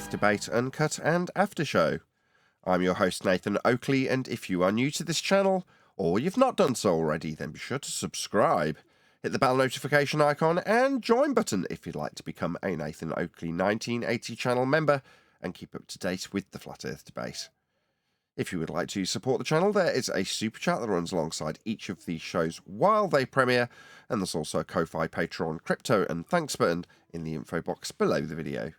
Earth Debate Uncut and After Show. I'm your host Nathan Oakley, and if you are new to this channel, or you've not done so already, then be sure to subscribe. Hit the bell notification icon and join button if you'd like to become a Nathan Oakley 1980 channel member and keep up to date with the Flat Earth debate. If you would like to support the channel, there is a super chat that runs alongside each of these shows while they premiere, and there's also a Ko-Fi, Patreon, crypto and thanks button in the info box below the video.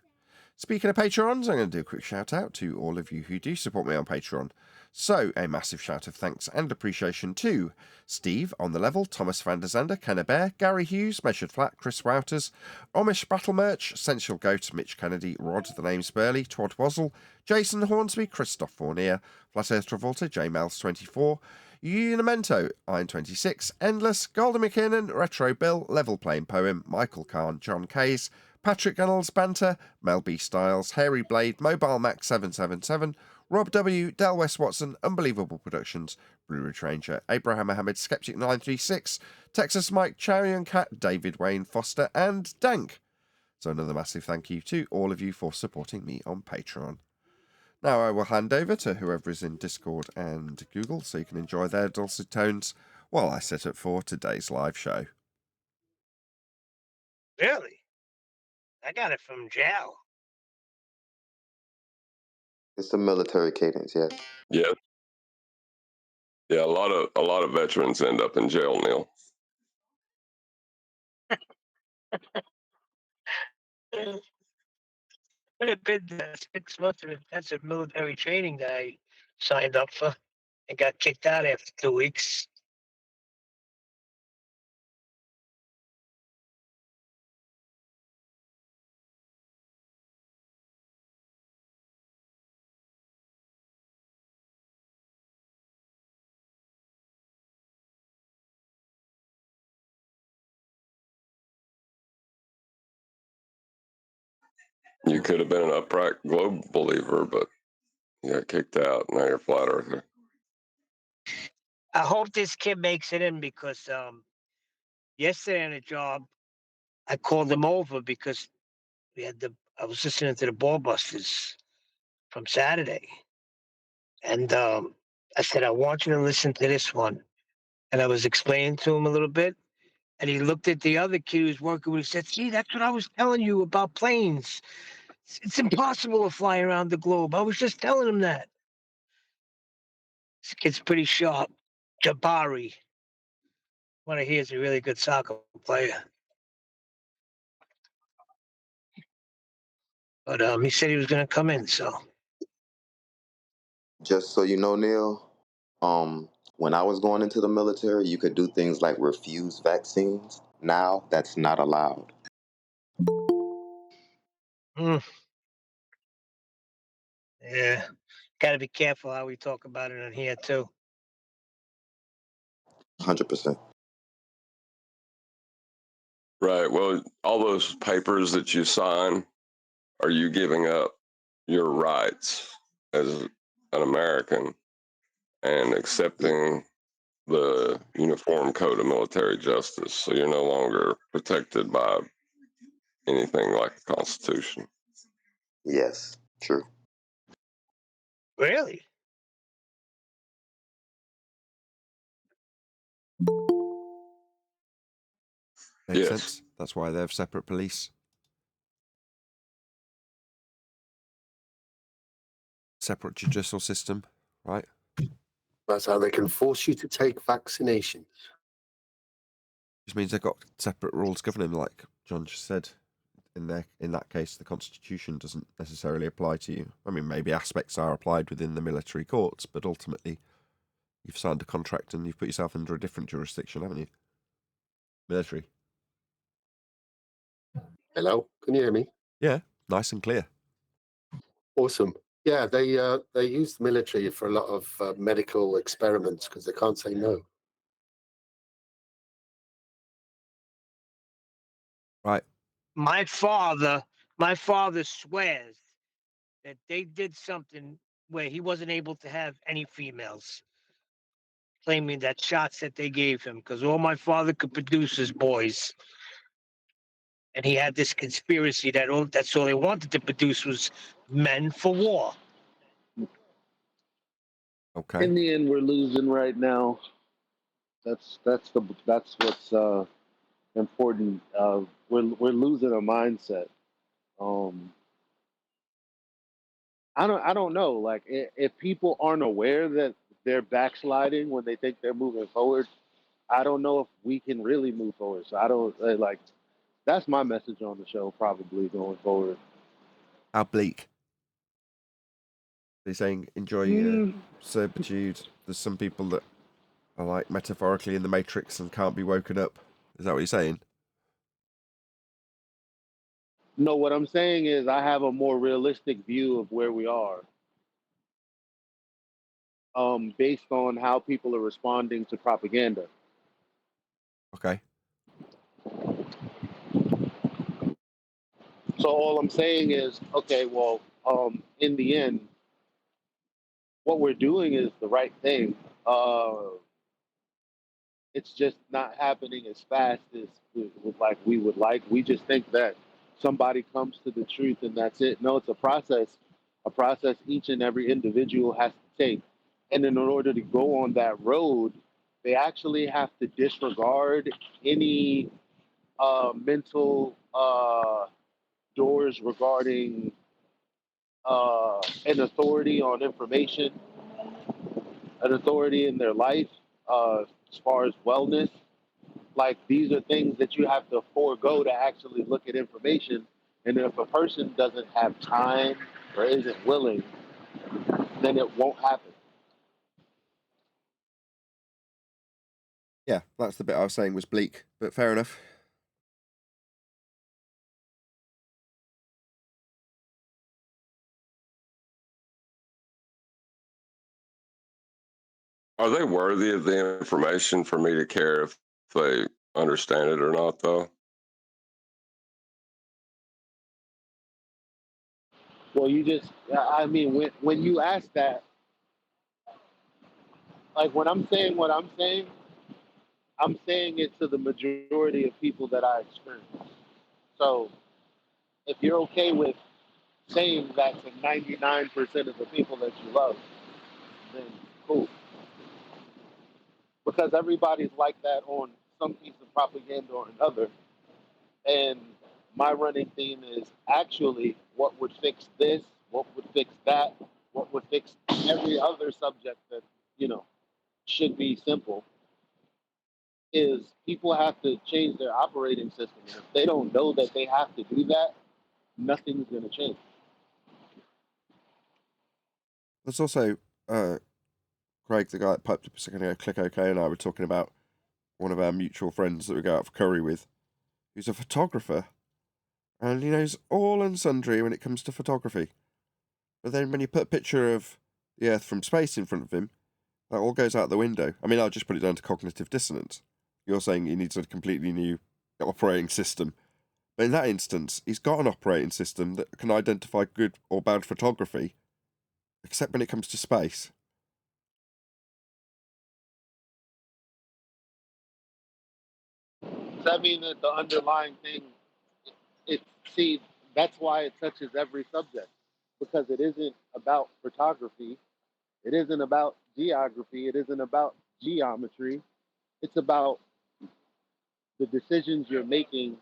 Speaking of Patrons, I'm going to do a quick shout out to all of you who do support me on Patreon. So, a massive shout of thanks and appreciation to Steve on the level, Thomas van der Zander, Kenna Bear, Gary Hughes, Measured Flat, Chris Wouters, Amish Battle Merch, Sensual Goat, Mitch Kennedy, Rod the Name Spurley, Todd Wazzle, Jason Hornsby, Christoph Fournier, Flat Earth Travolta, J Mels 24, Unimento, Iron 26, Endless, Golden McKinnon, Retro Bill, Level Playing Poem, Michael Kahn, John Kays, Patrick Gunnels, Banter, Mel B. Styles, Hairy Blade, Mobile Max 777, Rob W., Del West Watson, Unbelievable Productions, Blue Ridge Ranger, Abraham Mohammed, Skeptic 936, Texas Mike, Charion Cat, David Wayne Foster, and Dank. So another massive thank you to all of you for supporting me on Patreon. Now I will hand over to whoever is in Discord and Google so you can enjoy their dulcet tones while I set up for today's live show. Really? I got it from jail. It's a military cadence, yes. Yeah. Yeah, a lot of veterans end up in jail, Neil. Would have been 6 months of intensive military training that I signed up for and got kicked out after 2 weeks. You could have been an upright globe believer, but you got kicked out. Now you're a flat earther. I hope this kid makes it in because yesterday on a job, I called him over because I was listening to the Ball Busters from Saturday. And I said, I want you to listen to this one. And I was explaining to him a little bit. And he looked at the other kid who was working with. He said, "See, that's what I was telling you about planes. It's impossible to fly around the globe. I was just telling him that." This kid's pretty sharp. Jabari. One of he's a really good soccer player. But he said he was going to come in, so. Just so you know, Neil, when I was going into the military, you could do things like refuse vaccines. Now that's not allowed. Yeah. Got to be careful how we talk about it on here, too. 100%. Right. Well, all those papers that you sign, are you giving up your rights as an American and accepting the Uniform Code of Military Justice? So you're no longer protected by anything like the Constitution. Yes, true. Really? Makes Yes. sense. That's why they have separate police. Separate judicial system, right? That's how they can force you to take vaccinations. Which means they've got separate rules governing them, like John just said. In that case, the Constitution doesn't necessarily apply to you. I mean, maybe aspects are applied within the military courts, but ultimately, you've signed a contract and you've put yourself under a different jurisdiction, haven't you? Military. Hello, can you hear me? Yeah, nice and clear. Awesome. Yeah, they use the military for a lot of medical experiments because they can't say no. Right. My father swears that they did something where he wasn't able to have any females, claiming that shots that they gave him, because all my father could produce is boys. And he had this conspiracy that that's all they wanted to produce was men for war. Okay. In the end, we're losing right now. That's what's important. We're losing a mindset. I don't know. Like if people aren't aware that they're backsliding when they think they're moving forward, I don't know if we can really move forward. So I don't like. That's my message on the show, probably going forward. How bleak? They're saying enjoy servitude. There's some people that are like metaphorically in the Matrix and can't be woken up. Is that what you're saying? No, what I'm saying is I have a more realistic view of where we are, based on how people are responding to propaganda. Okay. So all I'm saying is, okay, well, in the end, what we're doing is the right thing. It's just not happening as fast as we would like. We just think that somebody comes to the truth and that's it. No, it's a process each and every individual has to take. And in order to go on that road, they actually have to disregard any mental doors regarding an authority on information, an authority in their life, as far as wellness. Like these are things that you have to forego to actually look at information. And if a person doesn't have time or isn't willing, then it won't happen. Yeah, that's the bit I was saying was bleak, but fair enough. Are they worthy of the information for me to care if they understand it or not, though? Well, I mean, when you ask that, like when I'm saying what I'm saying it to the majority of people that I experience. So if you're okay with saying that to 99% of the people that you love, then cool. Because everybody's like that on some piece of propaganda or another. And my running theme is actually what would fix this, what would fix that, what would fix every other subject that, should be simple, is people have to change their operating system. And if they don't know that they have to do that, nothing's going to change. There's also Craig, the guy that piped up a second ago, Click OK, and I were talking about one of our mutual friends that we go out for curry with, who's a photographer, and he knows all and sundry when it comes to photography. But then when you put a picture of the Earth from space in front of him, that all goes out the window. I mean, I'll just put it down to cognitive dissonance. You're saying he needs a completely new operating system. But in that instance, he's got an operating system that can identify good or bad photography, except when it comes to space. Does that mean that the underlying thing, see, that's why it touches every subject, because it isn't about photography. It isn't about geography. It isn't about geometry. It's about the decisions you're making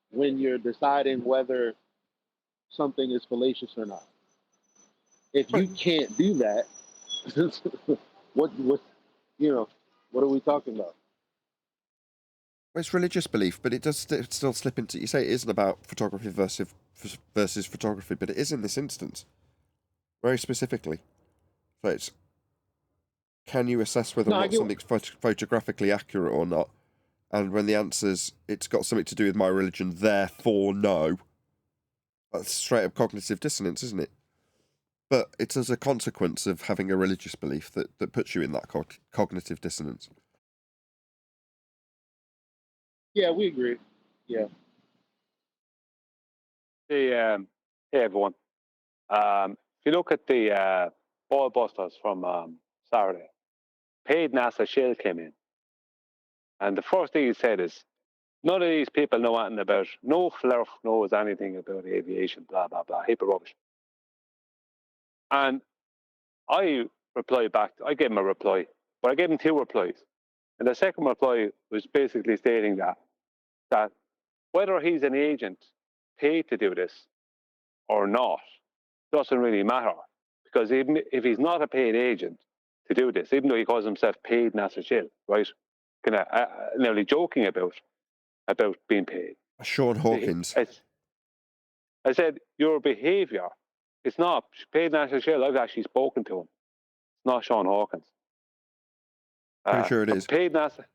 when you're deciding whether something is fallacious or not. If you can't do that, what what are we talking about? Well, it's religious belief, but it does still slip into. You say it isn't about photography versus photography, but it is in this instance, very specifically. So it's, can you assess whether or not something's photographically accurate or not? And when the answer's it's got something to do with my religion, therefore no. That's straight up cognitive dissonance, isn't it? But it's as a consequence of having a religious belief that puts you in that cognitive dissonance. Yeah, we agree. Yeah. Hey everyone. If you look at the ball busters from Saturday, paid NASA shell came in, and the first thing he said is, None of these people know anything about, no flirt knows anything about aviation, blah, blah, blah, heap of rubbish. And I replied back, I gave him a reply, but I gave him 2 replies. And the second reply was basically stating that whether he's an agent paid to do this or not doesn't really matter. Because even if he's not a paid agent to do this, even though he calls himself paid NASA chill, right? Kind of nearly joking about being paid. Sean Hawkins. I said, your behaviour, it's not paid NASA chill. I've actually spoken to him. It's not Sean Hawkins. Pretty sure it is. Paid NASA.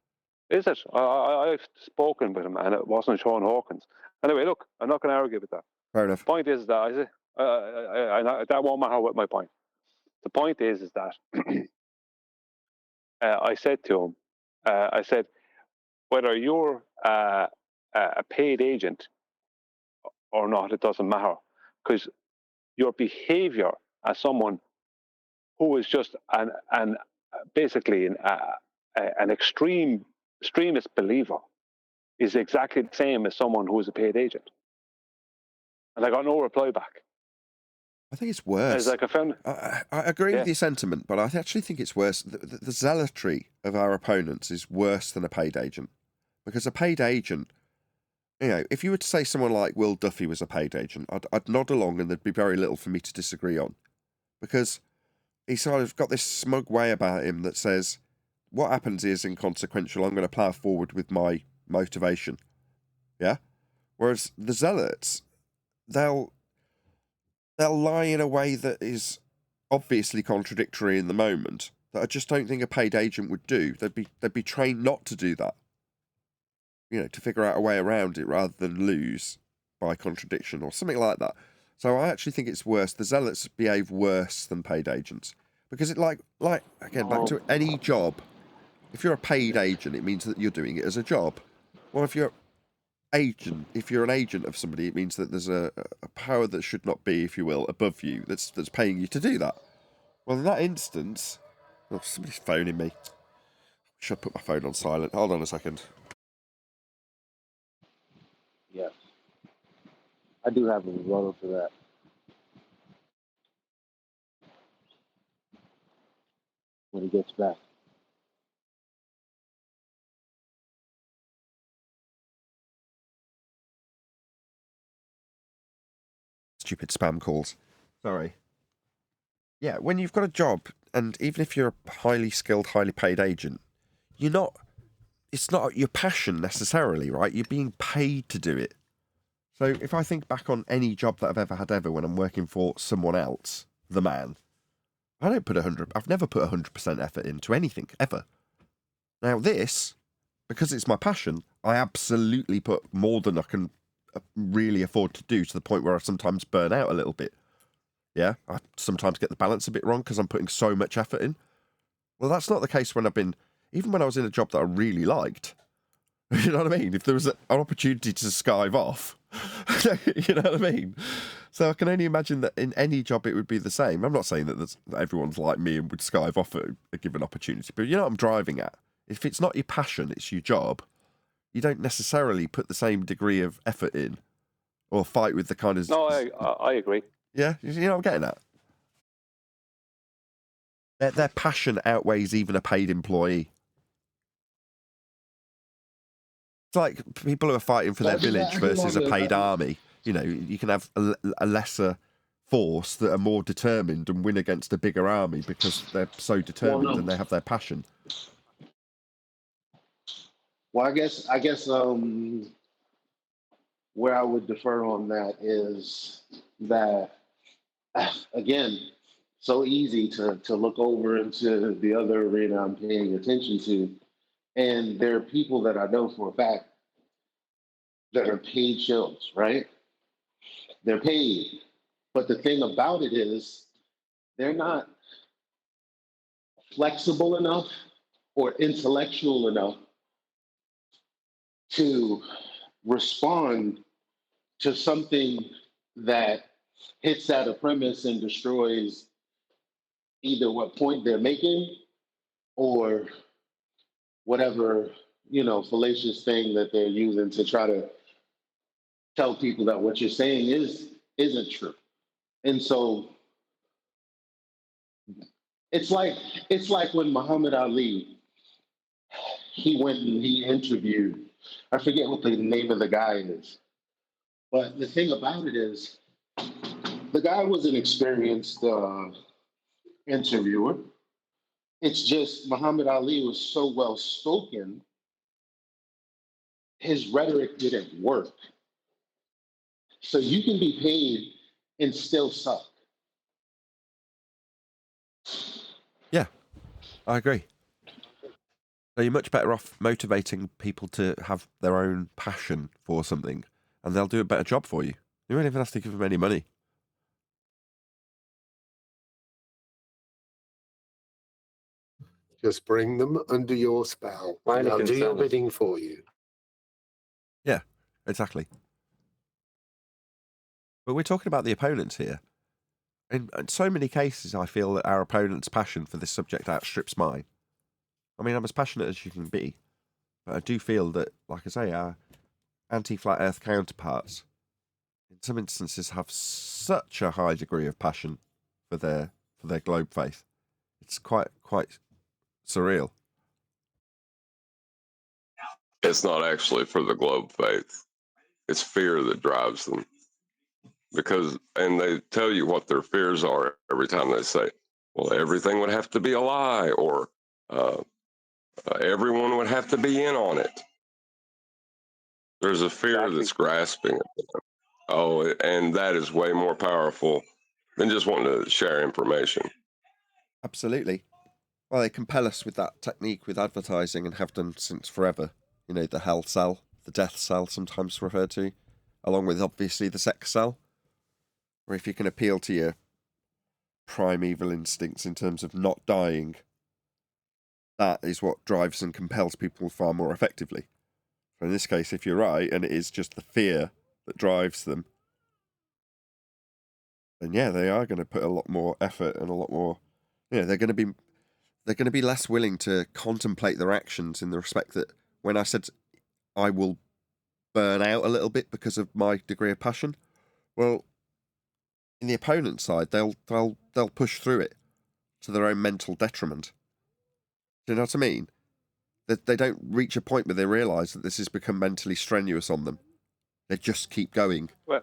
Is it? I've spoken with him and it wasn't Sean Hawkins. Anyway, look, I'm not going to argue with that. Fair enough. The point is that I that won't matter with my point. The point is that I said to him, I said, whether you're a paid agent or not, it doesn't matter, because your behaviour as someone who is just basically an extremist believer is exactly the same as someone who is a paid agent. And I got no reply back. I think it's worse. It's like I agree with your sentiment, but I actually think it's worse. The zealotry of our opponents is worse than a paid agent. Because a paid agent, you know, if you were to say someone like Will Duffy was a paid agent, I'd nod along and there'd be very little for me to disagree on. Because he's sort of got this smug way about him that says, what happens is inconsequential, I'm going to plough forward with my motivation. Yeah? Whereas the zealots, they'll lie in a way that is obviously contradictory in the moment, that I just don't think a paid agent would do. They'd be trained not to do that. You know, to figure out a way around it rather than lose by contradiction or something like that. So I actually think it's worse. The zealots behave worse than paid agents. Because it like again, back to any job, if you're a paid agent, it means that you're doing it as a job. Well, if you're an agent of somebody, it means that there's a power that should not be, if you will, above you, that's paying you to do that. Well, in that instance, somebody's phoning me. Should I put my phone on silent? Hold on a second. Yes. I do have a rebuttal to that. When he gets back. Stupid spam calls. Sorry. Yeah, when you've got a job, and even if you're a highly skilled, highly paid agent, it's not your passion necessarily, right? You're being paid to do it. So if I think back on any job that I've ever had when I'm working for someone else, the man, I've never put 100% effort into anything, ever. Now this, because it's my passion, I absolutely put more than I can really afford to do, to the point where I sometimes burn out a little bit. Yeah, I sometimes get the balance a bit wrong because I'm putting so much effort in. Well, that's not the case even when I was in a job that I really liked. You know what I mean? If there was an opportunity to skive off, you know what I mean? So I can only imagine that in any job it would be the same. I'm not saying that everyone's like me and would skive off at a given opportunity, but you know what I'm driving at? If it's not your passion, it's your job, you don't necessarily put the same degree of effort in or fight with the kind of... No, I agree. Yeah? You know what I'm getting at? Their passion outweighs even a paid employee. It's like people who are fighting for their village versus a paid army. You know, you can have a lesser force that are more determined and win against a bigger army because they're so determined and they have their passion. Well, I guess where I would defer on that is that, again, so easy to look over into the other arena I'm paying attention to. And there are people that I know for a fact that are paid shills, right? They're paid. But the thing about it is they're not flexible enough or intellectual enough to respond to something that hits at a premise and destroys either what point they're making or whatever fallacious thing that they're using to try to tell people that what you're saying isn't true. And so it's like when Muhammad Ali, he went and he interviewed, I forget what the name of the guy is, but the thing about it is the guy was an experienced interviewer. It's just Muhammad Ali was so well spoken, his rhetoric didn't work. So you can be paid and still suck. Yeah, I agree. So you're much better off motivating people to have their own passion for something, and they'll do a better job for you. You don't even have to give them any money. Just bring them under your spell. And they'll do your bidding for you. Yeah, exactly. But we're talking about the opponents here. In so many cases, I feel that our opponent's passion for this subject outstrips mine. I mean, I'm as passionate as you can be, but I do feel that, like I say, our anti-flat Earth counterparts, in some instances, have such a high degree of passion for their globe faith. It's quite surreal. It's not actually for the globe faith. It's fear that drives them. And they tell you what their fears are every time they say, well, everything would have to be a lie, or everyone would have to be in on it. There's a fear that's grasping it. Oh, and that is way more powerful than just wanting to share information. Absolutely. Well, they compel us with that technique with advertising and have done since forever. You know, the hell cell, the death cell, sometimes referred to, along with obviously the sex cell, where if you can appeal to your primeval instincts in terms of not dying, that is what drives and compels people far more effectively. So in this case, if you're right, and it is just the fear that drives them, then yeah, they are going to put a lot more effort and a lot more. They're going to be less willing to contemplate their actions, in the respect that when I said I will burn out a little bit because of my degree of passion, well, in the opponent's side, they'll push through it to their own mental detriment. Do you know what I mean? That they don't reach a point where they realise that this has become mentally strenuous on them. They just keep going. Well,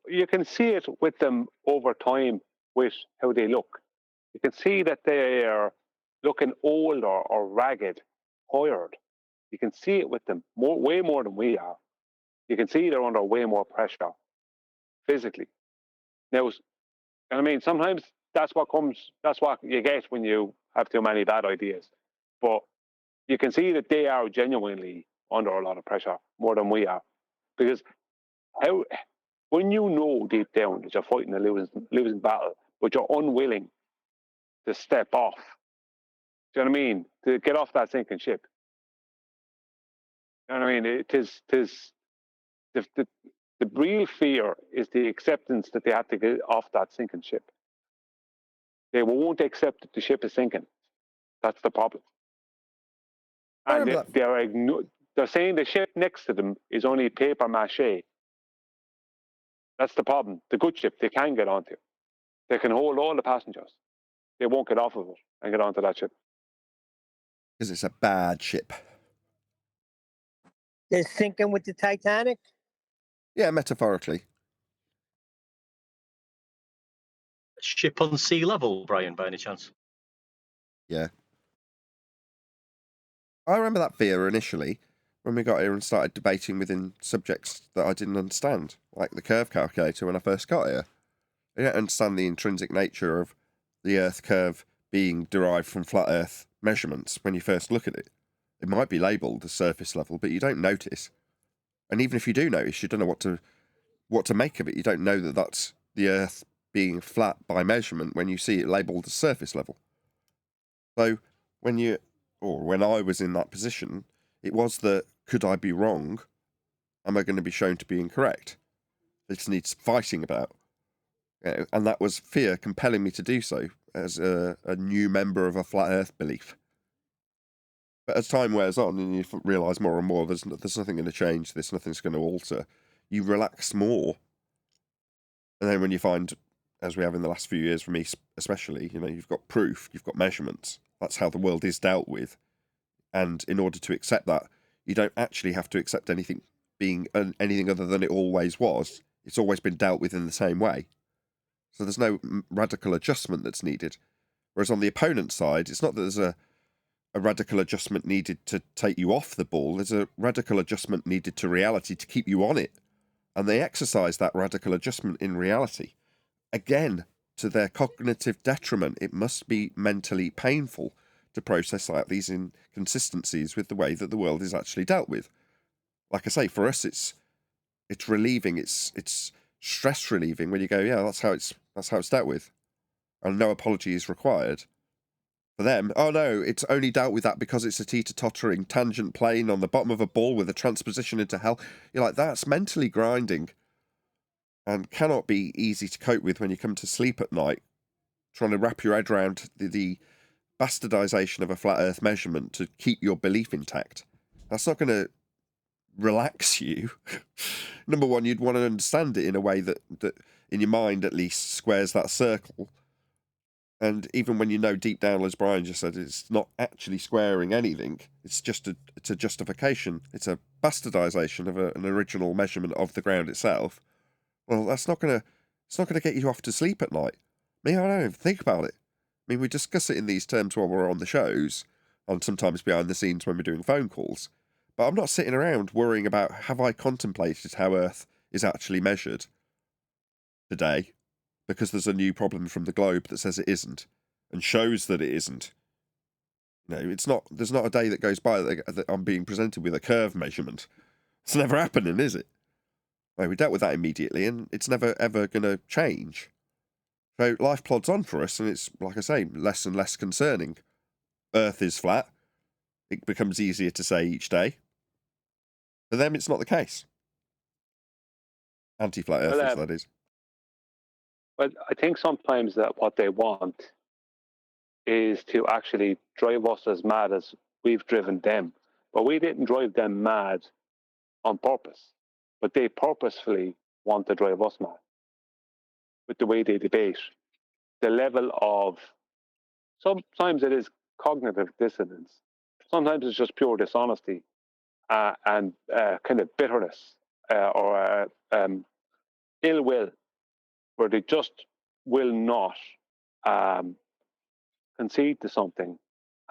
you can see it with them over time with how they look. You can see that they are looking old or ragged, tired. You can see it with them way more than we are. You can see they're under way more pressure physically. Now, I mean, sometimes that's what you get when you have too many bad ideas. But you can see that they are genuinely under a lot of pressure, more than we are. Because when you know deep down that you're fighting a losing battle, but you're unwilling to step off, do you know what I mean? To get off that sinking ship. You know what I mean? It is the real fear is the acceptance that they have to get off that sinking ship. They won't accept that the ship is sinking. That's the problem. And they're saying the ship next to them is only paper mache. That's the problem. The good ship they can get onto. They can hold all the passengers. They won't get off of it and get onto that ship. Because it's a bad ship. They're sinking with the Titanic? Yeah, metaphorically. Ship on sea level, Brian, by any chance? Yeah. I remember that fear initially when we got here and started debating within subjects that I didn't understand, like the curve calculator when I first got here. I didn't understand the intrinsic nature of the Earth curve being derived from flat Earth measurements when you first look at it. It might be labelled as surface level, but you don't notice. And even if you do notice, you don't know what to make of it. You don't know that that's the Earth being flat by measurement when you see it labelled as surface level. So when I was in that position, it was that, could I be wrong? Am I going to be shown to be incorrect? This needs fighting about. And that was fear compelling me to do so as a new member of a flat Earth belief. But as time wears on and you realise more and more there's nothing going to change this, nothing's going to alter, you relax more. And then when you find, as we have in the last few years for me especially, you've got proof, you've got measurements. That's how the world is dealt with. And in order to accept that, you don't actually have to accept anything being anything other than it always was. It's always been dealt with in the same way. So there's no radical adjustment that's needed. Whereas on the opponent's side, it's not that there's a radical adjustment needed to take you off the ball. There's a radical adjustment needed to reality to keep you on it. And they exercise that radical adjustment in reality. Again, to their cognitive detriment, it must be mentally painful to process like these inconsistencies with the way that the world is actually dealt with. Like I say, for us, it's relieving. It's stress relieving when you go, yeah, that's how it's dealt with, and no apology is required. For them, oh no, it's only dealt with that because it's a teeter-tottering tangent plane on the bottom of a ball with a transposition into hell. You're like, that's mentally grinding and cannot be easy to cope with when you come to sleep at night, trying to wrap your head around the bastardization of a flat earth measurement to keep your belief intact. That's not going to relax you. Number one, you'd want to understand it in a way that in your mind at least squares that circle. And even when you know deep down, as Brian just said, it's not actually squaring anything. It's just it's a justification. It's a bastardization of an original measurement of the ground itself. Well, it's not gonna get you off to sleep at night. I don't even think about it. I mean, we discuss it in these terms while we're on the shows, and sometimes behind the scenes when we're doing phone calls. But I'm not sitting around worrying about, have I contemplated how Earth is actually measured today? Because there's a new problem from the globe that says it isn't, and shows that it isn't. It's not. There's not a day that goes by that I'm being presented with a curve measurement. It's never happening, is it? We dealt with that immediately, and it's never ever going to change. So life plods on for us, and it's, like I say, less and less concerning. Earth is flat. It becomes easier to say each day. For them, it's not the case. Anti-flat earthers, that is. But I think sometimes that what they want is to actually drive us as mad as we've driven them. But we didn't drive them mad on purpose. But they purposefully want to drive us mad with the way they debate. The level of, sometimes it is cognitive dissonance. Sometimes it's just pure dishonesty and kind of bitterness or ill will, where they just will not concede to something,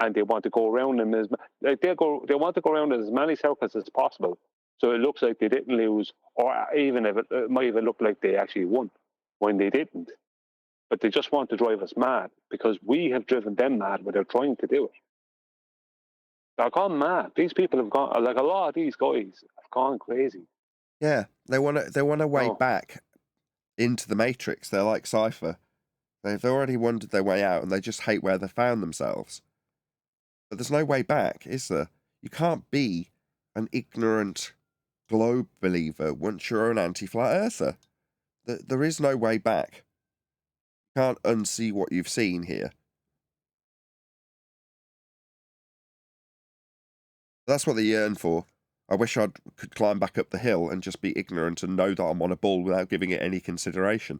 and they want to go around in they want to go around in as many circles as possible, so it looks like they didn't lose, or even if it might even look like they actually won when they didn't. But they just want to drive us mad because we have driven them mad when they're trying to do it. They're gone mad. These people have gone, like a lot of these guys have gone crazy. Yeah, they want a way back into the Matrix. They're like Cypher. They've already wandered their way out, and they just hate where they found themselves. But there's no way back, is there? You can't be an ignorant globe believer once you're an anti-flat earther. There is no way back. You can't unsee what you've seen here. That's what they yearn for. I wish I could climb back up the hill and just be ignorant and know that I'm on a ball without giving it any consideration.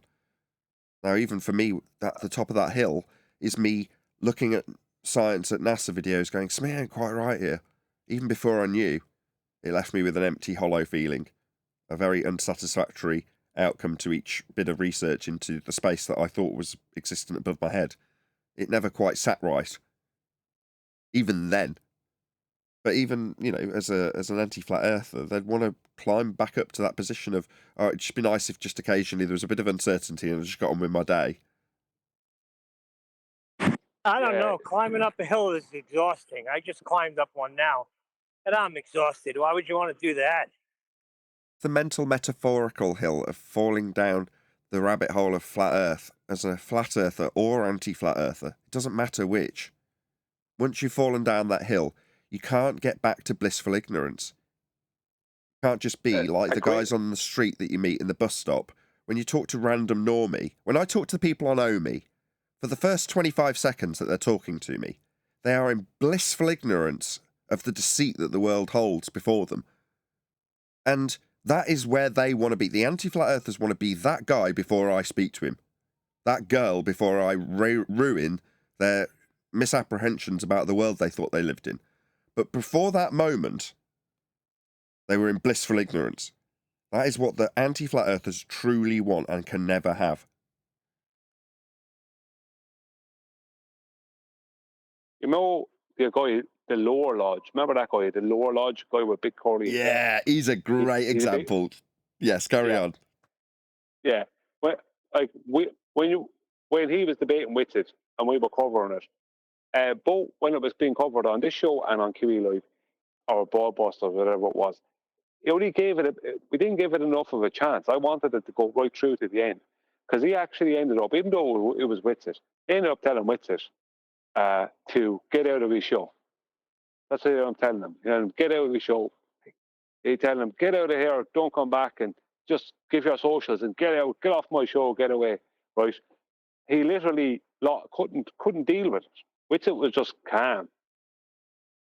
Now, even for me, at the top of that hill is me looking at science at NASA videos going, something ain't quite right here. Even before I knew, it left me with an empty, hollow feeling. A very unsatisfactory outcome to each bit of research into the space that I thought was existent above my head. It never quite sat right. Even then. But even, as an anti-flat earther, they'd want to climb back up to that position of, oh, it'd just be nice if just occasionally there was a bit of uncertainty and I just got on with my day. I don't know. Climbing up a hill is exhausting. I just climbed up one now, and I'm exhausted. Why would you want to do that? The mental metaphorical hill of falling down the rabbit hole of flat earth as a flat earther or anti-flat earther. It doesn't matter which. Once you've fallen down that hill, you can't get back to blissful ignorance. You can't just be like the guys on the street that you meet in the bus stop. When you talk to random normie, when I talk to people on Omi, for the first 25 seconds that they're talking to me, they are in blissful ignorance of the deceit that the world holds before them. And that is where they want to be. The anti-flat earthers want to be that guy before I speak to him. That girl before I ruin their misapprehensions about the world they thought they lived in. But before that moment, they were in blissful ignorance. That is what the anti-flat earthers truly want and can never have. You know the guy, the Lower Lodge. Remember that guy, the Lower Lodge guy with big curly hair? Yeah, he's a great example. Yes, carry on. Yeah, when he was debating with it and we were covering it, both when it was being covered on this show and on QE Live or Ballbusters, whatever it was, we didn't give it enough of a chance. I wanted it to go right through to the end because he actually ended up, even though it was Witsit, he ended up telling Witsit to get out of his show. That's what I'm telling him. You know, get out of his show. He telling him, get out of here, don't come back, and just give your socials and get out, get off my show, get away. Right? He literally couldn't deal with it. Witsit was just calm,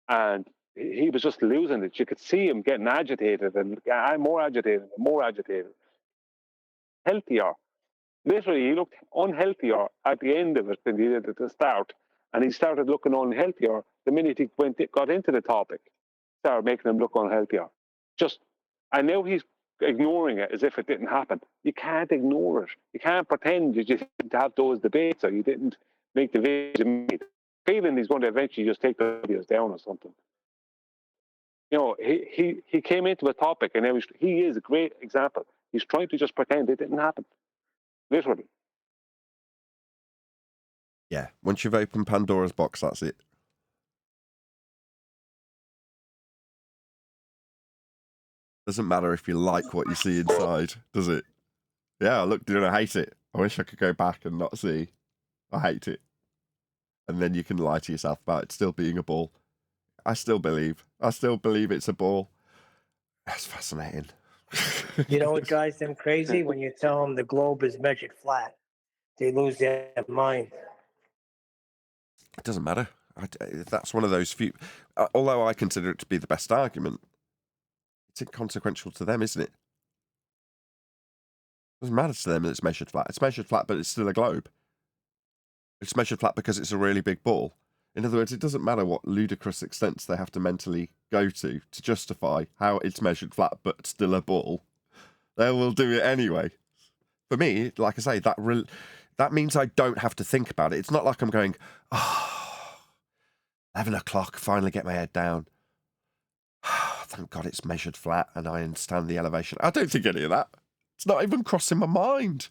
and he was just losing it. You could see him getting agitated, and I'm more agitated and more agitated. Healthier. Literally, he looked unhealthier at the end of it than he did at the start. And he started looking unhealthier the minute he got into the topic. Started making him look unhealthier. And now he's ignoring it as if it didn't happen. You can't ignore it. You can't pretend you just didn't have those debates or you didn't make the videos you made. Feeling he's going to eventually just take the videos down or something. You know, he came into a topic and he is a great example. He's trying to just pretend it didn't happen. Literally. Yeah, once you've opened Pandora's box, that's it. Doesn't matter if you like what you see inside, does it? Yeah, look, dude, I hate it. I wish I could go back and not see. I hate it. And then you can lie to yourself about it still being a ball. I still believe it's a ball. That's fascinating. You know what drives them crazy? When you tell them the globe is measured flat, they lose their mind. It doesn't matter. That's one of those few. Although I consider it to be the best argument, it's inconsequential to them, isn't it? It doesn't matter to them that it's measured flat. It's measured flat, but it's still a globe. It's measured flat because it's a really big ball. In other words, it doesn't matter what ludicrous extents they have to mentally go to justify how it's measured flat but still a ball. They will do it anyway. For me, like I say, that means I don't have to think about it. It's not like I'm going, 11 o'clock, finally get my head down. Thank God it's measured flat and I understand the elevation. I don't think any of that. It's not even crossing my mind.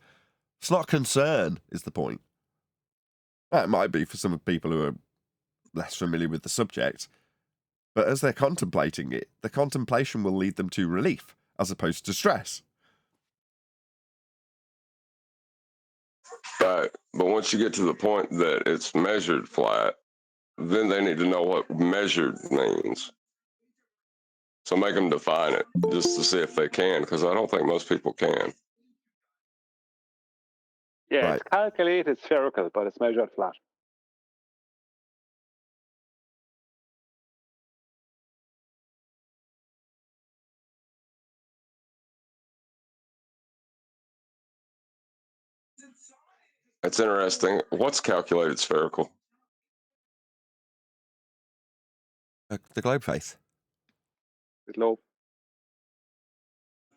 It's not a concern, is the point. That might be for some people who are less familiar with the subject, but as they're contemplating it, the contemplation will lead them to relief as opposed to stress. Right. But once you get to the point that it's measured flat, then they need to know what measured means. So make them define it just to see if they can, because I don't think most people can. Yeah, Right. It's calculated spherical, but it's measured flat. That's interesting. What's calculated spherical? The globe face. The globe.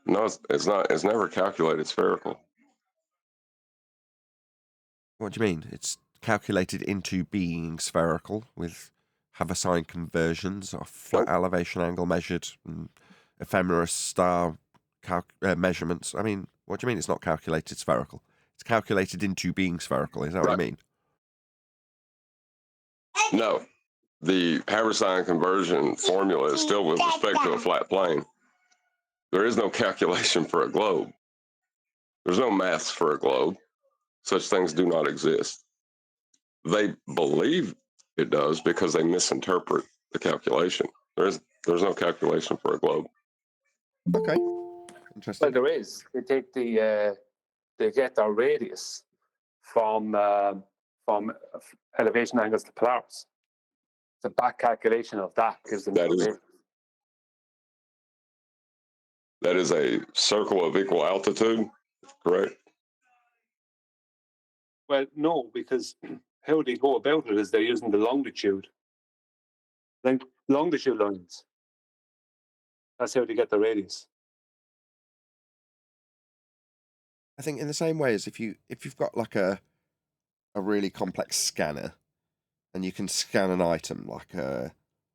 No, it's not. It's never calculated spherical. What do you mean? It's calculated into being spherical with Haversine conversions of flat elevation angle measured and ephemeris star measurements. I mean, what do you mean it's not calculated spherical? It's calculated into being spherical. Is that what I mean? No. The Haversine conversion formula is still with respect to a flat plane. There is no calculation for a globe. There's no maths for a globe. Such things do not exist. They believe it does because they misinterpret the calculation. There's no calculation for a globe. Okay. Interesting. Well, there is. They take they get their radius from elevation angles to Polaris. It's a back calculation of that gives them That the is- radius. That is a circle of equal altitude, correct? Well, no, because how they go about it is they're using the longitude, like longitude lines. That's how they get the radius. I think in the same way as if you've got like a really complex scanner, and you can scan an item like a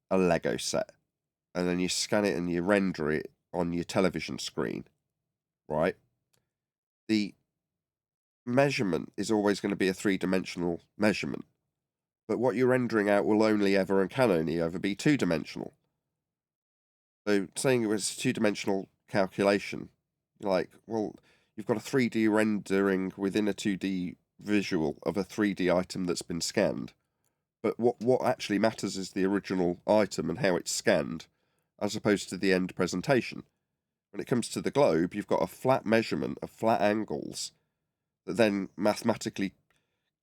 Lego set, and then you scan it and you render it on your television screen, right? The measurement is always going to be a three-dimensional measurement, but what you're rendering out will only ever and can only ever be two-dimensional. So saying it was a two-dimensional calculation, like, well, you've got a 3D rendering within a 2D visual of a 3D item that's been scanned. But what actually matters is the original item and how it's scanned, as opposed to the end presentation. When it comes to the globe, you've got a flat measurement of flat angles that then mathematically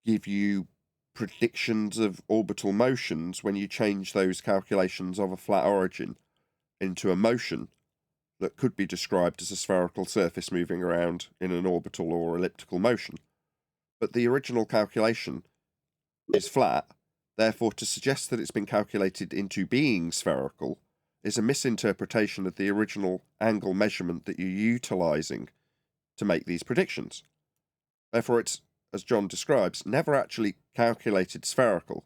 give you predictions of orbital motions when you change those calculations of a flat origin into a motion that could be described as a spherical surface moving around in an orbital or elliptical motion. But the original calculation is flat, therefore to suggest that it's been calculated into being spherical is a misinterpretation of the original angle measurement that you're utilising to make these predictions. Therefore it's, as John describes, never actually calculated spherical.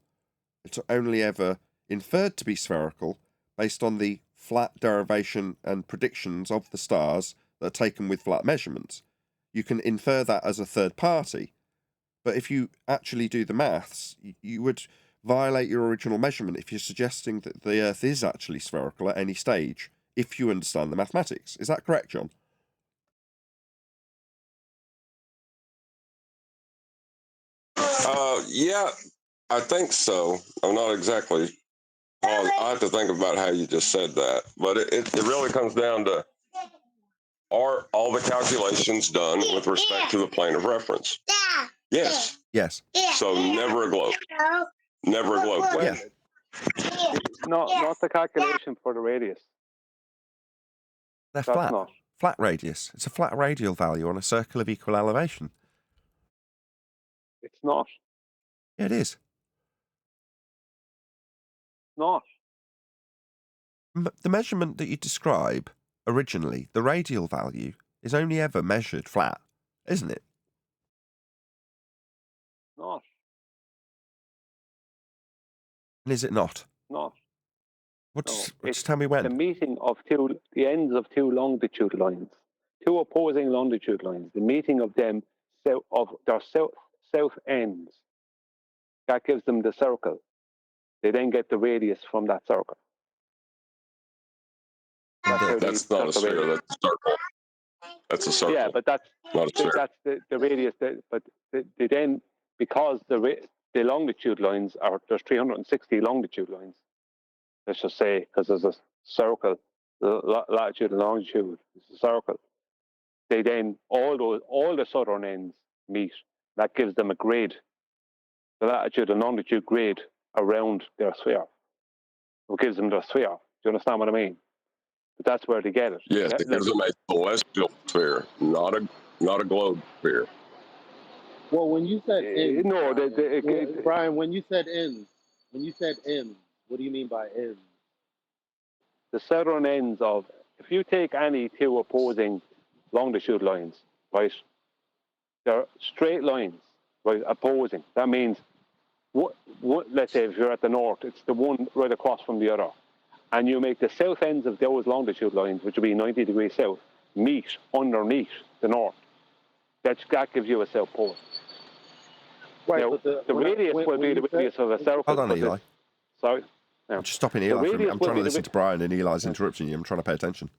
It's only ever inferred to be spherical based on the flat derivation and predictions of the stars that are taken with flat measurements. You can infer that as a third party, but if you actually do the maths, you would violate your original measurement if you're suggesting that the Earth is actually spherical at any stage, if you understand the mathematics. Is that correct, John? Yeah, I think so. I'm not exactly. I have to think about how you just said that, but it really comes down to, are all the calculations done with respect to the plane of reference? Yes. Yes. So never a globe. Never a globe. Yeah. Not the calculation for the radius. They're That's flat. not. Flat radius. It's a flat radial value on a circle of equal elevation. It's not. Yeah, it is. Not. The measurement that you describe originally, the radial value, is only ever measured flat, isn't it? Not. And is it not? Not. Just tell me when. The meeting of the ends of two longitude lines, two opposing longitude lines, the meeting of them of their south ends. That gives them the circle. They then get the radius from that circle. That's not a sphere. That's a circle. That's a circle. Yeah, but that's not a sphere. That's the radius. But they then, because the longitude lines are, there's 360 longitude lines. Let's just say, because there's a circle, the latitude and longitude is a circle. They then all the southern ends meet. That gives them a grade, the latitude and longitude grade around their sphere. It gives them their sphere. Do you understand what I mean? But that's where they get it. Yes, it gives them a celestial sphere, not a globe sphere. Well, when you said ends, no, Brian, when you said ends, what do you mean by ends? The southern ends of, if you take any two opposing longitude lines, right, they're straight lines, right, opposing. That means, let's say if you're at the north, it's the one right across from the other. And you make the south ends of those longitude lines, which would be 90 degrees south, meet underneath the north. That gives you a south pole. Right, now, but the radius will be the radius of a circle. Hold on, Eli. Sorry? I'm just stopping Eli. I'm trying to listen to Brian, and Eli's interrupting you. I'm trying to pay attention.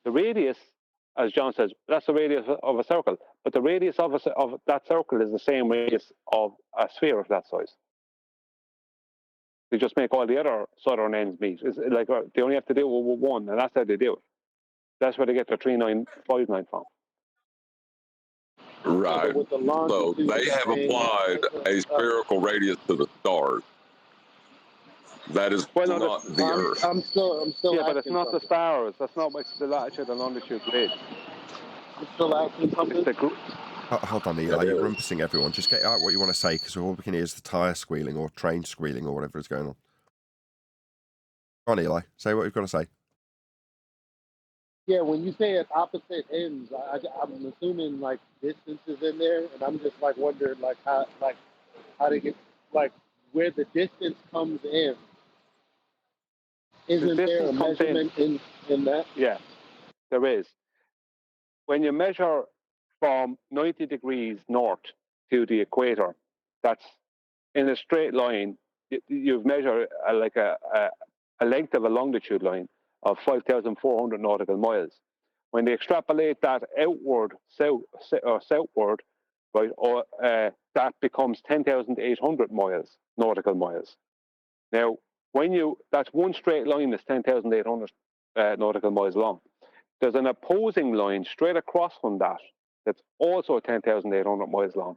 The radius, as John says, that's the radius of a circle. But the radius of that circle is the same radius of a sphere of that size. They just make all the other southern ends meet. It's like they only have to do it with one, and that's how they do it. That's where they get their 3959 from. Right. So they have applied a spherical radius to the stars. That is Well, no, not the Earth. I'm still yeah, but it's asking not the something. stars. That's not what the latitude and longitude grid. I'm still asking something. It's the Hold on, Eli, you're rumpusing everyone. Just get out what you want to say, because all we can hear is the tyre squealing or train squealing or whatever is going on. Go on, Eli, say what you've got to say. Yeah, when you say at opposite ends, I'm assuming like distance is in there, and I'm just like wondering how to get like where the distance comes in. Isn't there a measurement in that? Yeah, there is. When you measure from 90 degrees north to the equator, that's in a straight line. You've measured a length of a longitude line of 5,400 nautical miles. When they extrapolate that outward, southward, right, that becomes 10,800 miles, nautical miles. Now, that's one straight line that's 10,800 nautical miles long. There's an opposing line straight across from that that's also 10,800 miles long.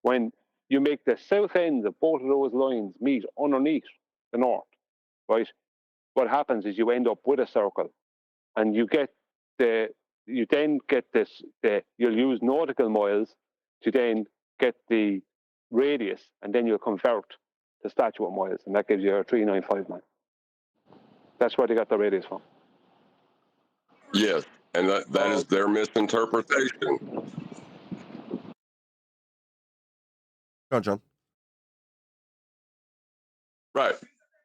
When you make the south ends of both of those lines meet underneath the north, right, what happens is you end up with a circle, and you'll use nautical miles to then get the radius, and then you'll convert the statute miles, and that gives you a 3,959. That's where they got the radius from. Yes, and that is their misinterpretation. Go on, John. Right.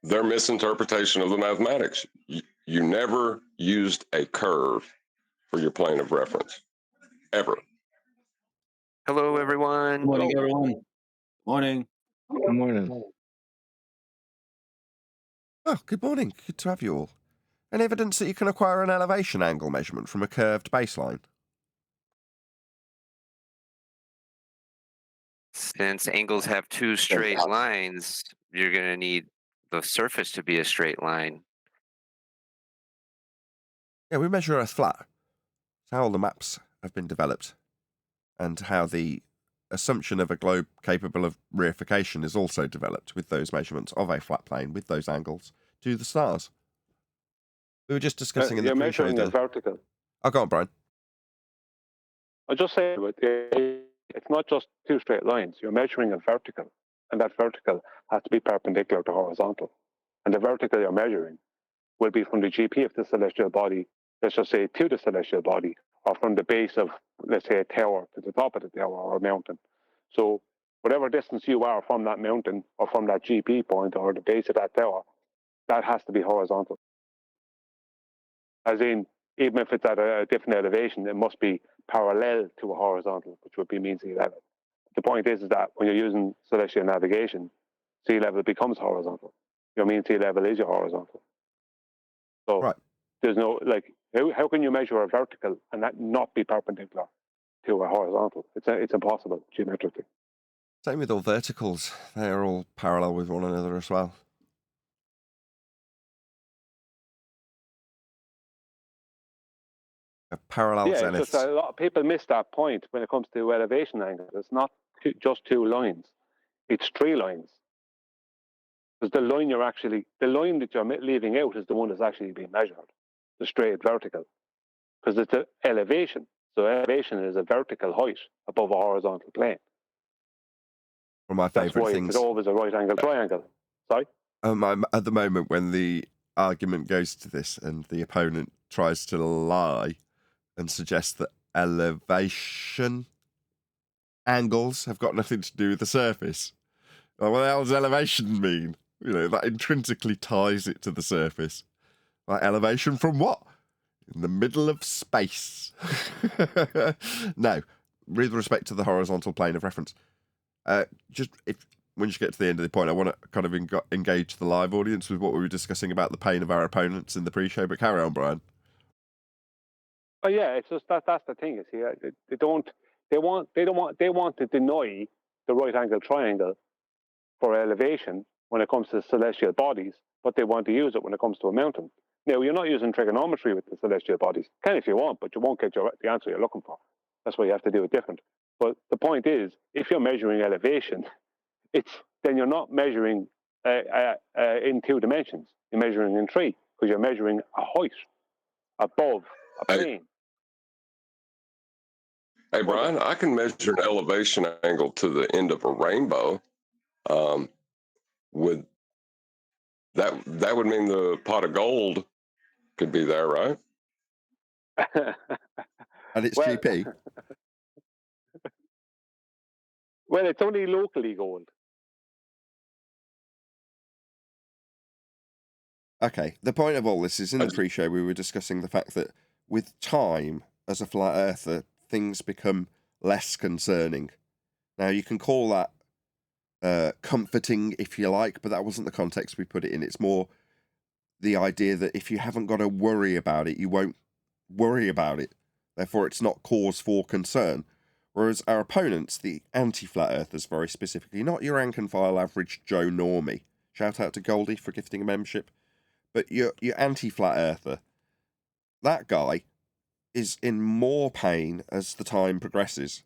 Their misinterpretation of the mathematics. You never used a curve for your plane of reference, ever. Hello, everyone. Good morning, everyone. Morning. Good morning. Oh, good morning. Good to have you all. Any evidence that you can acquire an elevation angle measurement from a curved baseline? Since angles have two straight lines, you're going to need the surface to be a straight line. Yeah, we measure Earth flat. It's how all the maps have been developed, and how the assumption of a globe capable of reification is also developed with those measurements of a flat plane with those angles to the stars. We were just discussing in the pre-show. You're measuring a vertical. Oh, go on, Brian. I just say it's not just two straight lines. You're measuring a vertical, and that vertical has to be perpendicular to horizontal. And the vertical you're measuring will be from the GP of the celestial body, let's just say to the celestial body, or from the base of, let's say, a tower to the top of the tower or a mountain. So whatever distance you are from that mountain or from that GP point or the base of that tower, that has to be horizontal. As in, even if it's at a different elevation, it must be parallel to a horizontal, which would be mean sea level. The point is that when you're using celestial navigation, sea level becomes horizontal. Your mean sea level is your horizontal. So right. There's no, how can you measure a vertical and that not be perpendicular to a horizontal? It's impossible geometrically. Same with all verticals. They're all parallel with one another as well. A parallel zenith. It's just a lot of people miss that point when it comes to elevation angle. It's not just two lines. It's three lines. Because the line that you're leaving out is the one that's actually being measured, the straight vertical. Because it's an elevation. So elevation is a vertical height above a horizontal plane. One of my favourite things. It's always a right angle triangle. Sorry? At the moment, when the argument goes to this and the opponent tries to lie and suggest that elevation angles have got nothing to do with the surface. Like, what the hell does elevation mean? You know, that intrinsically ties it to the surface. Like, elevation from what? In the middle of space. No, with respect to the horizontal plane of reference. When you get to the end of the point, I want to kind of engage the live audience with what we were discussing about the pain of our opponents in the pre-show. But carry on, Brian. Oh yeah, it's just that's the thing. Is they want to deny the right angle triangle for elevation when it comes to celestial bodies, but they want to use it when it comes to a mountain. Now, you're not using trigonometry with the celestial bodies. Can if you want, but you won't get the answer you're looking for. That's why you have to do it different. But the point is, if you're measuring elevation, then you're not measuring in 2 dimensions. You're measuring in 3 because you're measuring a height above a plane. Hey, Brian, I can measure an elevation angle to the end of a rainbow. Would that would mean the pot of gold could be there, right? And it's Well, GP. Well, it's only locally gold. Okay, the point of all this is in the pre-show we were discussing the fact that with time, as a flat earther, things become less concerning. Now, you can call that comforting if you like, but that wasn't the context we put it in. It's more the idea that if you haven't got to worry about it, you won't worry about it. Therefore, it's not cause for concern. Whereas our opponents, the anti-flat earthers very specifically, not your rank and file average Joe Normie. Shout out to Goldie for gifting a membership. But your anti-flat earther, that guy is in more pain as the time progresses.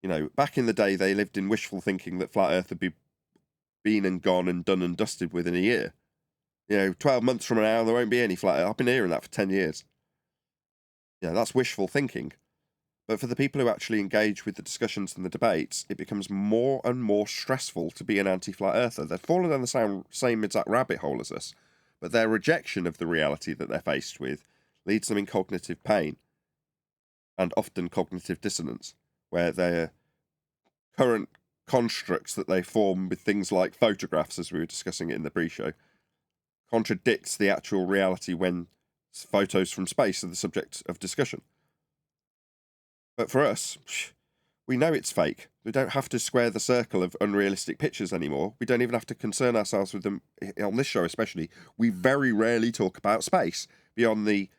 You know, back in the day, they lived in wishful thinking that flat earth would be been and gone and done and dusted within a year. You know, 12 months from now, there won't be any flat earth. I've been hearing that for 10 years. Yeah, that's wishful thinking. But for the people who actually engage with the discussions and the debates, it becomes more and more stressful to be an anti-flat earther. They've fallen down the same exact rabbit hole as us, but their rejection of the reality that they're faced with leads them in cognitive pain and often cognitive dissonance, where their current constructs that they form with things like photographs, as we were discussing it in the pre-show, contradicts the actual reality when photos from space are the subject of discussion. But for us, we know it's fake. We don't have to square the circle of unrealistic pictures anymore. We don't even have to concern ourselves with them. On this show especially, we very rarely talk about space beyond the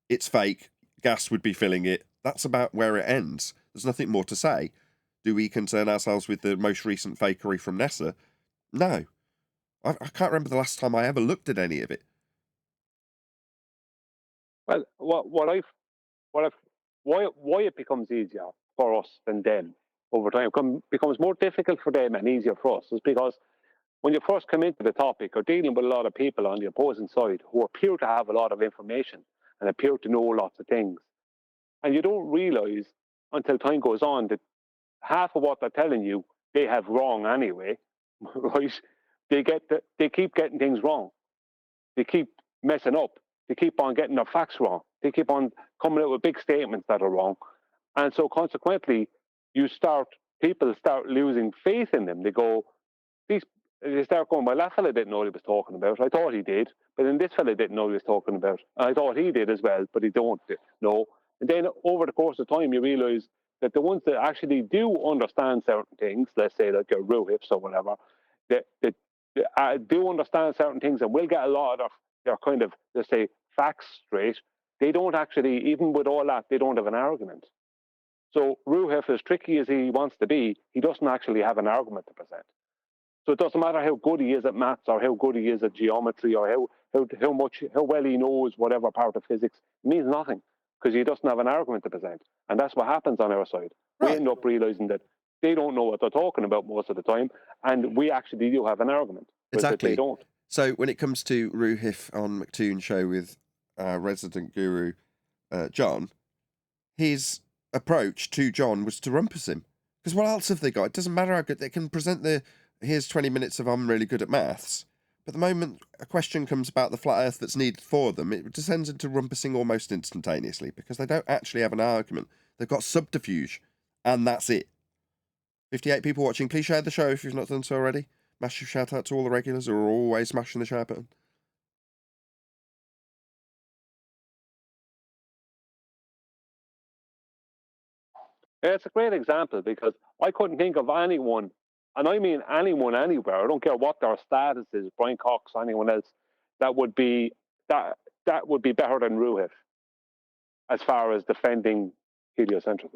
it's fake, gas would be filling it. That's about where it ends. There's nothing more to say. Do we concern ourselves with the most recent fakery from NASA? No. I can't remember the last time I ever looked at any of it. Well, why it becomes easier for us than them over time, becomes more difficult for them and easier for us, is because when you first come into the topic, you're dealing with a lot of people on the opposing side who appear to have a lot of information and appear to know lots of things. And you don't realize until time goes on that half of what they're telling you, they have wrong anyway, right? They keep getting things wrong. They keep messing up. They keep on getting their facts wrong. They keep on coming out with big statements that are wrong. And so consequently, people start losing faith in them. They start going, well, that fella didn't know what he was talking about. I thought he did, but then this fella didn't know what he was talking about. And I thought he did as well, but he don't know. And then over the course of time, you realize that the ones that actually do understand certain things, let's say like your Ruhifs or whatever, that do understand certain things and will get a lot of their kind of, let's say, facts straight, they don't actually, even with all that, they don't have an argument. So Ruhif, as tricky as he wants to be, he doesn't actually have an argument to present. So it doesn't matter how good he is at maths or how good he is at geometry or how well he knows whatever part of physics, it means nothing because he doesn't have an argument to present. And that's what happens on our side. Right. We end up realizing that they don't know what they're talking about most of the time, and we actually do have an argument. Exactly. They don't. So when it comes to Ruhif on McToon show with our resident guru, John, his approach to John was to rumpus him. Because what else have they got? It doesn't matter how good they can present here's 20 minutes of I'm really good at maths. But the moment a question comes about the flat earth that's needed for them, it descends into rumpusing almost instantaneously because they don't actually have an argument. They've got subterfuge, and that's it. 58 people watching. Please share the show if you've not done so already. Massive shout out to all the regulars who are always smashing the share button. Yeah, it's a great example because I couldn't think of anyone, and I mean anyone anywhere, I don't care what their status is, Brian Cox, anyone else, that would be better than Ruhif as far as defending heliocentric.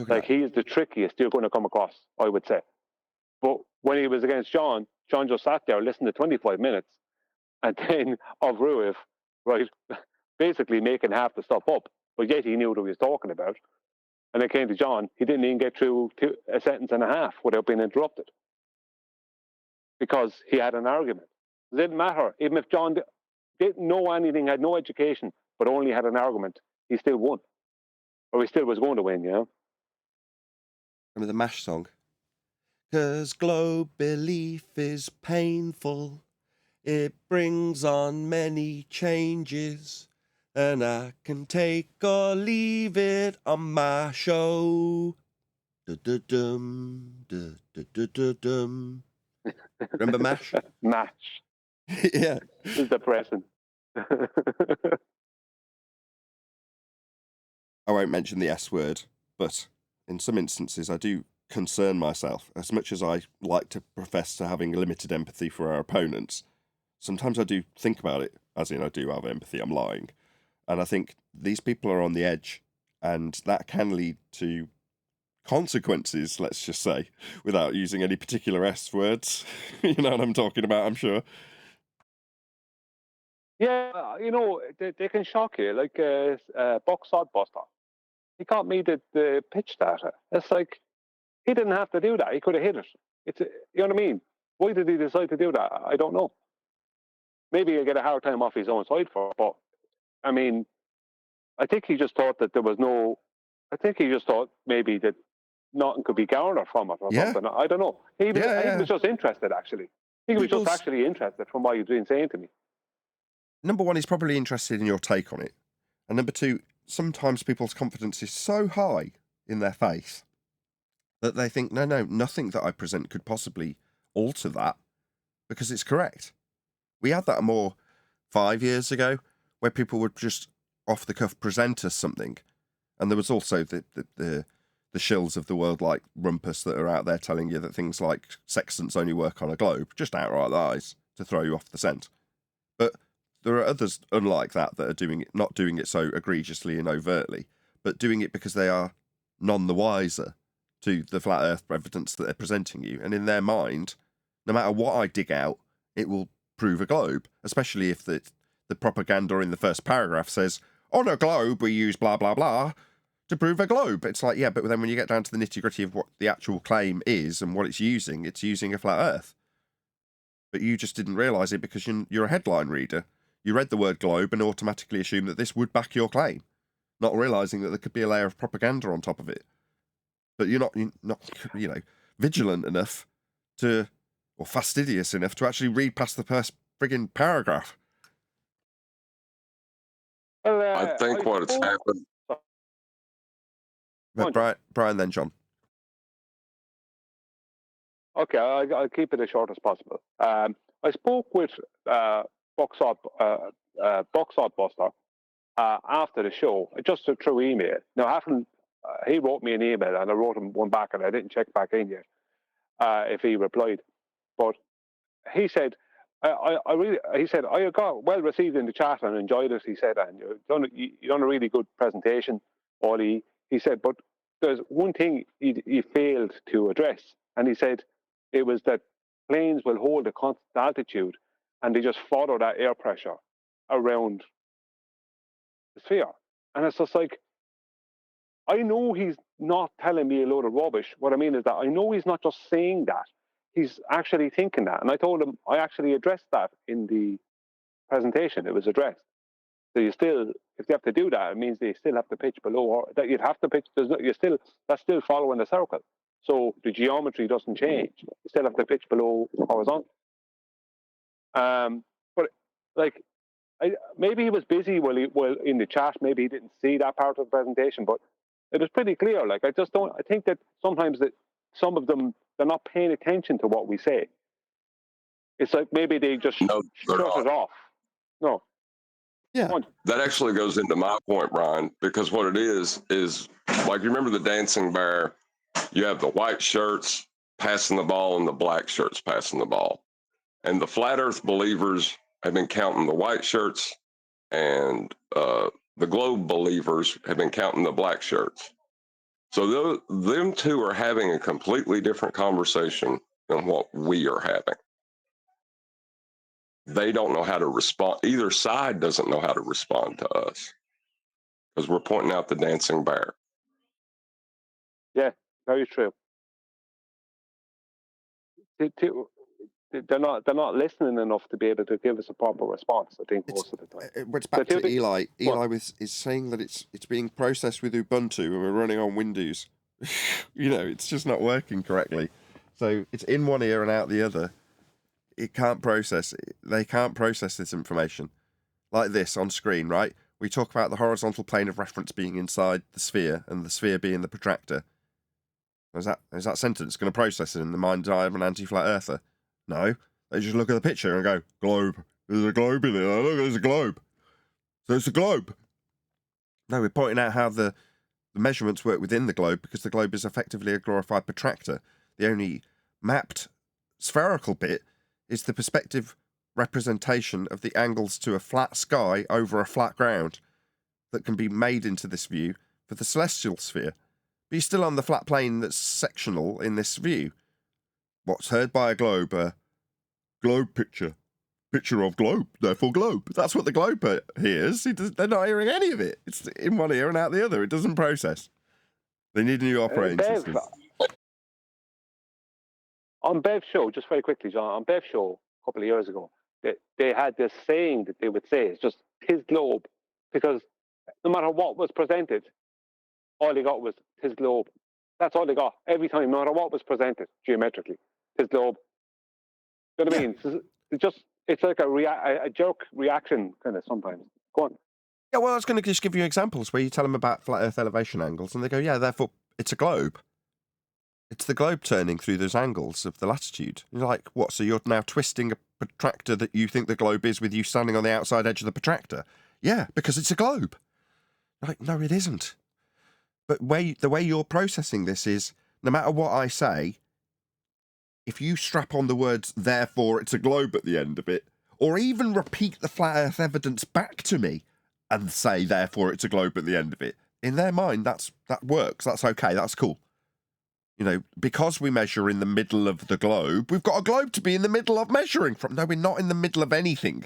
Like, he is the trickiest you're going to come across, I would say. But when he was against John just sat there, listened to 25 minutes, and then of Ruhif, right, basically making half the stuff up, but yet he knew what he was talking about. And it came to John, he didn't even get through a sentence and a half without being interrupted. because he had an argument. It didn't matter. Even if John didn't know anything, had no education, but only had an argument, he still won. Or he still was going to win, you know? Remember the MASH song? 'Cause globe belief is painful. It brings on many changes. And I can take or leave it on my show. Du-du-dum, du-du-du-dum. Remember MASH? MASH. Yeah. It's depressing. I won't mention the S word, but in some instances I do concern myself. As much as I like to profess to having limited empathy for our opponents, sometimes I do think about it, as in I do have empathy, I'm lying. And I think these people are on the edge, and that can lead to consequences, let's just say, without using any particular S words. You know what I'm talking about, I'm sure. Yeah, you know, they can shock you, like Buck Sodbuster. He got me the pitch data. It's like, he didn't have to do that. He could have hit it. You know what I mean? Why did he decide to do that? I don't know. Maybe he'll get a hard time off his own side for it, but I mean, I think he just thought that there was no. I think he just thought maybe that nothing could be garnered from it or something. I don't know. He was just interested, actually. He was just actually interested from what you've been saying to me. Number one, he's probably interested in your take on it. And number two, sometimes people's confidence is so high in their faith that they think, no, nothing that I present could possibly alter that because it's correct. We had that more 5 years ago where people would just off the cuff present us something. And there was also the shills of the world like Rumpus that are out there telling you that things like sextants only work on a globe, just outright lies to throw you off the scent. But there are others unlike that are doing it, not doing it so egregiously and overtly, but doing it because they are none the wiser to the flat earth evidence that they're presenting you. And in their mind, no matter what I dig out, it will prove a globe, especially if the propaganda in the first paragraph says, on a globe we use blah, blah, blah to prove a globe. It's like, yeah, but then when you get down to the nitty gritty of what the actual claim is and what it's using a flat earth. But you just didn't realise it because you're a headline reader. You read the word globe and automatically assumed that this would back your claim, not realising that there could be a layer of propaganda on top of it. But you're not vigilant enough to, or fastidious enough to actually read past the first frigging paragraph. Well, I think what's happened. But Brian, then John. Okay, I'll keep it as short as possible. I spoke with Buck Sodbuster after the show, just through email. Now, he wrote me an email, and I wrote him one back, and I didn't check back in yet if he replied. But he said, he said, I got well received in the chat and enjoyed it. He said, and you done a really good presentation, Ollie. He said, but there's one thing he failed to address, and he said it was that planes will hold a constant altitude, and they just follow that air pressure around the sphere. And it's just like, I know he's not telling me a load of rubbish. What I mean is that I know he's not just saying that. He's actually thinking that. And I told him I actually addressed that in the presentation. It was addressed. So you still, if you have to do that, it means they still have to pitch below, or that you'd have to pitch. That's still following the circle. So the geometry doesn't change. You still have to pitch below horizontal. But like, maybe he was busy while in the chat. Maybe he didn't see that part of the presentation, but it was pretty clear. Like, I think that sometimes that some of them, they're not paying attention to what we say. It's like maybe they just shut it off. No. Yeah. That actually goes into my point, Brian, because what it is like, you remember the dancing bear? You have the white shirts passing the ball and the black shirts passing the ball. And the flat earth believers have been counting the white shirts, and the globe believers have been counting the black shirts. So them two are having a completely different conversation than what we are having. They don't know how to respond. Either side doesn't know how to respond to us because we're pointing out the dancing bear. Yeah, very true. they're not listening enough to be able to give us a proper response. I think most of the time. It's back to Eli. Eli is saying that it's being processed with Ubuntu and we're running on Windows. It's just not working correctly. So it's in one ear and out the other. It can't process. They can't process this information like this on screen, right? We talk about the horizontal plane of reference being inside the sphere and the sphere being the protractor. Is that sentence going to process it in the mind's eye of an anti-flat earther? No. They just look at the picture and go, globe. There's a globe in it. Oh, look, there's a globe. So it's a globe. No, we're pointing out how the measurements work within the globe because the globe is effectively a glorified protractor. The only mapped spherical bit is the perspective representation of the angles to a flat sky over a flat ground that can be made into this view for the celestial sphere. But you're still on the flat plane that's sectional in this view. What's heard by a globe? A globe picture. Picture of globe, therefore globe. That's what the globe hears. They're not hearing any of it. It's in one ear and out the other. It doesn't process. They need a new operating system. On Bev's show, just very quickly, John, on Bev's show a couple of years ago, they had this saying that they would say, it's just his globe, because no matter what was presented, all they got was his globe. That's all they got every time, no matter what was presented geometrically. His globe. You know what I mean? It's like a jerk reaction kind of sometimes. Go on. Yeah, well, I was going to just give you examples where you tell them about flat Earth elevation angles, and they go, yeah, therefore it's a globe. It's the globe turning through those angles of the latitude. You're like, what? So you're now twisting a protractor that you think the globe is with you standing on the outside edge of the protractor? Yeah, because it's a globe. Like, no, it isn't. But the way you're processing this is, no matter what I say, if you strap on the words, therefore it's a globe at the end of it, or even repeat the flat Earth evidence back to me and say, therefore it's a globe at the end of it, in their mind, that works. That's okay. That's cool. Because we measure in the middle of the globe, we've got a globe to be in the middle of measuring from. No, we're not in the middle of anything.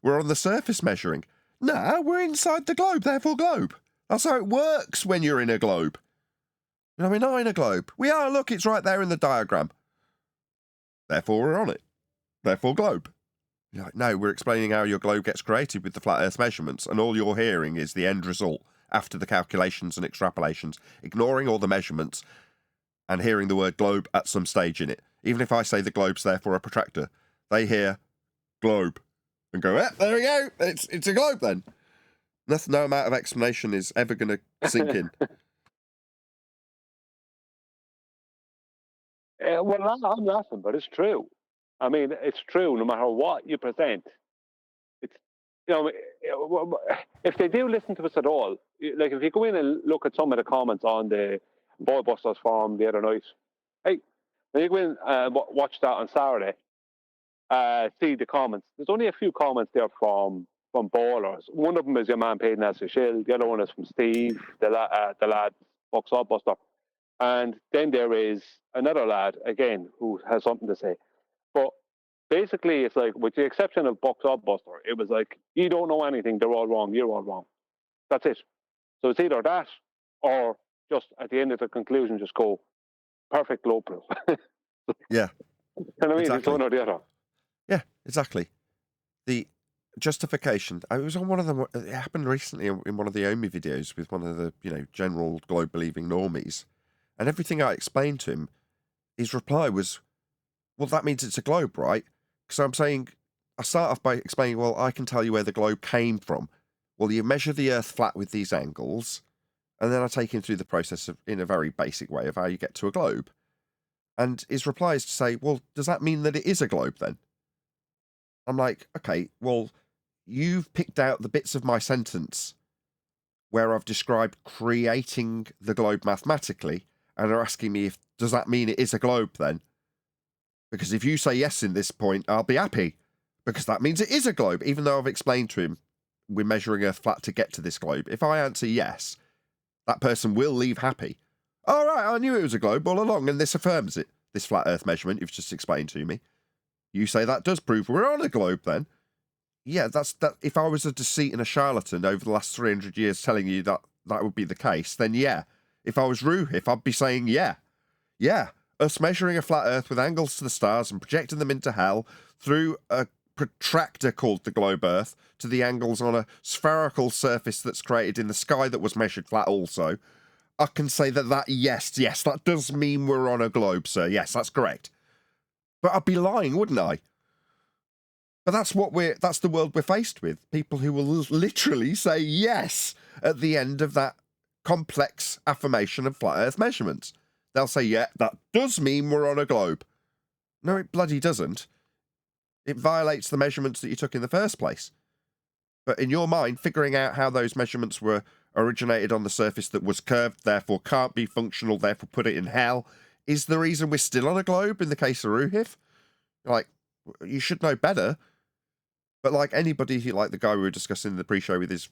We're on the surface measuring. No, we're inside the globe, therefore globe. That's how it works when you're in a globe. We're not in a globe. We are, look, it's right there in the diagram. Therefore, we're on it. Therefore, globe. You're like, no, we're explaining how your globe gets created with the flat Earth measurements, and all you're hearing is the end result after the calculations and extrapolations, ignoring all the measurements and hearing the word globe at some stage in it. Even if I say the globe's therefore a protractor, they hear globe and go, there we go, it's a globe then. No amount of explanation is ever going to sink in. Well, I'm laughing, but it's true. I mean, it's true no matter what you present. It's, if they do listen to us at all, like if you go in and look at some of the comments on the Ballbusters forum the other night, hey, when you go in and watch that on Saturday, see the comments. There's only a few comments there from ballers. One of them is your man Payton Shield. The other one is from Steve, the lad Bucks Buster. And then there is another lad, again, who has something to say. But basically, it's like, with the exception of Bucks Buster, it was like, you don't know anything, they're all wrong, you're all wrong. That's it. So it's either that, or just at the end of the conclusion, just go, perfect globe proof. Yeah. You know what I mean? Exactly. It's one or the other. Yeah, exactly. The justification, it was on one of them, it happened recently in one of the Omi videos with one of the, general globe-believing normies. And everything I explained to him, his reply was, well, that means it's a globe, right? Because I'm saying, I start off by explaining, well, I can tell you where the globe came from. Well, you measure the Earth flat with these angles, and then I take him through the process in a very basic way of how you get to a globe. And his reply is to say, well, does that mean that it is a globe then? I'm like, okay, well, you've picked out the bits of my sentence where I've described creating the globe mathematically, and are asking me does that mean it is a globe then? Because if you say yes in this point, I'll be happy, because that means it is a globe, even though I've explained to him we're measuring Earth flat to get to this globe. If I answer yes, that person will leave happy. All right, I knew it was a globe all along, and this affirms it, this flat Earth measurement you've just explained to me. You say that does prove we're on a globe then. Yeah, that's that. If I was a deceit and a charlatan over the last 300 years telling you that would be the case, then yeah. If I was Ruhif, I'd be saying yeah, Us measuring a flat Earth with angles to the stars and projecting them into hell through a protractor called the globe Earth to the angles on a spherical surface that's created in the sky that was measured flat also, I can say that yes, that does mean we're on a globe, sir. Yes, that's correct. But I'd be lying, wouldn't I? But that's the world we're faced with. People who will literally say yes at the end of that complex affirmation of flat Earth measurements. They'll say, yeah, that does mean we're on a globe. No, it bloody doesn't. It violates the measurements that you took in the first place. But in your mind, figuring out how those measurements were originated on the surface that was curved, therefore can't be functional, therefore put it in hell, is the reason we're still on a globe in the case of Ruhif. Like, you should know better. But like anybody, like the guy we were discussing in the pre-show with his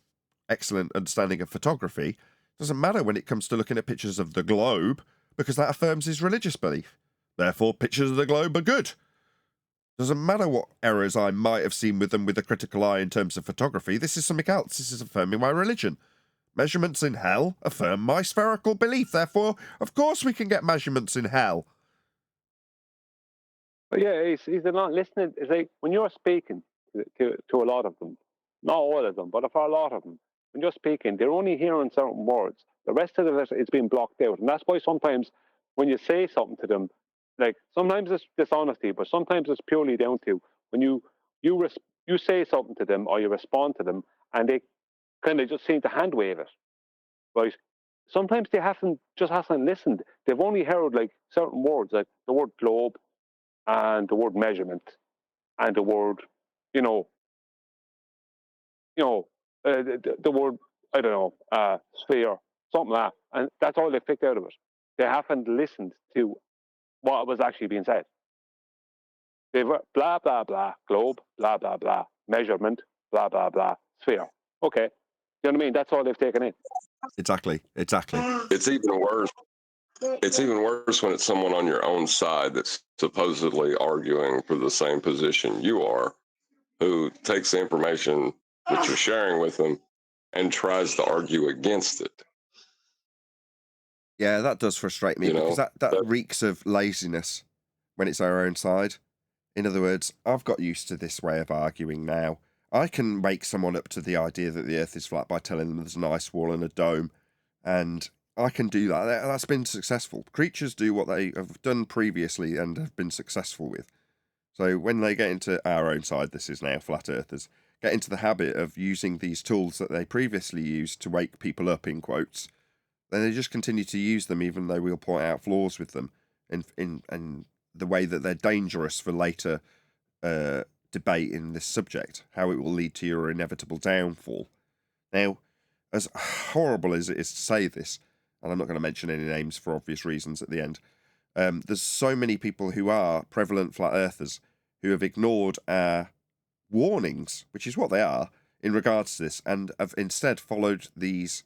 excellent understanding of photography, doesn't matter when it comes to looking at pictures of the globe, because that affirms his religious belief. Therefore, pictures of the globe are good. Doesn't matter what errors I might have seen with them with a critical eye in terms of photography. This is something else. This is affirming my religion. Measurements in hell affirm my spherical belief. Therefore, of course we can get measurements in hell. But yeah, he's not listening. It's like when you're speaking to a lot of them, not all of them, but for a lot of them, when you're speaking, they're only hearing certain words. The rest of it is being blocked out. And that's why sometimes when you say something to them, like sometimes it's dishonesty, but sometimes it's purely down to when you say something to them or you respond to them and they kind of just seem to hand wave it, right? Sometimes they haven't listened. They've only heard like certain words, like the word globe and the word measurement and the word, the word, I don't know, sphere, something like that. And that's all they picked out of it. They haven't listened to what was actually being said. They've blah, blah, blah, globe, blah, blah, blah, measurement, blah, blah, blah, sphere. Okay. You know what I mean? That's all they've taken in. Exactly. It's even worse. It's even worse when it's someone on your own side that's supposedly arguing for the same position you are, who takes the information that you're sharing with them and tries to argue against it. Yeah, that does frustrate me because that reeks of laziness when it's our own side. In other words, I've got used to this way of arguing now. I can wake someone up to the idea that the Earth is flat by telling them there's an ice wall and a dome, and I can do that. That's been successful. Creatures do what they have done previously and have been successful with. So when they get into our own side, this is now flat earthers, get into the habit of using these tools that they previously used to wake people up, in quotes, then they just continue to use them even though we'll point out flaws with them in the way that they're dangerous for later debate in this subject, how it will lead to your inevitable downfall. Now, as horrible as it is to say this, and I'm not going to mention any names for obvious reasons at the end, there's so many people who are prevalent flat earthers who have ignored our warnings, which is what they are, in regards to this, and have instead followed these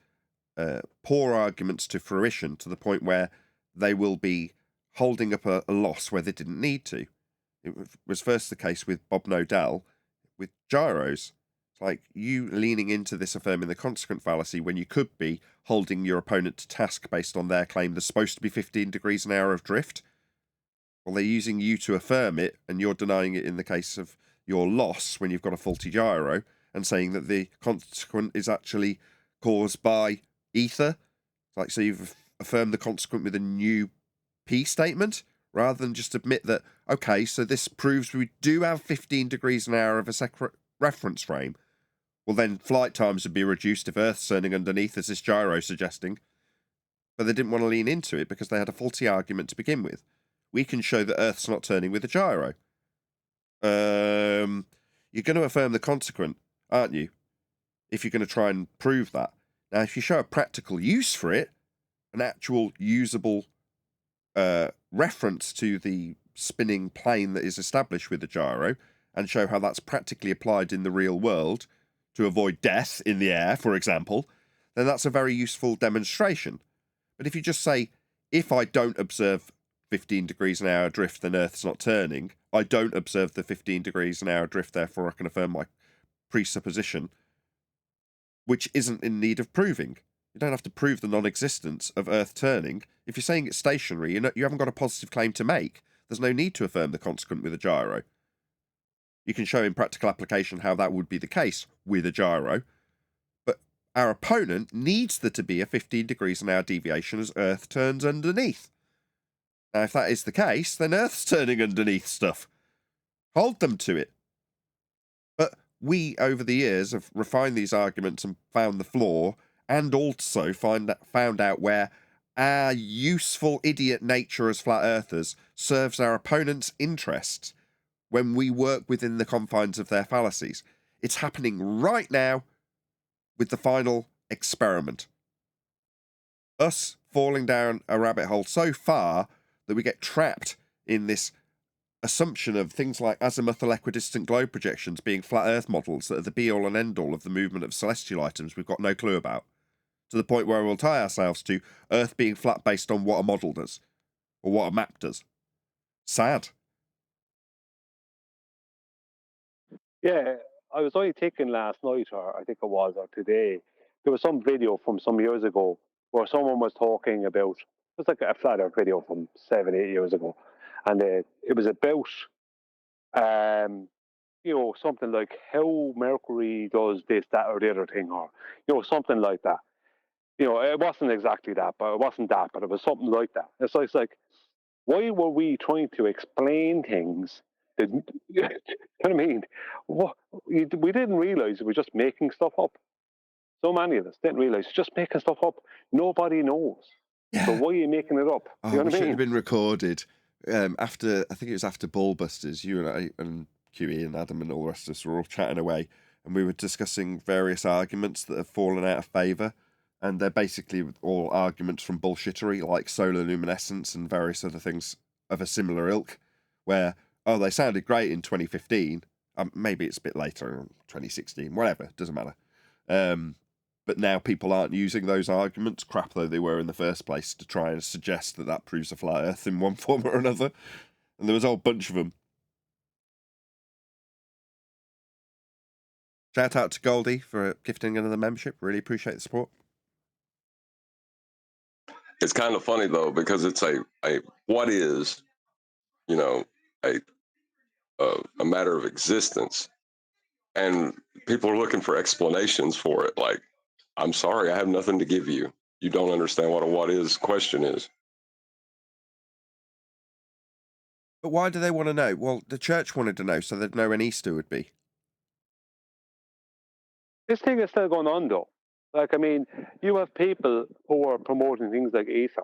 poor arguments to fruition to the point where they will be holding up a loss where they didn't need to. It was first the case with Bob Nodell with gyros. It's like you leaning into this affirming the consequent fallacy when you could be holding your opponent to task based on their claim there's supposed to be 15 degrees an hour of drift. Well, they're using you to affirm it, and you're denying it in the case of your loss when you've got a faulty gyro, and saying that the consequent is actually caused by ether. Like, so you've affirmed the consequent with a new P statement, rather than just admit that, okay, so this proves we do have 15 degrees an hour of a separate reference frame. Well, then flight times would be reduced if Earth's turning underneath, as this gyro suggesting. But they didn't want to lean into it because they had a faulty argument to begin with. We can show that Earth's not turning with a gyro. You're going to affirm the consequent, aren't you? If you're going to try and prove that. Now, if you show a practical use for it, an actual usable reference to the spinning plane that is established with the gyro, and show how that's practically applied in the real world to avoid death in the air, for example, then that's a very useful demonstration. But if you just say, if I don't observe 15 degrees an hour drift, then Earth's not turning, I don't observe the 15 degrees an hour drift, therefore I can affirm my presupposition, which isn't in need of proving. You don't have to prove the non-existence of Earth turning. If you're saying it's stationary, you haven't got a positive claim to make. There's no need to affirm the consequent with a gyro. You can show in practical application how that would be the case with a gyro, but our opponent needs there to be a 15 degrees an hour deviation as Earth turns underneath. Now, if that is the case, then Earth's turning underneath stuff. Hold them to it. But we, over the years, have refined these arguments and found the flaw, and also found out where our useful idiot nature as flat earthers serves our opponent's interests when we work within the confines of their fallacies. It's happening right now with the final experiment. Us falling down a rabbit hole so far that we get trapped in this assumption of things like azimuthal equidistant globe projections being flat earth models that are the be-all and end-all of the movement of celestial items we've got no clue about, to the point where we'll tie ourselves to Earth being flat based on what a model does, or what a map does. Sad. Yeah, I was only thinking last night, or I think it was, or today, there was some video from some years ago where someone was talking about, it was like a flat earth video from 7-8 years ago, and it was about, something like how Mercury does this, that, or the other thing, or, something like that. It wasn't exactly that, but it wasn't that, but it was something like that. It's like, why were we trying to explain things that, you know what I mean? We didn't realize we were just making stuff up. So many of us didn't realize just making stuff up. Nobody knows. Yeah. So why are you making it up? Oh, You know what I should mean? have been recorded after, I think it was after Ballbusters. You and I and QE and Adam and all the rest of us were all chatting away, and we were discussing various arguments that have fallen out of favour, and they're basically all arguments from bullshittery, like solar luminescence and various other things of a similar ilk, where, oh, they sounded great in 2015, maybe it's a bit later, 2016, whatever, doesn't matter. But now people aren't using those arguments, crap though they were in the first place, to try and suggest that that proves a flat Earth in one form or another. And there was a whole bunch of them. Shout out to Goldie for gifting another membership. Really appreciate the support. It's kind of funny though, because it's a what is, a matter of existence, and people are looking for explanations for it. Like, I'm sorry, I have nothing to give you. You don't understand what a what is question is. But why do they want to know? Well, the church wanted to know so they'd know when Easter would be. This thing is still going on though. Like, I mean, you have people who are promoting things like Ether,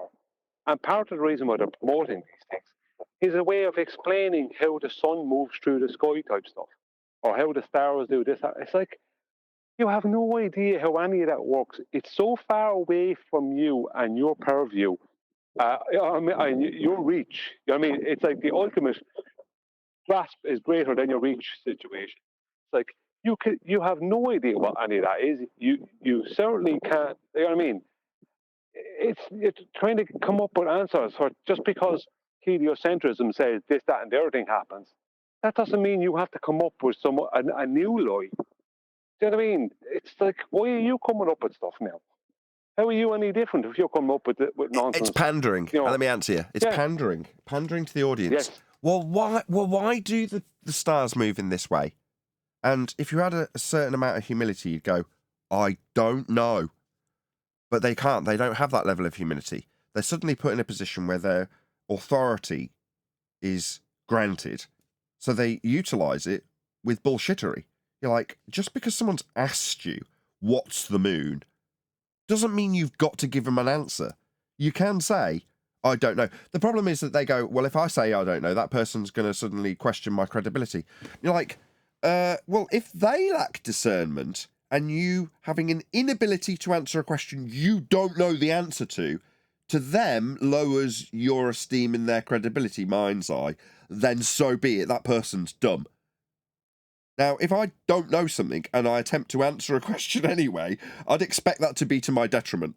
and part of the reason why they're promoting these things is a way of explaining how the sun moves through the sky type stuff, or how the stars do this. It's like, you have no idea how any of that works. It's so far away from you and your purview, your reach. You know what I mean? It's like the ultimate grasp is greater than your reach situation. It's like you have no idea what any of that is. You certainly can't. You know what I mean? It's trying to come up with answers for just because heliocentrism says this, that, and the other thing happens. That doesn't mean you have to come up with a new lie. Do you know what I mean? It's like, why are you coming up with stuff now? How are you any different if you're coming up with nonsense? It's pandering. Let me answer you. It's pandering to the audience. Yes. Well, why do the stars move in this way? And if you had a certain amount of humility, you'd go, I don't know. But they can't. They don't have that level of humility. They're suddenly put in a position where their authority is granted. So they utilise it with bullshittery. You're like, just because someone's asked you, what's the moon, doesn't mean you've got to give them an answer. You can say, I don't know. The problem is that they go, well, if I say I don't know, that person's going to suddenly question my credibility. You're like, well, if they lack discernment and you having an inability to answer a question you don't know the answer to them lowers your esteem in their credibility, mind's eye, then so be it. That person's dumb. Now, if I don't know something and I attempt to answer a question anyway, I'd expect that to be to my detriment.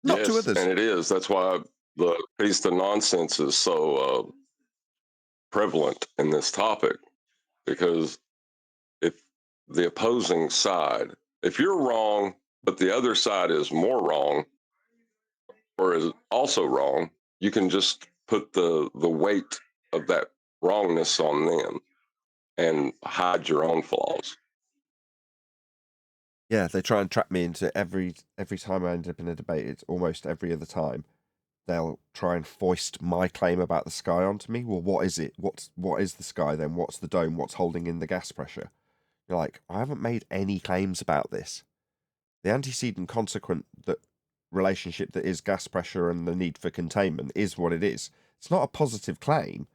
Not to others. And it is. That's why the piece of nonsense is so prevalent in this topic, because the opposing side. If you're wrong, but the other side is more wrong or is also wrong, you can just put the weight of that wrongness on them and hide your own flaws. Yeah, they try and trap me into every time I end up in a debate. It's almost every other time. They'll try and foist my claim about the sky onto me. Well, what is it? What is the sky then? What's the dome? What's holding in the gas pressure? You're like, I haven't made any claims about this. The antecedent consequent relationship that is gas pressure and the need for containment is what it is. It's not a positive claim.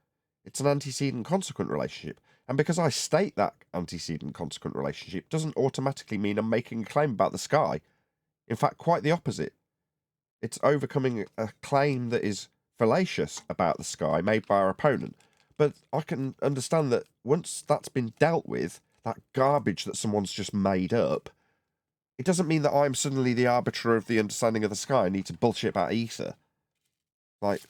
It's an antecedent consequent relationship. And because I state that antecedent consequent relationship doesn't automatically mean I'm making a claim about the sky. In fact, quite the opposite. It's overcoming a claim that is fallacious about the sky made by our opponent. But I can understand that once that's been dealt with, that garbage that someone's just made up, it doesn't mean that I'm suddenly the arbiter of the understanding of the sky. I need to bullshit about ether. Like,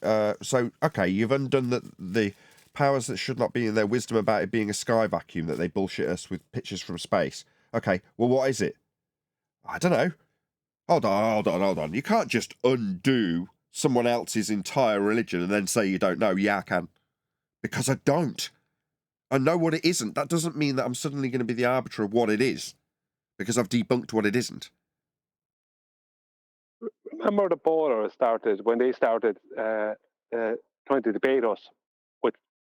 so, okay, you've undone the powers that should not be in their wisdom about it being a sky vacuum that they bullshit us with pictures from space. Okay, well, what is it? I don't know. Hold on. You can't just undo someone else's entire religion and then say you don't know. Yeah, I can. Because I don't. I know what it isn't. That doesn't mean that I'm suddenly going to be the arbiter of what it is. Because I've debunked what it isn't. Remember the bowler started, when they started trying to debate us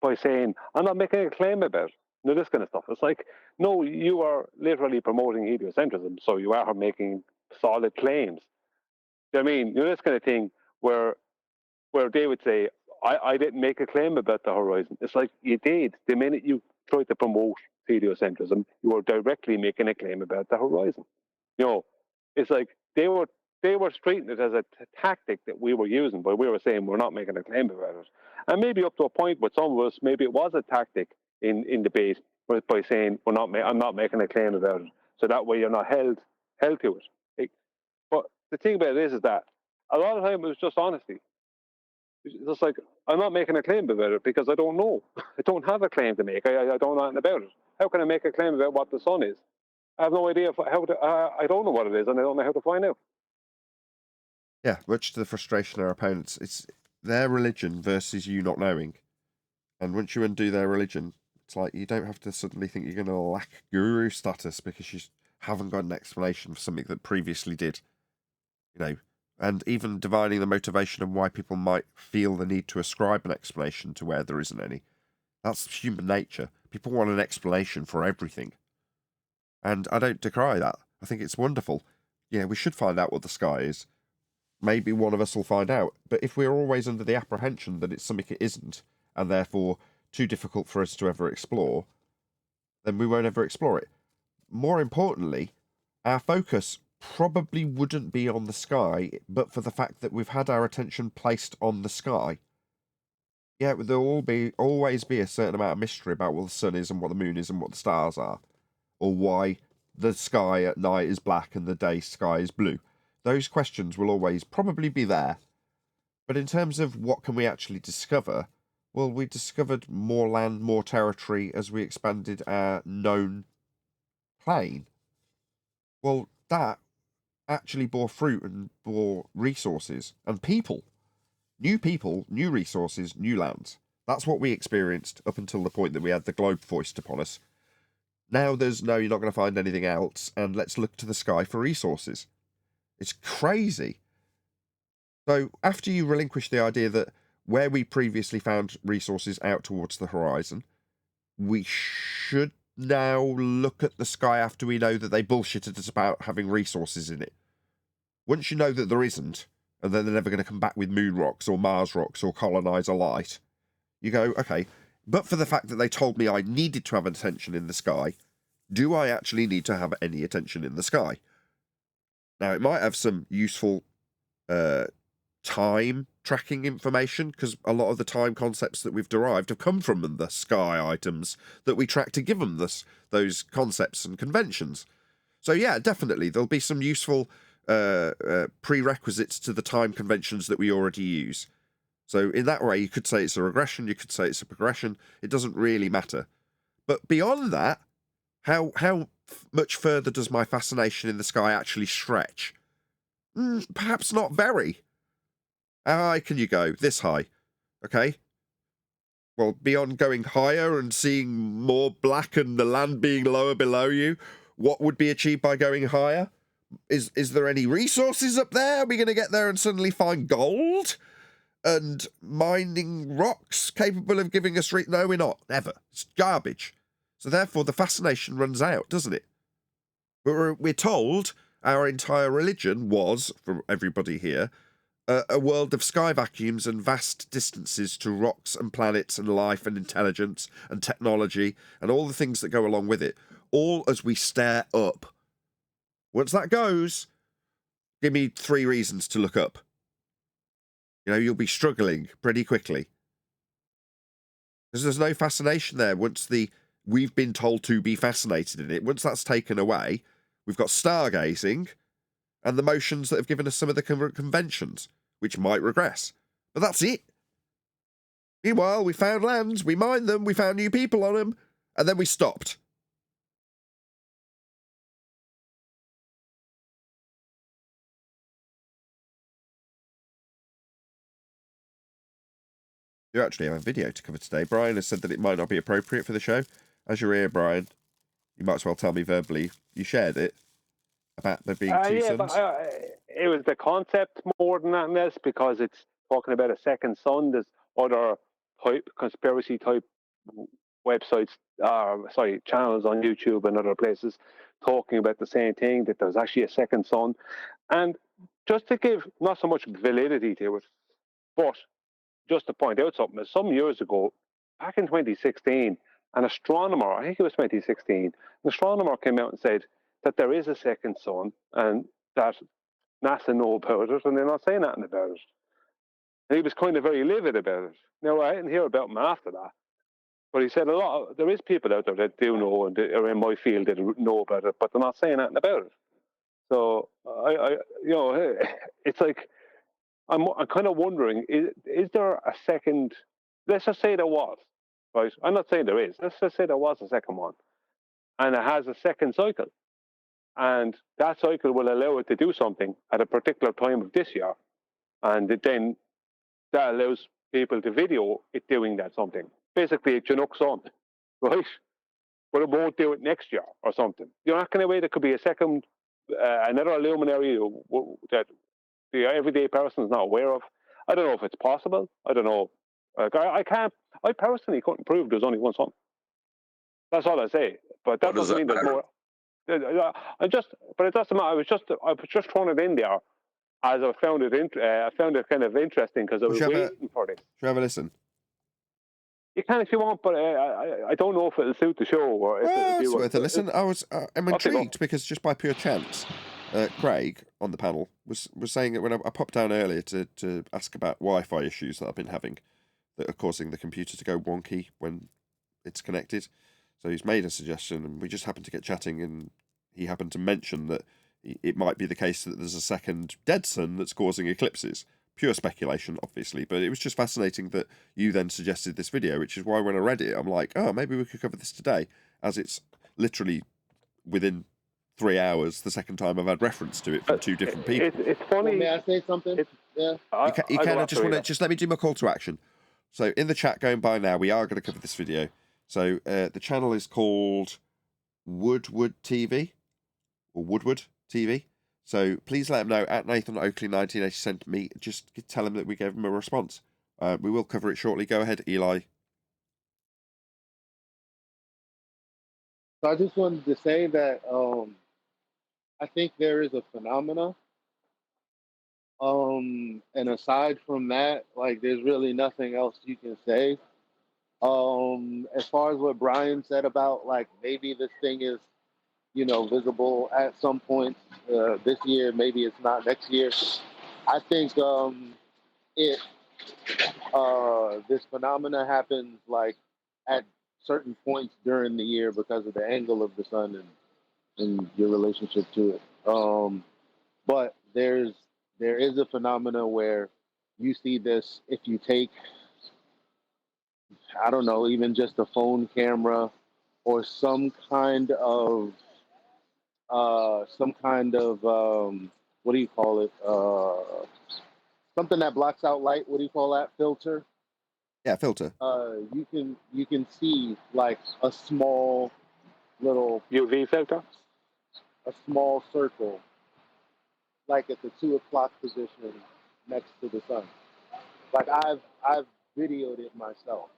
by saying, I'm not making a claim about it. No, this kind of stuff. It's like, no, you are literally promoting heliocentrism, so you are making solid claims. I mean, you know, this kind of thing where they would say, I didn't make a claim about the horizon. It's like, you did. The minute you tried to promote heliocentrism, you were directly making a claim about the horizon. You know, it's like they were treating it as a tactic that we were using, but we were saying we're not making a claim about it. And maybe up to a point with some of us, maybe it was a tactic in debate by saying I'm not making a claim about it, so that way you're not held to it. But the thing about it is that a lot of the time it was just honesty. It's just like, I'm not making a claim about it because I don't know. I don't have a claim to make. I don't know anything about it. How can I make a claim about what the sun is? I have no idea how to. I don't know what it is, and I don't know how to find out. Yeah, much to the frustration of our opponents. It's their religion versus you not knowing. And once you undo their religion, it's like you don't have to suddenly think you're going to lack guru status because you haven't got an explanation for something that previously did. You know, and even divining the motivation of why people might feel the need to ascribe an explanation to where there isn't any. That's human nature. People want an explanation for everything. And I don't decry that. I think it's wonderful. Yeah, we should find out what the sky is. Maybe one of us will find out. But if we're always under the apprehension that it's something it isn't, and therefore too difficult for us to ever explore, then we won't ever explore it. More importantly, our focus probably wouldn't be on the sky, but for the fact that we've had our attention placed on the sky. Yeah, there will always be a certain amount of mystery about what the sun is and what the moon is and what the stars are, or why the sky at night is black and the day sky is blue. Those questions will always probably be there. But in terms of what can we actually discover, well, we discovered more land, more territory as we expanded our known plane. Well, that actually bore fruit and bore resources and people, new resources, new lands. That's what we experienced up until the point that we had the globe foist upon us. Now there's no, you're not going to find anything else, and let's look to the sky for resources. It's crazy. So after you relinquish the idea that where we previously found resources out towards the horizon, we should now look at the sky after we know that they bullshitted us about having resources in it. Once you know that there isn't, and then they're never going to come back with moon rocks or Mars rocks or colonize a light, you go, okay, but for the fact that they told me I needed to have attention in the sky, do I actually need to have any attention in the sky? Now, it might have some useful time tracking information, because a lot of the time concepts that we've derived have come from the sky items that we track to give them those concepts and conventions. So yeah, definitely, there'll be some useful prerequisites to the time conventions that we already use. So in that way, you could say it's a regression, you could say it's a progression. It doesn't really matter. But beyond that, How much further does my fascination in the sky actually stretch? Perhaps not very. How high can you go? This high. Okay. Well, beyond going higher and seeing more black and the land being lower below you, what would be achieved by going higher? Is there any resources up there? Are we going to get there and suddenly find gold? And mining rocks capable of giving us... No, we're not. Never. It's garbage. So therefore, the fascination runs out, doesn't it? We're told our entire religion was, for everybody here, a world of sky vacuums and vast distances to rocks and planets and life and intelligence and technology and all the things that go along with it, all as we stare up. Once that goes, give me 3 reasons to look up. You know, you'll be struggling pretty quickly. Because there's no fascination there once we've been told to be fascinated in it. Once that's taken away, we've got stargazing and the motions that have given us some of the conventions, which might regress. But that's it. Meanwhile, we found lands, we mined them, we found new people on them, and then we stopped. You actually have a video to cover today. Brian has said that it might not be appropriate for the show. As you're here, Brian, you might as well tell me verbally you shared it about there being 2 suns. But it was the concept more than that, Ness, because it's talking about a second sun. There's other conspiracy type websites, channels on YouTube and other places talking about the same thing, that there's actually a second sun. And just to give not so much validity to it, but just to point out something, some years ago, back in 2016, an astronomer, I think it was 2016, an astronomer came out and said that there is a second sun and that NASA know about it and they're not saying nothing about it. And he was kind of very livid about it. Now, I didn't hear about him after that, but he said there is people out there that do know and are in my field that know about it, but they're not saying nothing about it. So, it's like, I'm kind of wondering, is there a second, let's just say there was, right? I'm not saying there is. Let's just say there was a second one. And it has a second cycle. And that cycle will allow it to do something at a particular time of this year. And then that allows people to video it doing that something. Basically, a Chinook sun, right? But it won't do it next year or something. You know, that kind of way there could be a second, another luminary that the everyday person is not aware of. I don't know if it's possible. I don't know. I personally couldn't prove there's only one sun. That's all I say. But that doesn't mean there's more. But it doesn't matter. I was just throwing it in there as I found it kind of interesting because I was waiting for this. Should we have a listen? You can if you want, but I don't know if it'll suit the show or if it's worth a listen. I'm intrigued because just by pure chance, Craig on the panel was saying that when I popped down earlier to ask about Wi-Fi issues that I've been having that are causing the computer to go wonky when it's connected. So he's made a suggestion, and we just happened to get chatting, and he happened to mention that it might be the case that there's a second dead sun that's causing eclipses. Pure speculation, obviously, but it was just fascinating that you then suggested this video, which is why when I read it, I'm like, oh, maybe we could cover this today, as it's literally within 3 hours the second time I've had reference to it from 2 different people. It's funny. May I say something? You can. I just let me do my call to action. So in the chat going by now, we are going to cover this video. So the channel is called WoodwardTV or WoodwardTV. So please let him know at Nathan Oakley 1980 sent me. Just tell him that we gave him a response. We will cover it shortly. Go ahead, Eli. So I just wanted to say that I think there is a phenomena. And aside from that, like, there's really nothing else you can say. As far as what Brian said about, like, maybe this thing is, visible at some point this year, maybe it's not next year. I think this phenomena happens, like, at certain points during the year because of the angle of the sun and your relationship to it. But there is a phenomena where you see this if you take, I don't know, even just a phone camera or some kind of what do you call it? Something that blocks out light. What do you call that? Filter. Yeah, filter. You can see like a small little UV filter. a small circle, like at the 2 o'clock position next to the sun. Like I've videoed it myself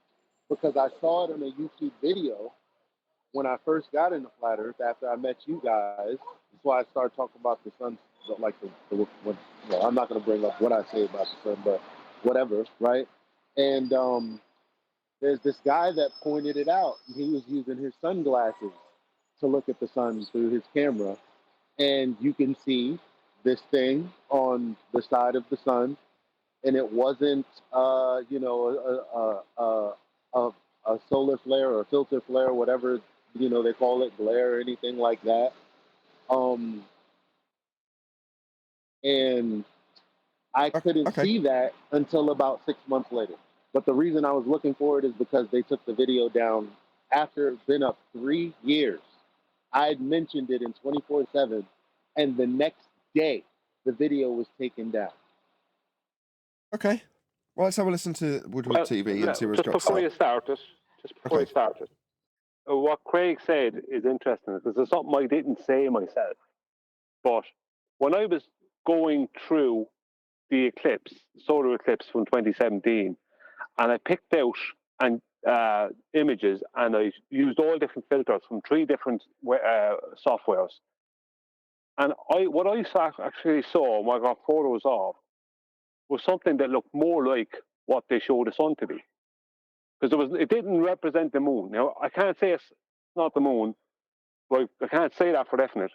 because I saw it in a YouTube video when I first got into flat Earth after I met you guys. That's why I started talking about the sun, like well, I'm not going to bring up what I say about the sun, but whatever, right? And there's this guy that pointed it out. He was using his sunglasses to look at the sun through his camera, and you can see this thing on the side of the sun, and it wasn't, a solar flare or a filter flare, whatever they call it, glare or anything like that. And I couldn't Okay. see that until about 6 months later. But the reason I was looking for it is because they took the video down after it's been up 3 years. I had mentioned it in 24/7, and the next day the video was taken down. Okay. Well, let's have a listen to Woodward TV and see what it's Just got to before say. you start it, what Craig said is interesting because there's something I didn't say myself. But when I was going through the solar eclipse from 2017, and I picked out images, and I used all different filters from 3 different softwares. And what I actually saw, and I got photos of, was something that looked more like what they showed the sun to be. Because it didn't represent the moon. Now, I can't say it's not the moon, but I can't say that for definite.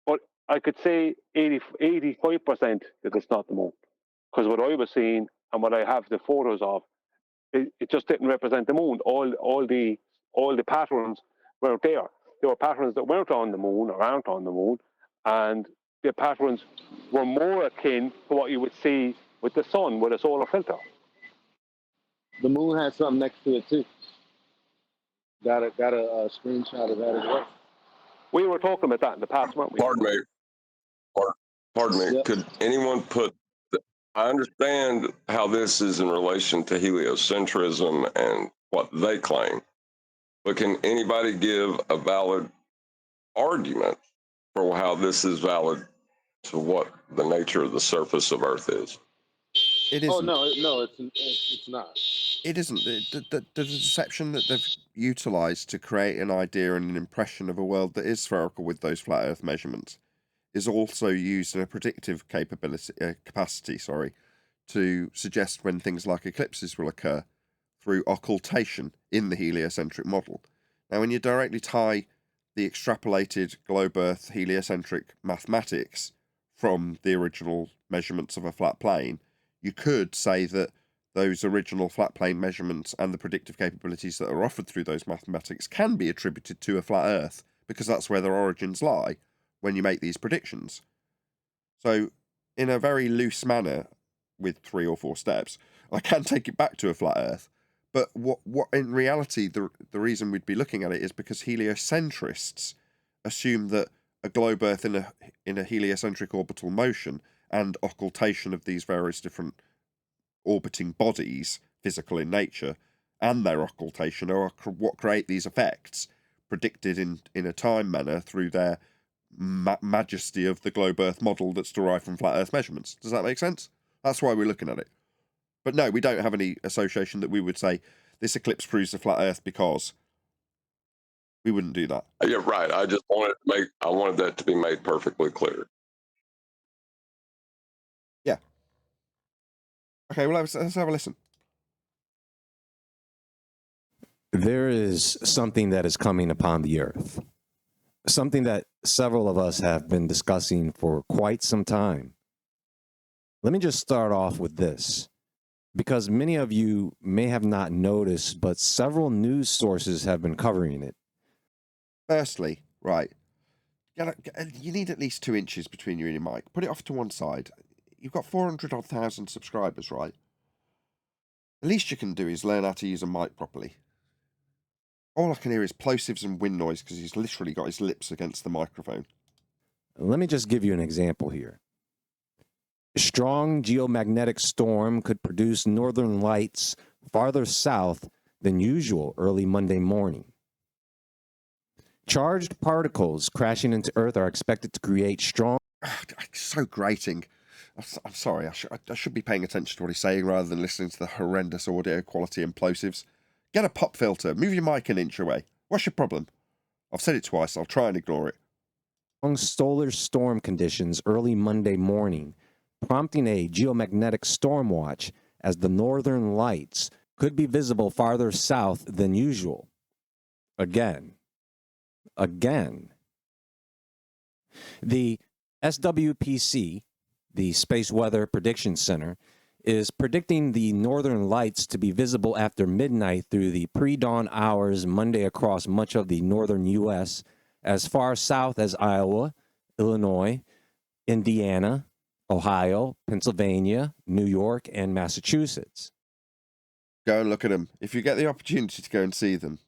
But I could say 85% that it's not the moon. Because what I was seeing and what I have the photos of, it just didn't represent the moon. All the patterns weren't there. There were patterns that weren't on the moon or aren't on the moon, and the patterns were more akin to what you would see with the sun with a solar filter. The moon has something next to it too. Got a screenshot of that as well. We were talking about that in the past, weren't we? Pardon me. Yep. Could anyone I understand how this is in relation to heliocentrism and what they claim, but can anybody give a valid argument for how this is valid to what the nature of the surface of Earth is? It isn't. Oh no, it's not. It isn't. The deception that they've utilised to create an idea and an impression of a world that is spherical with those flat Earth measurements is also used in a predictive capacity, to suggest when things like eclipses will occur through occultation in the heliocentric model. Now, when you directly tie the extrapolated globe Earth heliocentric mathematics from the original measurements of a flat plane, you could say that those original flat plane measurements and the predictive capabilities that are offered through those mathematics can be attributed to a flat Earth, because that's where their origins lie when you make these predictions. So, in a very loose manner, with 3 or 4 steps, I can take it back to a flat Earth. But what in reality, the reason we'd be looking at it is because heliocentrists assume that a globe Earth in a heliocentric orbital motion and occultation of these various different orbiting bodies, physical in nature, and their occultation are what create these effects, predicted in a time manner through their majesty of the globe Earth model that's derived from flat Earth measurements. Does that make sense? That's why we're looking at it. But no, we don't have any association that we would say this eclipse proves a flat Earth, because we wouldn't do that. Yeah, right. I just wanted that to be made perfectly clear. Yeah. Okay, well, let's have a listen. There is something that is coming upon the earth, something that several of us have been discussing for quite some time. Let me just start off with this, because many of you may have not noticed, but several news sources have been covering it. Firstly, right, you need at least 2 inches between you and your mic. Put it off to one side. You've got 400,000 subscribers, right? The least you can do is learn how to use a mic properly. All I can hear is plosives and wind noise because he's literally got his lips against the microphone. Let me just give you an example here. A strong geomagnetic storm could produce northern lights farther south than usual early Monday morning. Charged particles crashing into Earth are expected to create strong... So grating. I'm sorry, I should be paying attention to what he's saying rather than listening to the horrendous audio quality and plosives. Get a pop filter, move your mic an inch away. What's your problem? I've said it twice, I'll try and ignore it. Solar storm conditions early Monday morning, prompting a geomagnetic storm watch as the northern lights could be visible farther south than usual. Again. The SWPC, the Space Weather Prediction Center, is predicting the northern lights to be visible after midnight through the pre-dawn hours Monday across much of the northern U.S., as far south as Iowa, Illinois, Indiana, Ohio, Pennsylvania, New York, and Massachusetts. Go and look at them. If you get the opportunity to go and see them,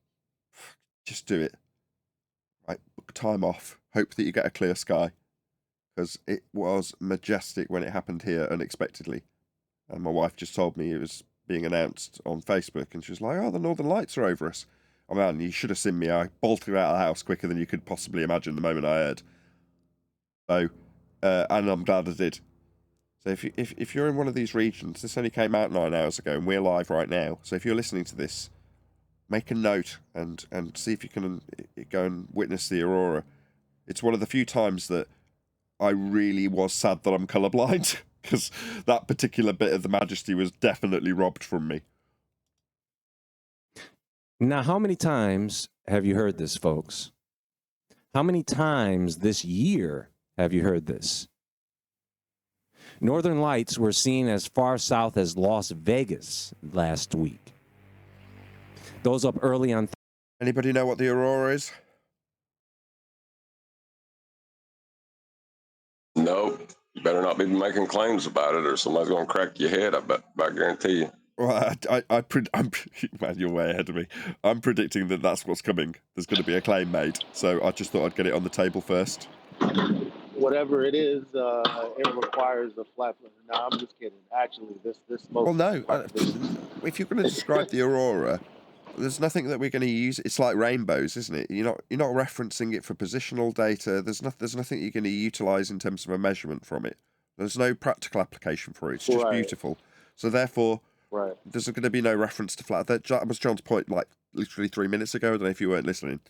just do it. Right, book time off. Hope that you get a clear sky. Because it was majestic when it happened here unexpectedly. And my wife just told me it was being announced on Facebook, and she was like, oh, the Northern Lights are over us. Oh man, you should have seen me. I bolted out of the house quicker than you could possibly imagine the moment I heard. So, and I'm glad I did. So if you're in one of these regions, this only came out 9 hours ago, and we're live right now. So if you're listening to this, make a note and see if you can go and witness the aurora. It's one of the few times that I really was sad that I'm colourblind, because that particular bit of the majesty was definitely robbed from me. Now, how many times have you heard this, folks? How many times this year have you heard this? Northern lights were seen as far south as Las Vegas last week. Those up early on... Anybody know what the aurora is? Nope. You better not be making claims about it, or somebody's going to crack your head. I guarantee you. Well, I'm man, you're way ahead of me. I'm predicting that that's what's coming. There's going to be a claim made, so I just thought I'd get it on the table first. Whatever it is, it requires a flat. No, I'm just kidding. Actually, this Well, no. If you're going to describe the aurora, there's nothing that we're going to use. It's like rainbows, isn't it? You're not referencing it for positional data. There's nothing you're going to utilize in terms of a measurement from it. There's no practical application for it. It's just beautiful. So therefore, there's going to be no reference to flat. That was John's point, like literally 3 minutes ago. I don't know if you weren't listening.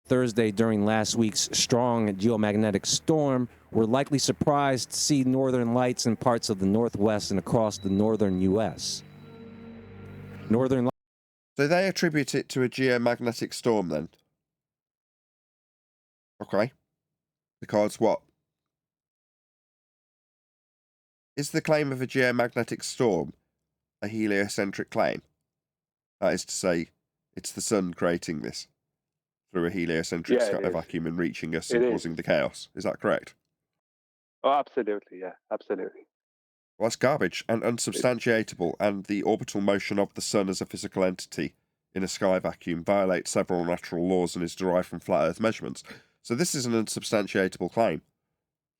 Thursday during last week's strong geomagnetic storm, we're likely surprised to see northern lights in parts of the Northwest and across the northern U.S. So they attribute it to a geomagnetic storm then? Okay. Because what? Is the claim of a geomagnetic storm a heliocentric claim? That is to say, it's the sun creating this through a heliocentric sky vacuum and reaching us and causing the chaos. Is that correct? Oh, absolutely, yeah, absolutely. Well, that's garbage and unsubstantiatable, and the orbital motion of the sun as a physical entity in a sky vacuum violates several natural laws and is derived from flat Earth measurements. So this is an unsubstantiatable claim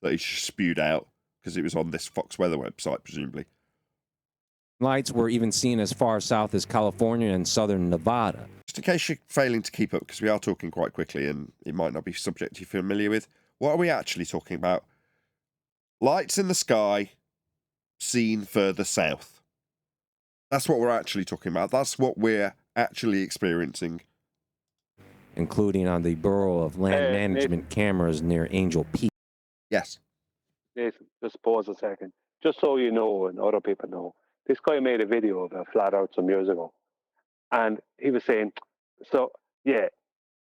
that he spewed out because it was on this Fox Weather website, presumably. Lights were even seen as far south as California and southern Nevada. Just in case you're failing to keep up, because we are talking quite quickly and it might not be a subject you're familiar with, what are we actually talking about? Lights in the sky seen further south. That's what we're actually talking about. That's what we're actually experiencing. Including on the Bureau of Land Management cameras near Angel Peak. Yes. Nathan, just pause a second. Just so you know and other people know, this guy made a video of a flat Earth some years ago. And he was saying, so, yeah,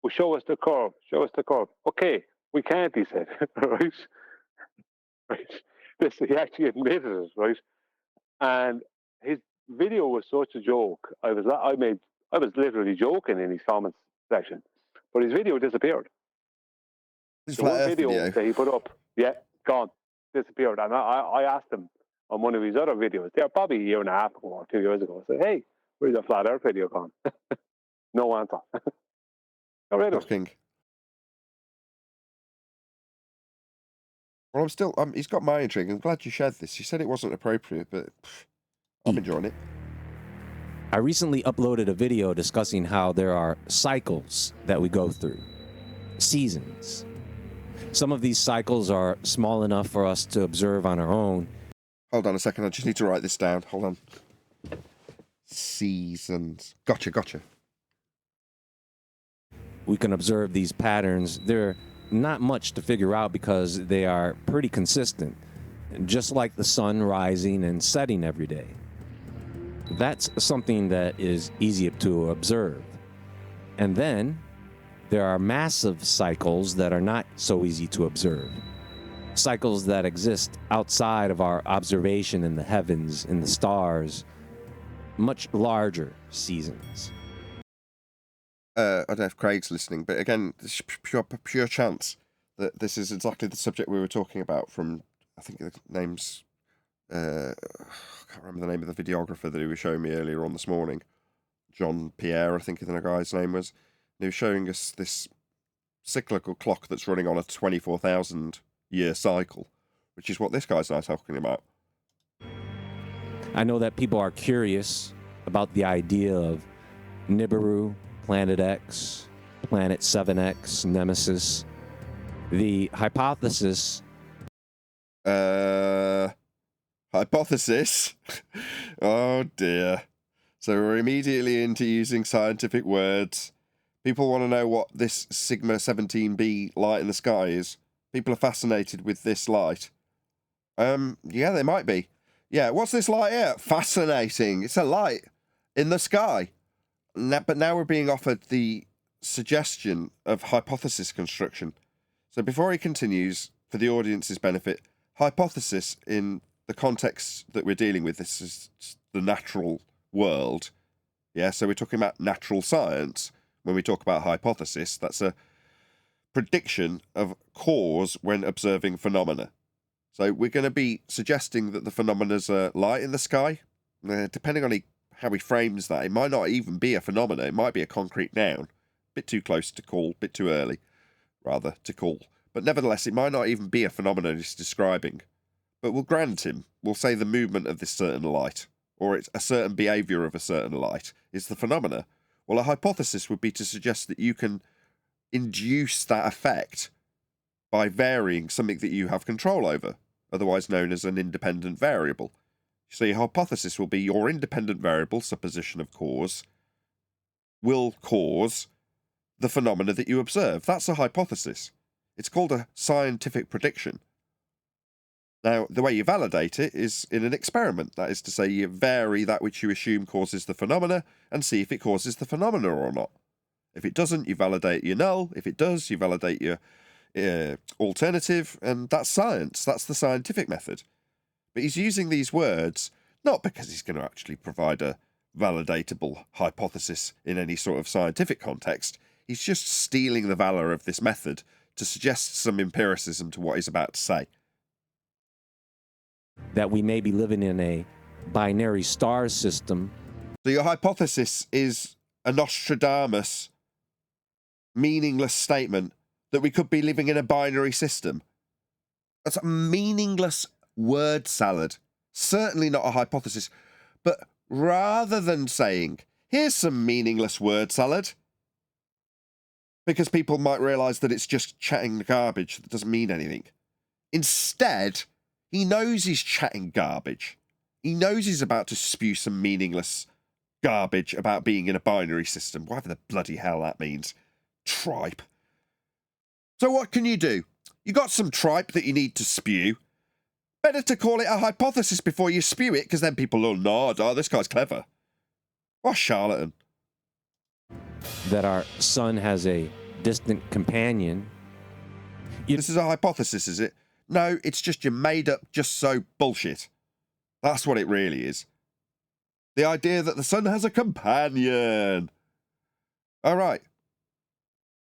well, show us the curve. Show us the curve. Okay, we can't, he said. Right? He actually admitted it, right? And his video was such a joke. I was literally joking in his comments section, but his video disappeared. The one video that he put up, gone, disappeared. And I asked him on one of his other videos, they're probably a year and a half ago or 2 years ago, I said, hey, Where's the flat earth video gone? No answer. Not read it. Shocking. Well, I'm still. He's got my intrigue. I'm glad you shared this. You said it wasn't appropriate, but I'm enjoying it. I recently uploaded a video discussing how there are cycles that we go through, seasons. Some of these cycles are small enough for us to observe on our own. Hold on a second. I just need to write this down. Hold on. Seasons. Gotcha. We can observe these patterns. They're not much to figure out because they are pretty consistent, just like the sun rising and setting every day. That's something that is easy to observe. And then there are massive cycles that are not so easy to observe. Cycles that exist outside of our observation in the heavens, in the stars, much larger seasons. I don't know if Craig's listening, but again, this pure chance that this is exactly the subject we were talking about from, I think the name's, I can't remember the name of the videographer that he was showing me earlier on this morning. John Pierre, I think the guy's name was. And he was showing us this cyclical clock that's running on a 24,000 year cycle, which is what this guy's now talking about. I know that people are curious about the idea of Nibiru, Planet X, Planet 7X, Nemesis. The hypothesis... Hypothesis? Oh dear. So we're immediately into using scientific words. People want to know what this Sigma 17b light in the sky is. People are fascinated with this light. Yeah, they might be. Yeah, what's this light here? Fascinating. It's a light in the sky. But now we're being offered the suggestion of hypothesis construction. So before he continues, for the audience's benefit, hypothesis in the context that we're dealing with, this is the natural world. Yeah, so we're talking about natural science. When we talk about hypothesis, that's a prediction of cause when observing phenomena. So we're going to be suggesting that the phenomena are light in the sky. Depending on how he frames that, it might not even be a phenomena. It might be a concrete noun. Bit too close to call, bit too early, rather, to call. But nevertheless, it might not even be a phenomenon he's describing. But we'll grant him. We'll say the movement of this certain light, or it's a certain behaviour of a certain light, is the phenomena. Well, a hypothesis would be to suggest that you can induce that effect by varying something that you have control over, otherwise known as an independent variable. So your hypothesis will be your independent variable, supposition of cause, will cause the phenomena that you observe. That's a hypothesis. It's called a scientific prediction. Now, the way you validate it is in an experiment. That is to say, you vary that which you assume causes the phenomena and see if it causes the phenomena or not. If it doesn't, you validate your null. If it does, you validate your alternative, and that's science. That's the scientific method. But he's using these words not because he's going to actually provide a validatable hypothesis in any sort of scientific context. He's just stealing the valor of this method to suggest some empiricism to what he's about to say. That we may be living in a binary star system. So your hypothesis is a Nostradamus, meaningless statement that we could be living in a binary system. That's a meaningless word salad. Certainly not a hypothesis. But rather than saying, here's some meaningless word salad, because people might realise that it's just chatting garbage that doesn't mean anything. Instead, he knows he's chatting garbage. He knows he's about to spew some meaningless garbage about being in a binary system, whatever the bloody hell that means. Tripe. So what can you do? You got some tripe that you need to spew. Better to call it a hypothesis before you spew it, because then people will nod, oh, this guy's clever. What a charlatan. That our sun has a distant companion. This is a hypothesis, is it? No, it's just your made-up, just-so bullshit. That's what it really is. The idea that the sun has a companion. All right.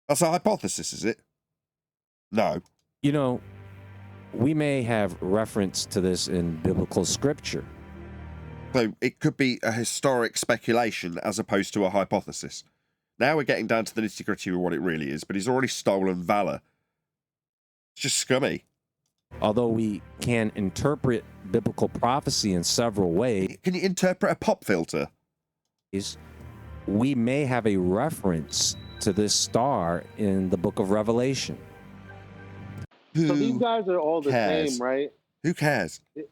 That's a hypothesis, is it? No. You know, we may have reference to this in biblical scripture. So it could be a historic speculation as opposed to a hypothesis. Now we're getting down to the nitty-gritty of what it really is, but he's already stolen valor. It's just scummy. Although we can interpret biblical prophecy in several ways. Can you interpret a pop filter? We may have a reference to this star in the book of Revelation. So these guys are all the cares? same, right? Who cares? Go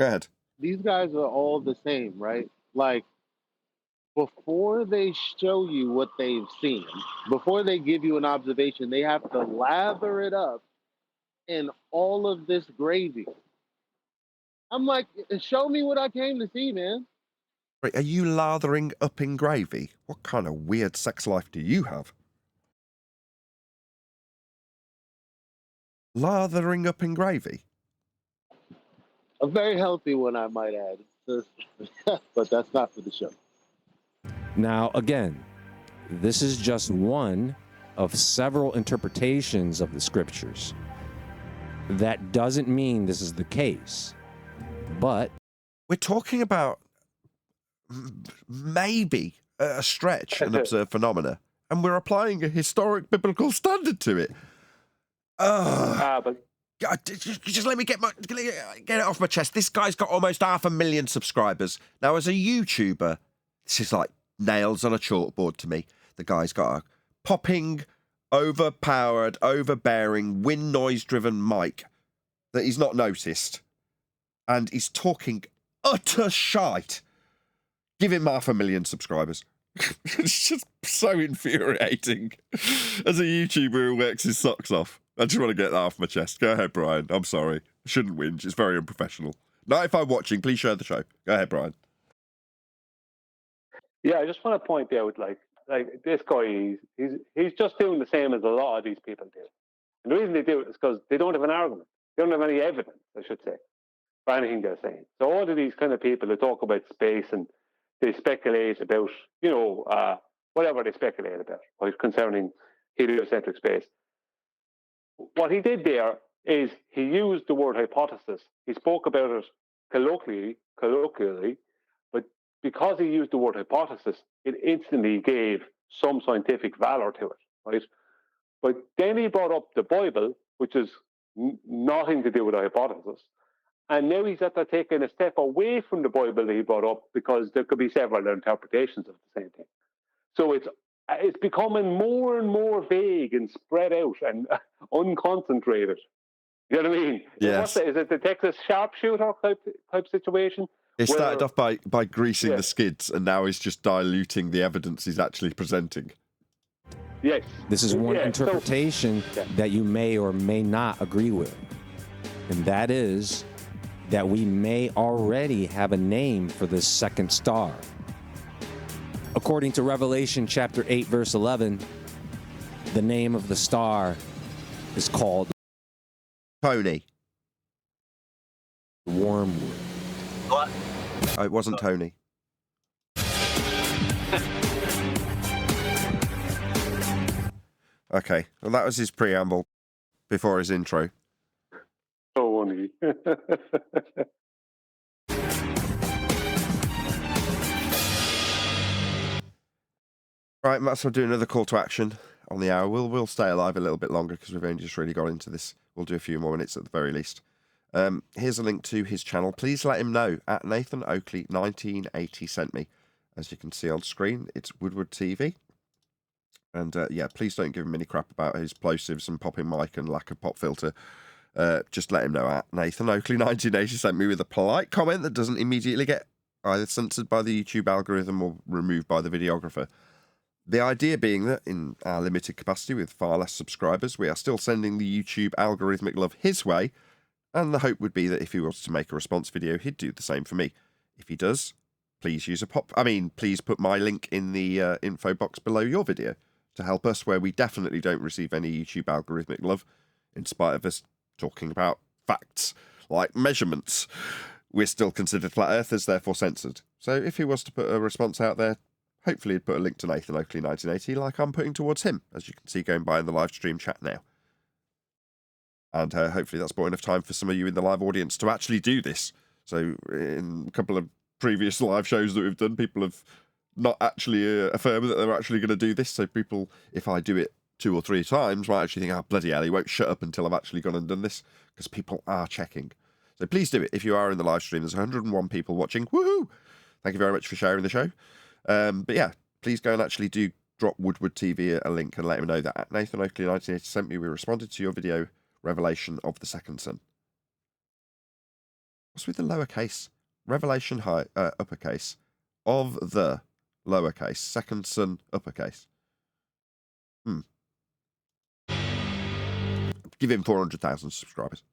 ahead. These guys are all the same, right? Like, before they show you what they've seen, before they give you an observation, they have to lather it up in all of this gravy. I'm like, show me what I came to see, man. Wait, are you lathering up in gravy? What kind of weird sex life do you have? Lathering up in gravy? A very healthy one, I might add. But that's not for the show. Now, again, this is just one of several interpretations of the scriptures. That doesn't mean this is the case, but we're talking about maybe a stretch, an observed phenomena, and we're applying a historic biblical standard to it. But God, just let me get it off my chest. This guy's got almost 500,000 subscribers. Now, as a YouTuber, this is like nails on a chalkboard to me. The guy's got a popping, overpowered, overbearing, wind noise-driven mic that he's not noticed. And he's talking utter shite. Give him 500,000 subscribers. It's just so infuriating. As a YouTuber who works his socks off. I just want to get that off my chest. Go ahead, Brian. I'm sorry. I shouldn't whinge. It's very unprofessional. Not if I'm watching. Please share the show. Go ahead, Brian. Yeah, I just want to point out, like this guy, he's just doing the same as a lot of these people do. And the reason they do it is because they don't have an argument. They don't have any evidence, I should say, for anything they're saying. So all of these kind of people who talk about space and they speculate about, whatever they speculate about, right, concerning heliocentric space. What he did there is he used the word hypothesis. He spoke about it colloquially, but because he used the word hypothesis, it instantly gave some scientific valor to it, right? But then he brought up the Bible, which is nothing to do with a hypothesis. And now he's after taking a step away from the Bible that he brought up because there could be several interpretations of the same thing. So it's becoming more and more vague and spread out and unconcentrated. You know what I mean? Yes. Is it the Texas sharpshooter type situation? It started off by greasing the skids, and now he's just diluting the evidence he's actually presenting. Yes. This is one interpretation that you may or may not agree with. And that is that we may already have a name for this second star. According to Revelation chapter 8, verse 11, the name of the star is called Tony. Wormwood. What? Oh, it wasn't Tony. Okay, well, that was his preamble before his intro. So funny. Right, might as well do another call to action on the hour. We'll stay alive a little bit longer because we've only just really got into this. We'll do a few more minutes at the very least. Here's a link to his channel. Please let him know at Nathan Oakley 1980 sent me. As you can see on screen, it's WoodwardTV. And yeah, please don't give him any crap about his plosives and popping mic and lack of pop filter. Just let him know at Nathan Oakley 1980 sent me with a polite comment that doesn't immediately get either censored by the YouTube algorithm or removed by the videographer. The idea being that in our limited capacity with far less subscribers, we are still sending the YouTube algorithmic love his way, and the hope would be that if he was to make a response video, he'd do the same for me. If he does, please please put my link in the info box below your video to help us where we definitely don't receive any YouTube algorithmic love, in spite of us talking about facts like measurements. We're still considered flat earthers, therefore censored. So if he was to put a response out there, hopefully he'd put a link to Nathan Oakley 1980 like I'm putting towards him, as you can see going by in the live stream chat now. And hopefully that's bought enough time for some of you in the live audience to actually do this. So in a couple of previous live shows that we've done, people have not actually affirmed that they're actually going to do this. So people, if I do it 2 or 3 times, might actually think, oh, bloody hell, he won't shut up until I've actually gone and done this, because people are checking. So please do it if you are in the live stream. There's 101 people watching. Woohoo! Thank you very much for sharing the show. But yeah, please go and actually do drop WoodwardTV a link and let him know that Nathan Oakley 1980 sent me. We responded to your video, Revelation of the Second Son. What's with the lowercase? Revelation uppercase of the lowercase second son uppercase. Give him 400,000 subscribers.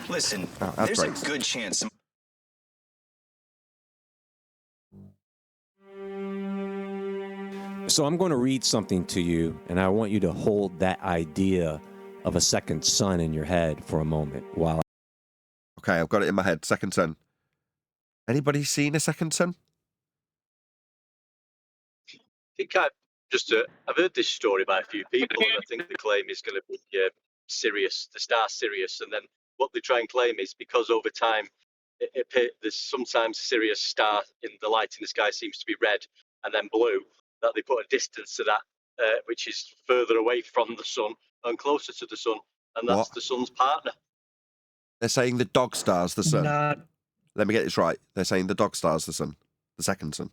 Listen, that's there's great. a good chance. So I'm going to read something to you, and I want you to hold that idea of a second son in your head for a moment while. Okay, I've got it in my head. Second son. Anybody seen a second son? I think I've heard this story by a few people, and I think the claim is going to be Sirius, the star Sirius, and then what they try and claim is because over time there's sometimes Sirius star in the light in the sky seems to be red and then blue, that they put a distance to that which is further away from the sun and closer to the sun, and that's the sun's partner. They're saying the dog star's the sun. No. Let me get this right. They're saying the dog star's the sun, the second son.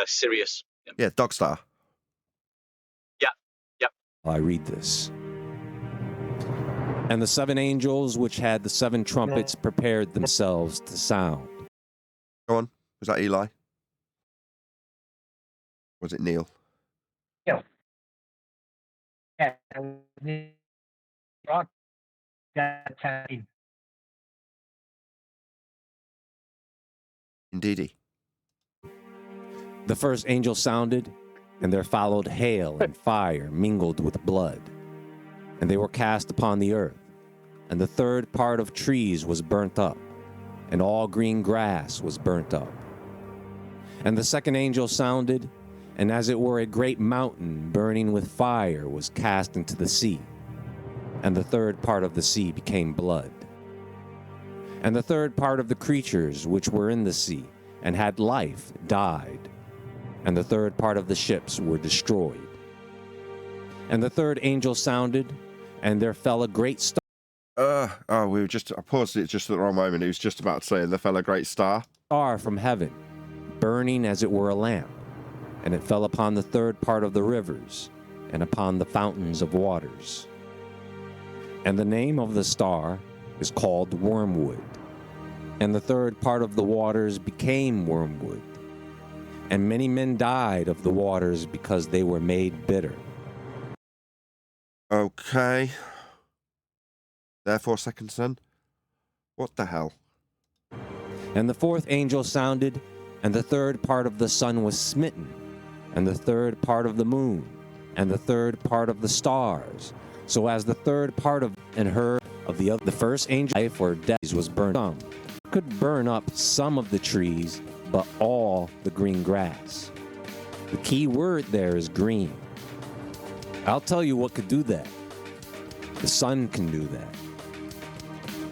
Sirius. Yeah, dog star. Yeah. I read this. And the 7 angels which had the 7 trumpets prepared themselves to sound. Go on. Was that Eli? Was it Neil? Yeah. Indeedy. The first angel sounded, and there followed hail and fire mingled with blood. And they were cast upon the earth, and the third part of trees was burnt up, and all green grass was burnt up. And the second angel sounded, and as it were a great mountain burning with fire was cast into the sea, and the third part of the sea became blood. And the third part of the creatures which were in the sea and had life died, and the third part of the ships were destroyed. And the third angel sounded, and there fell a great star. I paused it just at the wrong moment. He was just about to say, there fell a great star. Star from heaven, burning as it were a lamp, and it fell upon the third part of the rivers, and upon the fountains of waters. And the name of the star is called Wormwood. And the third part of the waters became wormwood. And many men died of the waters because they were made bitter. Okay. Therefore, second son. What the hell? And the fourth angel sounded, and the third part of the sun was smitten, and the third part of the moon, and the third part of the stars, so as the third part of and her of the other. The first angel life or death was burned up. Could burn up some of the trees, but all the green grass. The key word there is green. I'll tell you what could do that. The sun can do that.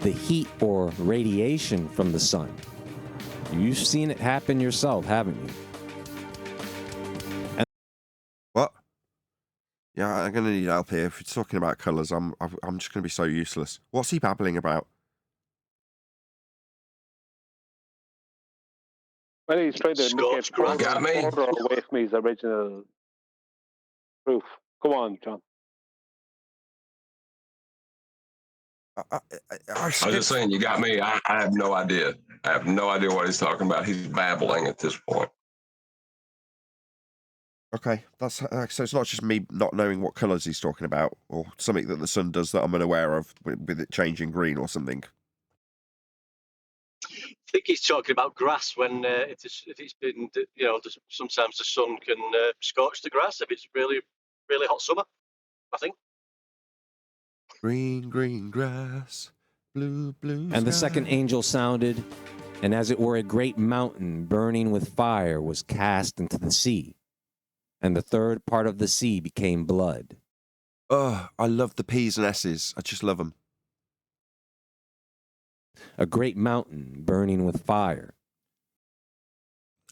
The heat or radiation from the sun. You've seen it happen yourself, haven't you? What? Yeah, I'm going to need help here. If you're talking about colours, I'm just going to be so useless. What's he babbling about? Well, he's trying to get further away from his original proof. Go on, John. I was just saying, you got me. I have no idea. I have no idea what he's talking about. He's babbling at this point. Okay, that's so it's not just me not knowing what colours he's talking about, or something that the sun does that I'm unaware of with it changing green or something. I think he's talking about grass when if it's been, sometimes the sun can scorch the grass if it's really, really hot summer, I think. Green, green grass, blue, blue And the sky. second angel sounded, and as it were a great mountain burning with fire was cast into the sea, and the third part of the sea became blood. Oh, I love the P's and S's. I just love them. A great mountain burning with fire.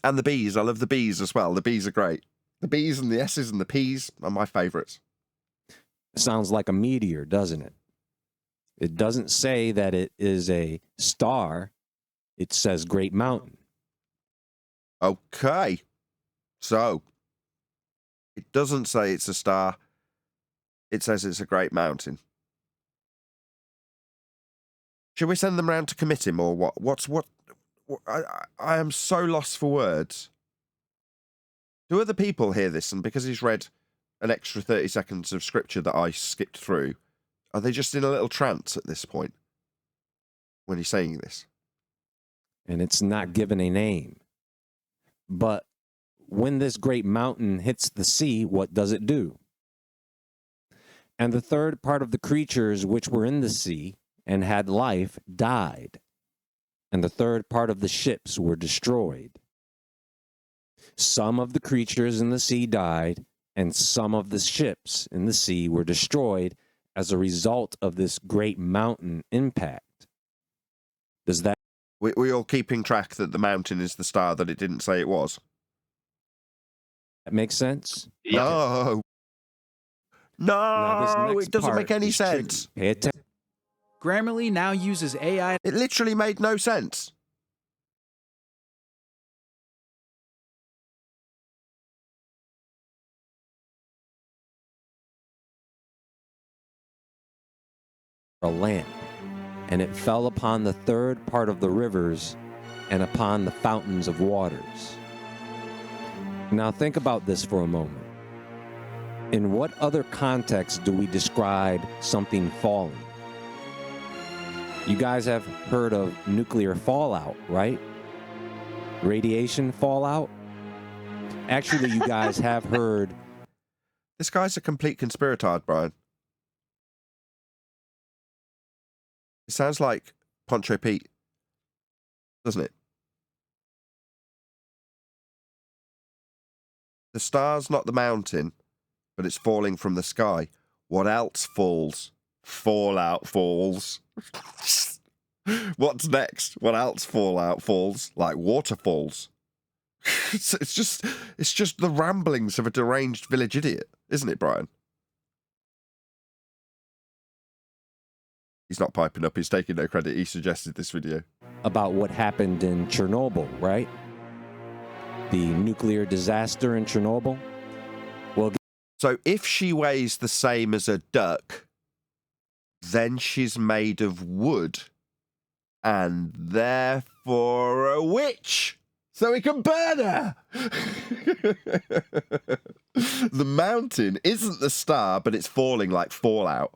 And the B's. I love the B's as well. The B's are great. The B's and the S's and the P's are my favourites. Sounds like a meteor, doesn't it? It doesn't say that it is a star. It says great mountain. Okay. So, it doesn't say it's a star. It says it's a great mountain. Should we send them round to commit him or what? I am so lost for words. Do other people hear this and because he's read an extra 30 seconds of scripture that I skipped through, are they just in a little trance at this point when he's saying this? And it's not given a name. But when this great mountain hits the sea, what does it do? And the third part of the creatures which were in the sea and had life died, and the third part of the ships were destroyed. Some of the creatures in the sea died, and some of the ships in the sea were destroyed as a result of this great mountain impact. Does that... We all keeping track that the mountain is the star that it didn't say it was? That makes sense? No. No, it doesn't make any sense. Pay attention. Grammarly now uses AI. It literally made no sense. A lamp, and it fell upon the third part of the rivers and upon the fountains of waters. Now think about this for a moment. In what other context do we describe something falling? You guys have heard of nuclear fallout, right? Radiation fallout? Actually, you guys have heard... This guy's a complete conspiratard, Brian. It sounds like Poncho Pete, doesn't it? The star's not the mountain, but it's falling from the sky. What else falls? Fallout falls. What's next? What else fallout falls? Like waterfalls. It's just the ramblings of a deranged village idiot, isn't it, Brian? He's not piping up. He's taking no credit. He suggested this video. About what happened in Chernobyl, right? The nuclear disaster in Chernobyl. Well, so if she weighs the same as a duck, then she's made of wood and therefore a witch. So we can burn her. The mountain isn't the star, but it's falling like fallout.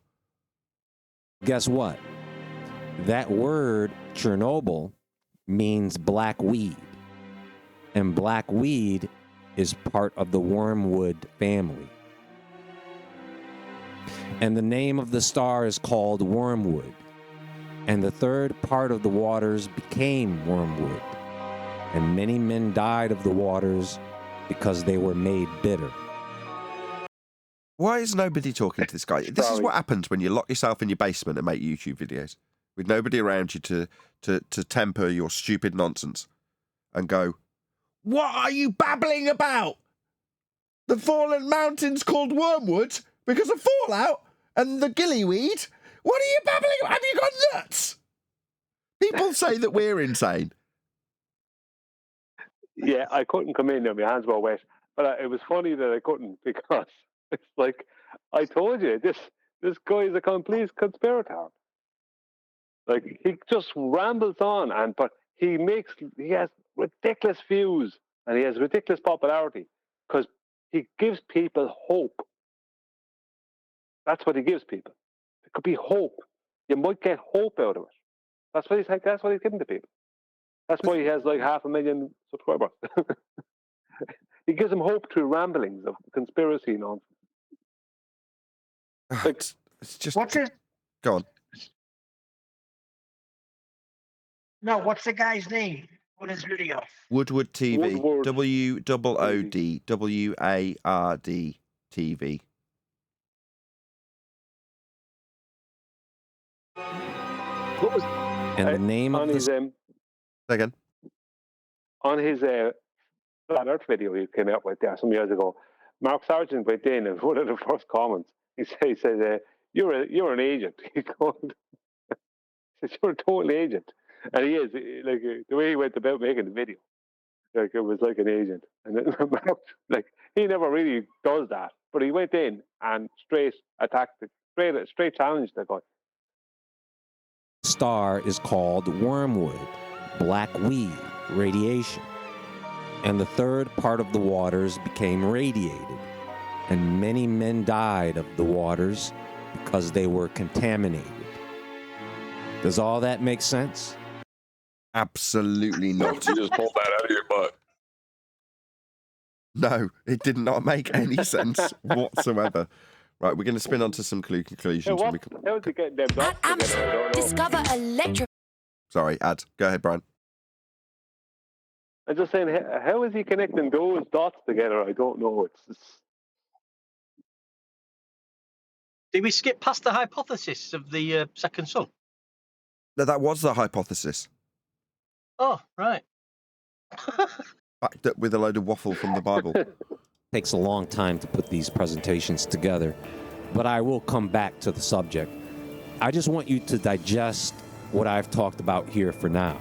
Guess what? That word, Chernobyl, means black weed. And black weed is part of the wormwood family. And the name of the star is called wormwood. And the third part of the waters became wormwood. And many men died of the waters because they were made bitter. Why is nobody talking to this guy? This is what happens when you lock yourself in your basement and make YouTube videos with nobody around you to temper your stupid nonsense and go, what are you babbling about? The fallen mountain's called wormwood because of fallout and the gillyweed? What are you babbling about? Have you gone nuts? People say that we're insane. Yeah, I couldn't come in there. My hands were wet. But it was funny that I couldn't because it's like, I told you, this guy is a complete conspirator. Like, he just rambles on, but he has ridiculous views and he has ridiculous popularity because he gives people hope. That's what he gives people. It could be hope. You might get hope out of it. That's what he's giving to people. That's why he has like 500,000 subscribers. He gives them hope through ramblings of conspiracy nonsense. Like, it's just... What's it? Go on. No, what's the guy's name on his video? WoodwardTV. Woodward. WOODWARD TV. What was And the name on of his the Again. on his Flat Earth video he came out with there some years ago? Mark Sargent went in, and one of the first comments he said, "You're an agent." He called. He says, "You're a total agent," and he is like the way he went about making the video. Like it was like an agent, and then Mark, like he never really does that, but he went in and straight attacked it, straight challenged the guy. star is called wormwood, black weed, radiation. And the third part of the waters became radiated, and many men died of the waters because they were contaminated. Does all that make sense? Absolutely not. You just pulled that out of your butt. No, it did not make any sense whatsoever. Right, we're going to spin onto some conclusions. How and is he getting them dots together? I don't know. Discover electro. Sorry, Ad. Go ahead, Brian. I'm just saying, how is he connecting those dots together? I don't know. Did we skip past the hypothesis of the second sun? No, that was the hypothesis. Oh, right. Backed up with a load of waffle from the Bible. Takes a long time to put these presentations together, but I will come back to the subject. I just want you to digest what I've talked about here for now.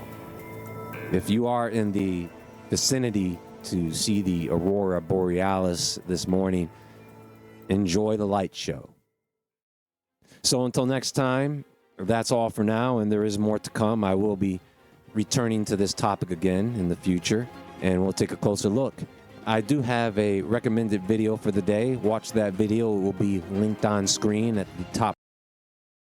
If you are in the vicinity to see the aurora borealis this morning, enjoy the light show. So until next time, that's all for now, and there is more to come. I will be returning to this topic again in the future, and we'll take a closer look. I do have a recommended video for the day. Watch that video. It will be linked on screen at the top.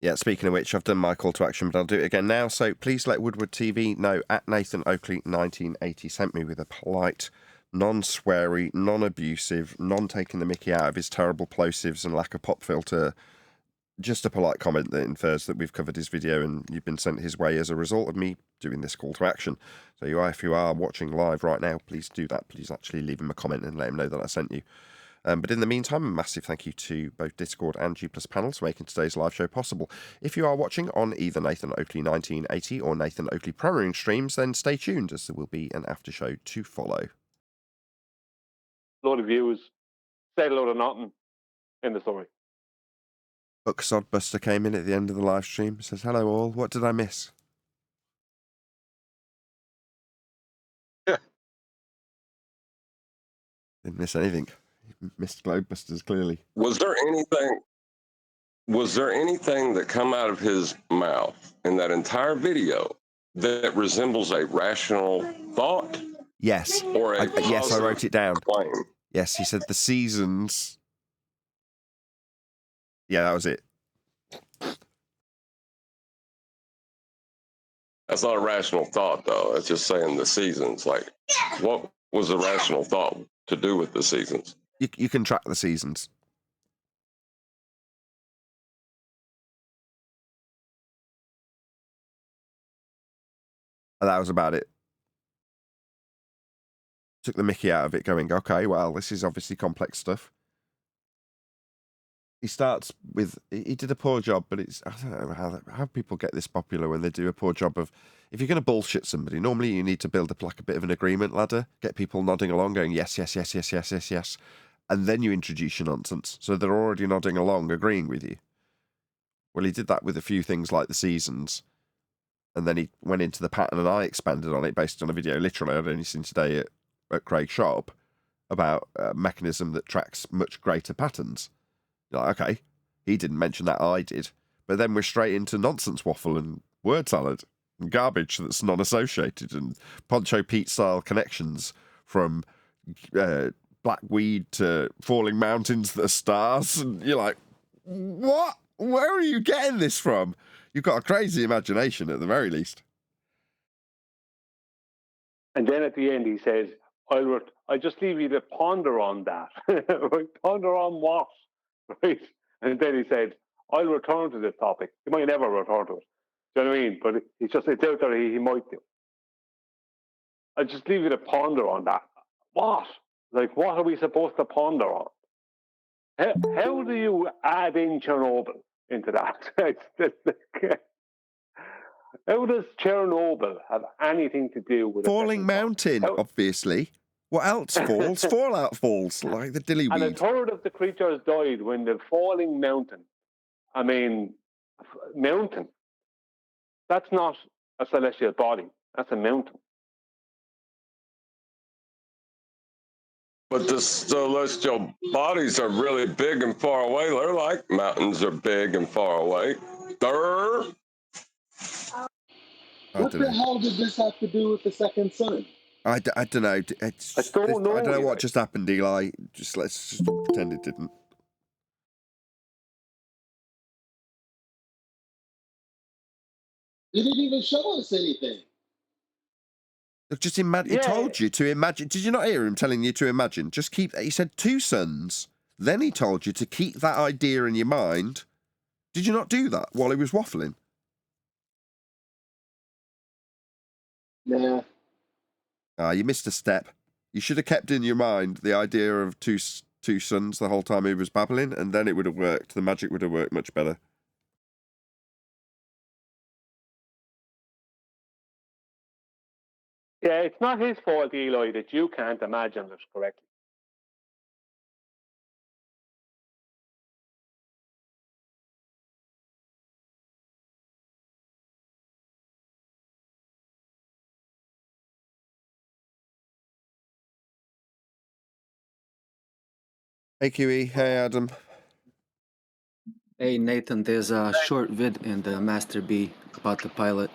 Yeah, speaking of which, I've done my call to action, but I'll do it again now. So please let WoodwardTV know at Nathan Oakley 1980 sent me with a polite, non-sweary, non-abusive, non-taking the mickey out of his terrible plosives and lack of pop filter. Just a polite comment that infers that we've covered his video and you've been sent his way as a result of me doing this call to action. So if you are watching live right now, please do that. Please actually leave him a comment and let him know that I sent you. But in the meantime, a massive thank you to both Discord and G+ panels for making today's live show possible. If you are watching on either Nathan Oakley 1980 or Nathan Oakley Premiering streams, then stay tuned as there will be an after show to follow. A lot of views, said a lot of nothing in the story. Sodbuster came in at the end of the live stream, says, "Hello all, what did I miss?" Didn't miss anything. Missed Globebusters, clearly. Was there anything that come out of his mouth in that entire video that resembles a rational thought? Yes. Or yes, I wrote it down. Claim? Yes, he said the seasons. Yeah, that was it. That's not a rational thought, though. It's just saying the seasons. Like, what was the rational thought to do with the seasons? You can track the seasons. And that was about it. Took the mickey out of it going, okay, well, this is obviously complex stuff. He starts with, he did a poor job, but it's, I don't know how people get this popular when they do a poor job of, if you're going to bullshit somebody, normally you need to build up like a bit of an agreement ladder, get people nodding along, going, yes, yes, yes, yes, yes, yes, yes. And then you introduce your nonsense. So they're already nodding along, agreeing with you. Well, he did that with a few things like the seasons. And then he went into the pattern and I expanded on it based on a video literally I'd only seen today at Craig's shop about a mechanism that tracks much greater patterns. You're like, okay, he didn't mention that, I did. But then we're straight into nonsense waffle and word salad and garbage that's non-associated and Poncho Pete style connections from black weed to falling mountains that are stars. And you're like, what? Where are you getting this from? You've got a crazy imagination at the very least. And then at the end he says, I just leave you to ponder on that. Ponder on what? Right? And then he said, I'll return to this topic. He might never return to it. Do you know what I mean? But it's out there, he might do. I just leave you to ponder on that. What? Like, what are we supposed to ponder on? How do you add in Chernobyl into that? How does Chernobyl have anything to do with Falling affecting mountain, How- obviously. What else falls? Fallout falls, like the dilly And a weed. third of the creatures died when the falling mountain. I mean, mountain. That's not a celestial body. That's a mountain. But the celestial bodies are really big and far away. They're like mountains are big and far away. Durr. What the hell did this have to do with the second son? I don't know. I don't know. I don't know what Eli. just happened, Eli. Let's just pretend it didn't. He didn't even show us anything. Look, just imagine. He told you to imagine. Did you not hear him telling you to imagine? Just keep. He said 2 sons. Then he told you to keep that idea in your mind. Did you not do that while he was waffling? Nah. Ah, you missed a step. You should have kept in your mind the idea of two sons the whole time he was babbling, and then it would have worked. The magic would have worked much better. Yeah, it's not his fault, Eli, that you can't imagine this correctly. Hey, QE. Hey, Adam. Hey Nathan, there's a short vid in the Master B about the pilot.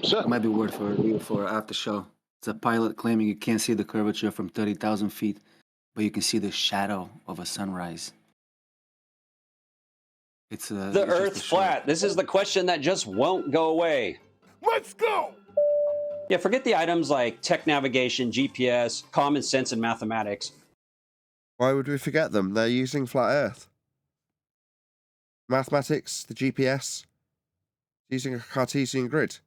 Sure. It might be word for review for after show. It's a pilot claiming you can't see the curvature from 30,000 feet, but you can see the shadow of a sunrise. It's The it's just a Earth's short- flat. This is the question that just won't go away. Let's go! Yeah, forget the items like tech navigation, GPS, common sense, and mathematics. Why would we forget them? They're using flat Earth. Mathematics, the GPS, using a Cartesian grid.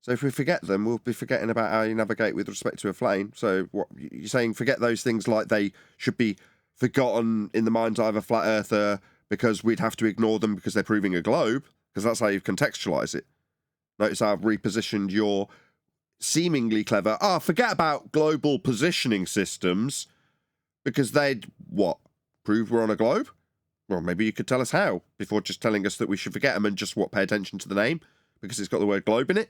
So if we forget them, we'll be forgetting about how you navigate with respect to a plane. So what you're saying, forget those things like they should be forgotten in the mind's eye of a flat earther because we'd have to ignore them because they're proving a globe, because that's how you contextualize it. Notice how I've repositioned your seemingly clever, forget about global positioning systems because they'd, what, prove we're on a globe? Well, maybe you could tell us how before just telling us that we should forget them and just, pay attention to the name because it's got the word globe in it?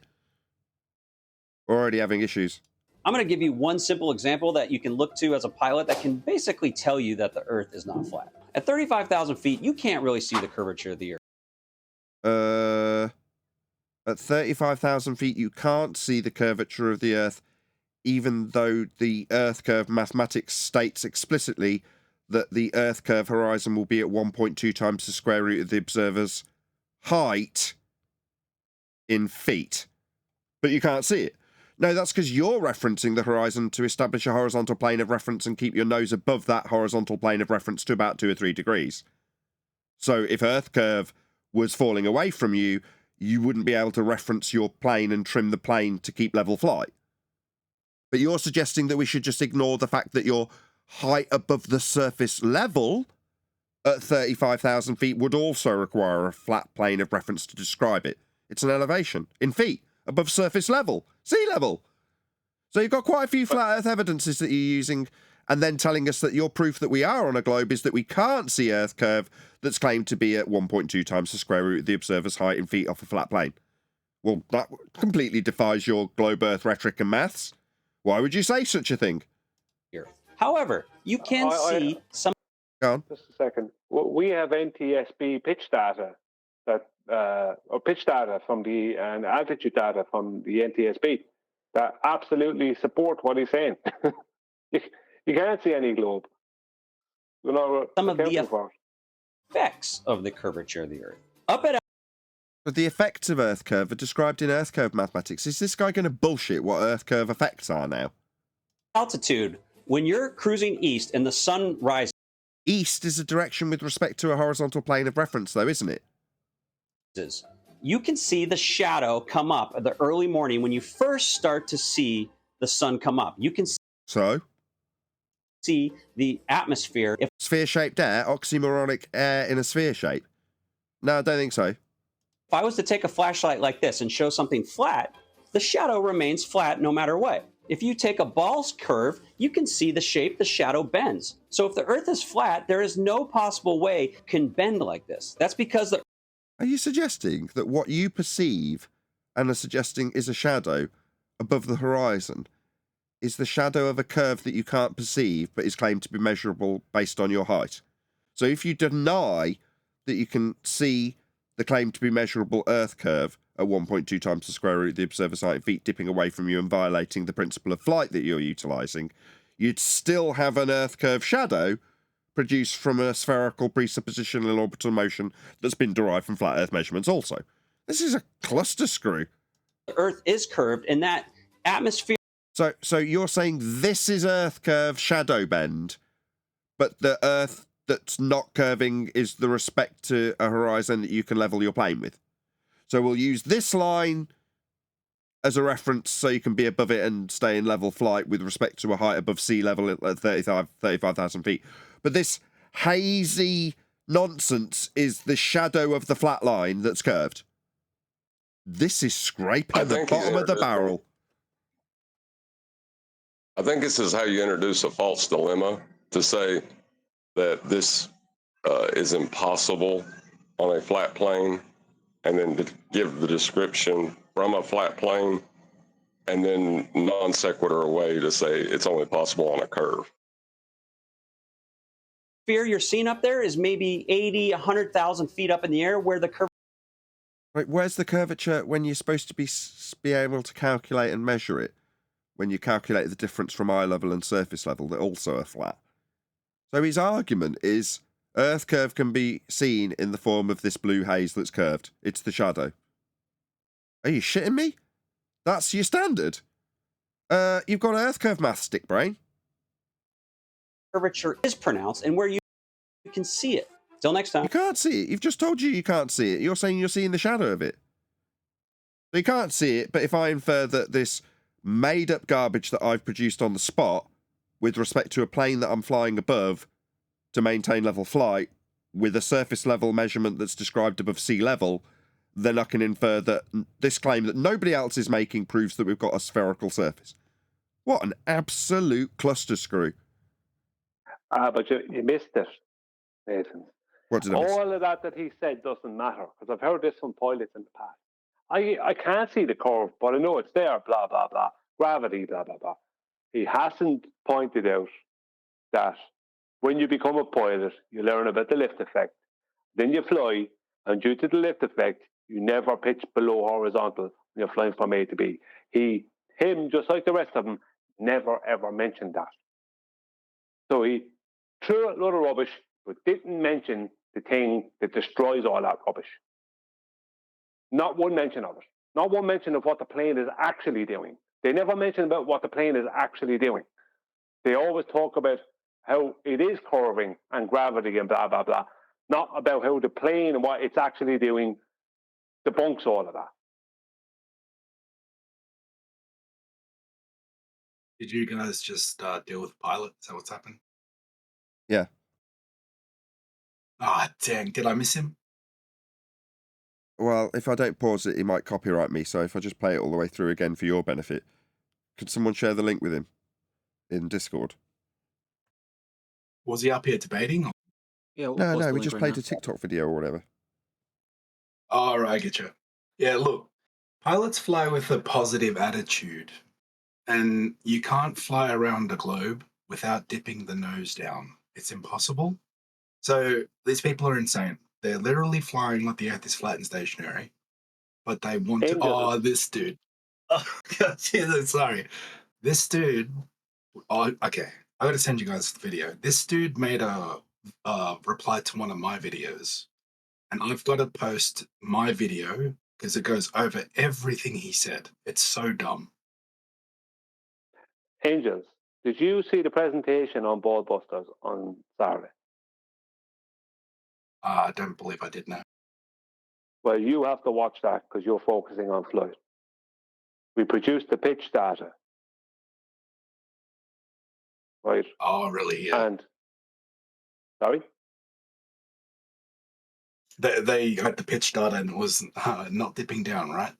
We're already having issues. I'm going to give you one simple example that you can look to as a pilot that can basically tell you that the Earth is not flat. At 35,000 feet, you can't really see the curvature of the Earth. At 35,000 feet, you can't see the curvature of the Earth, even though the Earth curve mathematics states explicitly that the Earth curve horizon will be at 1.2 times the square root of the observer's height in feet. But you can't see it. No, that's because you're referencing the horizon to establish a horizontal plane of reference and keep your nose above that horizontal plane of reference to about 2 or 3 degrees. So if Earth curve was falling away from you, you wouldn't be able to reference your plane and trim the plane to keep level flight. But you're suggesting that we should just ignore the fact that your height above the surface level at 35,000 feet would also require a flat plane of reference to describe it. It's an elevation in feet above surface level, sea level. So you've got quite a few flat Earth evidences that you're using, and then telling us that your proof that we are on a globe is that we can't see Earth curve that's claimed to be at 1.2 times the square root of the observer's height in feet off a flat plane. Well, that completely defies your globe Earth rhetoric and maths. Why would you say such a thing? However, you can see some... Go on. Just a second. We have NTSB pitch data or pitch data from the and altitude data from the NTSB that absolutely support what he's saying. you can't see any globe. Some of the effects of the curvature of the Earth. Up at But the effects of Earth curve are described in Earth curve mathematics. Is this guy going to bullshit what Earth curve effects are now? altitude, when you're cruising east and the sun rises... East is a direction with respect to a horizontal plane of reference, though, isn't it? You can see the shadow come up at the early morning when you first start to see the sun come up. You can see the atmosphere. Sphere-shaped air, oxymoronic air in a sphere shape. No, I don't think so. If I was to take a flashlight like this and show something flat, the shadow remains flat no matter what. If you take a ball's curve, you can see the shape the shadow bends. So if the Earth is flat, there is no possible way it can bend like this. That's because the... Are you suggesting that what you perceive and are suggesting is a shadow above the horizon is the shadow of a curve that you can't perceive but is claimed to be measurable based on your height? So if you deny that you can see the claimed to be measurable Earth curve at 1.2 times the square root of the observer sighted feet dipping away from you and violating the principle of flight that you're utilising, you'd still have an Earth curve shadow produced from a spherical presuppositional orbital motion that's been derived from flat Earth measurements also. This is a cluster screw. The Earth is curved and that atmosphere... So you're saying this is Earth curve shadow bend, but the Earth that's not curving is the respect to a horizon that you can level your plane with. So we'll use this line as a reference so you can be above it and stay in level flight with respect to a height above sea level at 35,000 feet. But this hazy nonsense is the shadow of the flat line that's curved. This is scraping the bottom of the barrel. I think this is how you introduce a false dilemma, to say that this is impossible on a flat plane, and then to give the description from a flat plane, and then non sequitur away to say it's only possible on a curve. Sphere you're seeing up there is maybe 80, 100,000 feet up in the air, where the curve... Right, where's the curvature when you're supposed to be able to calculate and measure it? When you calculate the difference from eye level and surface level that also are flat. So his argument is Earth curve can be seen in the form of this blue haze that's curved. It's the shadow. Are you shitting me? That's your standard? You've got Earth curve math, stick brain. Curvature is pronounced and where you can see it. Till next time. You can't see it. You've just told you can't see it. You're saying you're seeing the shadow of it. So you can't see it, but if I infer that this made-up garbage that I've produced on the spot with respect to a plane that I'm flying above to maintain level flight with a surface level measurement that's described above sea level, then I can infer that this claim that nobody else is making proves that we've got a spherical surface. What an absolute cluster screw. But you missed it, Nathan. What did I miss? All of that he said doesn't matter, because I've heard this from pilots in the past. I can't see the curve, but I know it's there, blah, blah, blah. Gravity, blah, blah, blah. He hasn't pointed out that when you become a pilot, you learn about the lift effect. Then you fly, and due to the lift effect, you never pitch below horizontal when you're flying from A to B. Him, just like the rest of them, never ever mentioned that. So he threw a lot of rubbish, but didn't mention the thing that destroys all that rubbish. Not one mention of it. Not one mention of what the plane is actually doing. They never mention about what the plane is actually doing. They always talk about how it is curving and gravity and blah, blah, blah. Not about how the plane and what it's actually doing debunks all of that. Did you guys just deal with pilot? Is that what's happened? Yeah. Ah, dang. Did I miss him? Well, if I don't pause it, he might copyright me. So if I just play it all the way through again for your benefit, could someone share the link with him in Discord? Was he up here debating? Or... Yeah. No, we just played a TikTok video or whatever. All right, I get you. Yeah, look, pilots fly with a positive attitude, and you can't fly around the globe without dipping the nose down. It's impossible. So these people are insane. They're literally flying like the Earth is flat and stationary, but they want to. Oh, this dude. Oh, God, sorry. This dude. Oh, okay. I got to send you guys the video. This dude made a reply to one of my videos, and I've got to post my video because it goes over everything he said. It's so dumb. Angels, did you see the presentation on Ballbusters on Saturday? I don't believe I did know. Well, you have to watch that because you're focusing on flight. We produced the pitch data. Right. Oh, really? Yeah. And, sorry? they had the pitch data and it was not dipping down, right?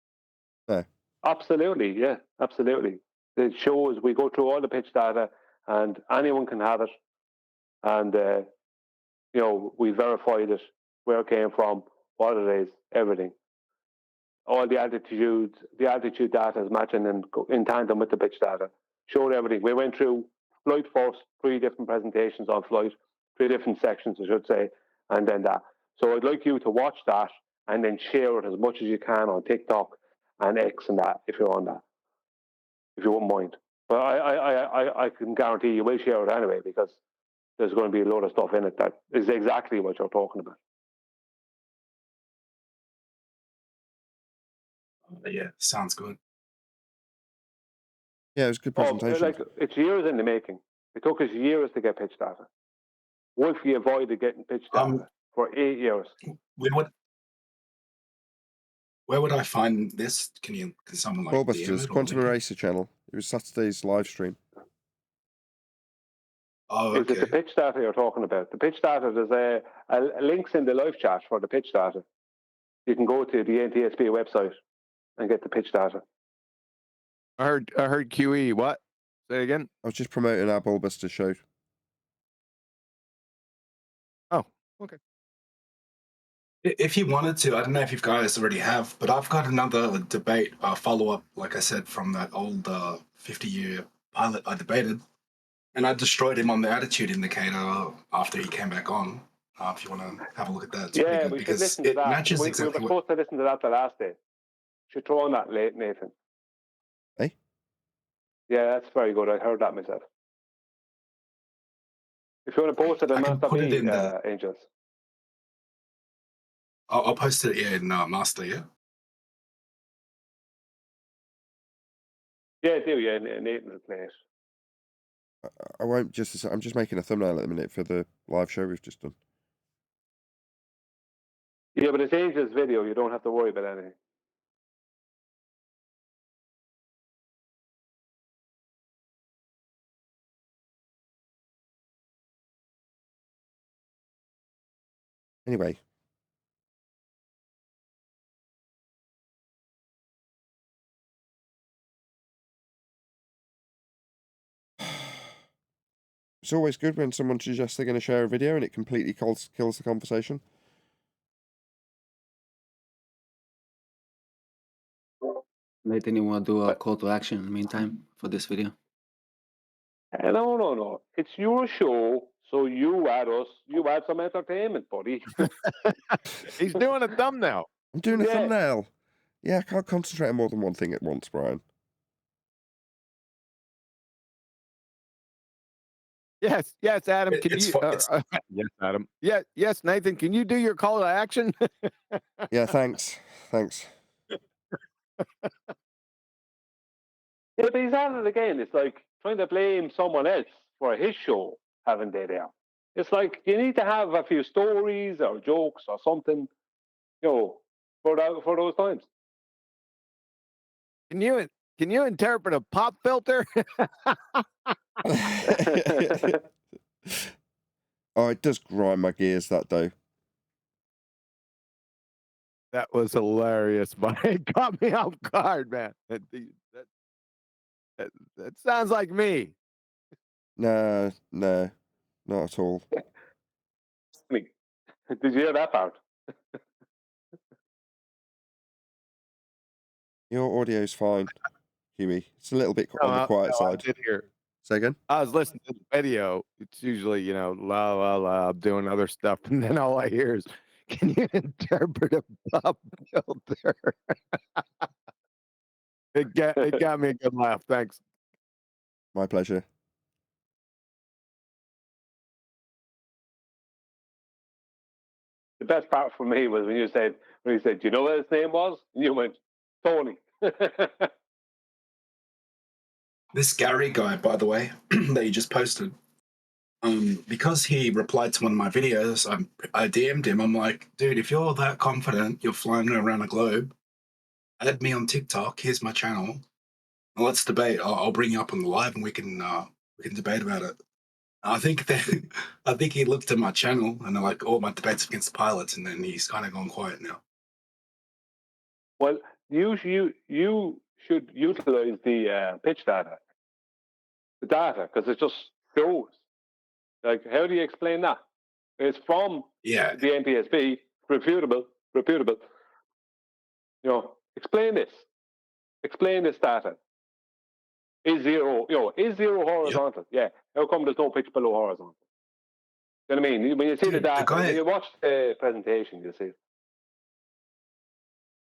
No. Absolutely, yeah, absolutely. It shows we go through all the pitch data, and anyone can have it, and you know, we verified it, where it came from, what it is, everything. All the altitude data is matching in tandem with the pitch data. Showed everything. We went through flight first, 3 different presentations on flight, 3 different sections, I should say, and then that. So I'd like you to watch that and then share it as much as you can on TikTok and X and that, if you're on that, if you wouldn't mind. But I can guarantee you will share it anyway, because there's going to be a lot of stuff in it that is exactly what you're talking about. Yeah, sounds good. Yeah, it was a good Oh, presentation. like, it's years in the making. It took us years to get pitch data. Wolfie avoided getting pitch data for 8 years. Where would I find this? Can someone like DM Ballbusters, it or Quantum link it? Eraser channel. It was Saturday's live stream. Oh, Is it the pitch data you're talking about? The pitch data, there's a links in the live chat for the pitch data. You can go to the NTSB website and get the pitch data. I heard QE. What? Say it again. I was just promoting our Ballbuster show. Oh, okay. If you wanted to, I don't know if you guys already have, but I've got another debate follow-up, like I said, from that old 50-year pilot I debated. And I destroyed him on the attitude indicator after he came back on. If you want to have a look at that, it's pretty good we should because listen to it that. matches We were exactly what... supposed to listen to that the last day. Should throw on that late, Nathan. Hey? Yeah, that's very good. I heard that myself. If you want to post it, I can put it in Angels. I'll post it in Master, yeah? Yeah, do, yeah. Nathan will play it. I won't just... I'm just making a thumbnail at the minute for the live show we've just done. Yeah, but it's Angel's video. You don't have to worry about anything. Anyway. It's always good when someone suggests they're going to share a video and it completely kills the conversation. Nathan, you want to do a call to action in the meantime for this video? No. It's your show, so you add some entertainment, buddy. He's doing a thumbnail. I'm doing a thumbnail. Yeah, I can't concentrate on more than one thing at once, Brian. Yes, Adam. Can you? Yes, Adam. Yes, Nathan. Can you do your call to action? Yeah, thanks. Yeah, but he's at it again. It's like trying to blame someone else for his show having day there. It's like you need to have a few stories or jokes or something, for those times. Can you interpret a pop filter? Oh, it does grind my gears, that though. That was hilarious, but it caught me off guard, man. That sounds like me. No, not at all. Did you hear that part? Your audio's fine, Huey. It's a little bit on the quiet side. I did hear. Say again? I was listening to the video. It's usually, la la la, I'm doing other stuff, and then all I hear is, "Can you interpret a pop filter?" It got me a good laugh. Thanks. My pleasure. The best part for me was when he said, "Do you know what his name was?" And you went, "Tony." This Gary guy, by the way, that you just posted, because he replied to one of my videos, I DM'd him. I'm like, dude, if you're that confident, you're flying around the globe, add me on TikTok. Here's my channel. And let's debate. I'll bring you up on the live, and we can debate about it. I think he looked at my channel and they're like, all my debates against pilots, and then he's kind of gone quiet now. Well, you should utilize the pitch data, because it just shows. Like, how do you explain that? It's from the NPSB, reputable. You know, explain this data. Is zero horizontal? Yeah. How come there's no pitch below horizontal? You know what I mean? When you see the data, when you watch the presentation, you see it.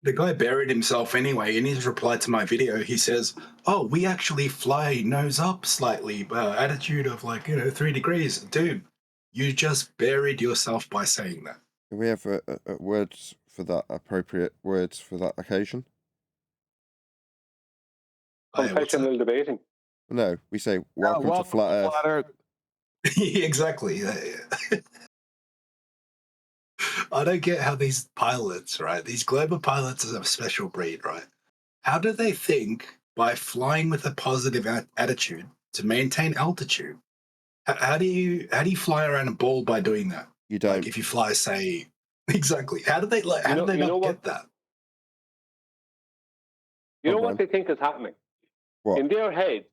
The guy buried himself anyway. In his reply to my video, he says, "Oh, we actually fly nose up slightly, attitude of 3 degrees." Dude, you just buried yourself by saying that. Do we have words for that? Appropriate words for that occasion? Confessional debating. No, we say welcome to Flat Earth. Exactly. I don't get how these pilots, right? These global pilots are a special breed, right? How do they think by flying with a positive attitude to maintain altitude? How do you fly around a ball by doing that? You don't. Like if you fly, say, exactly. How do they not get that? You know what they think is happening? What? In their heads,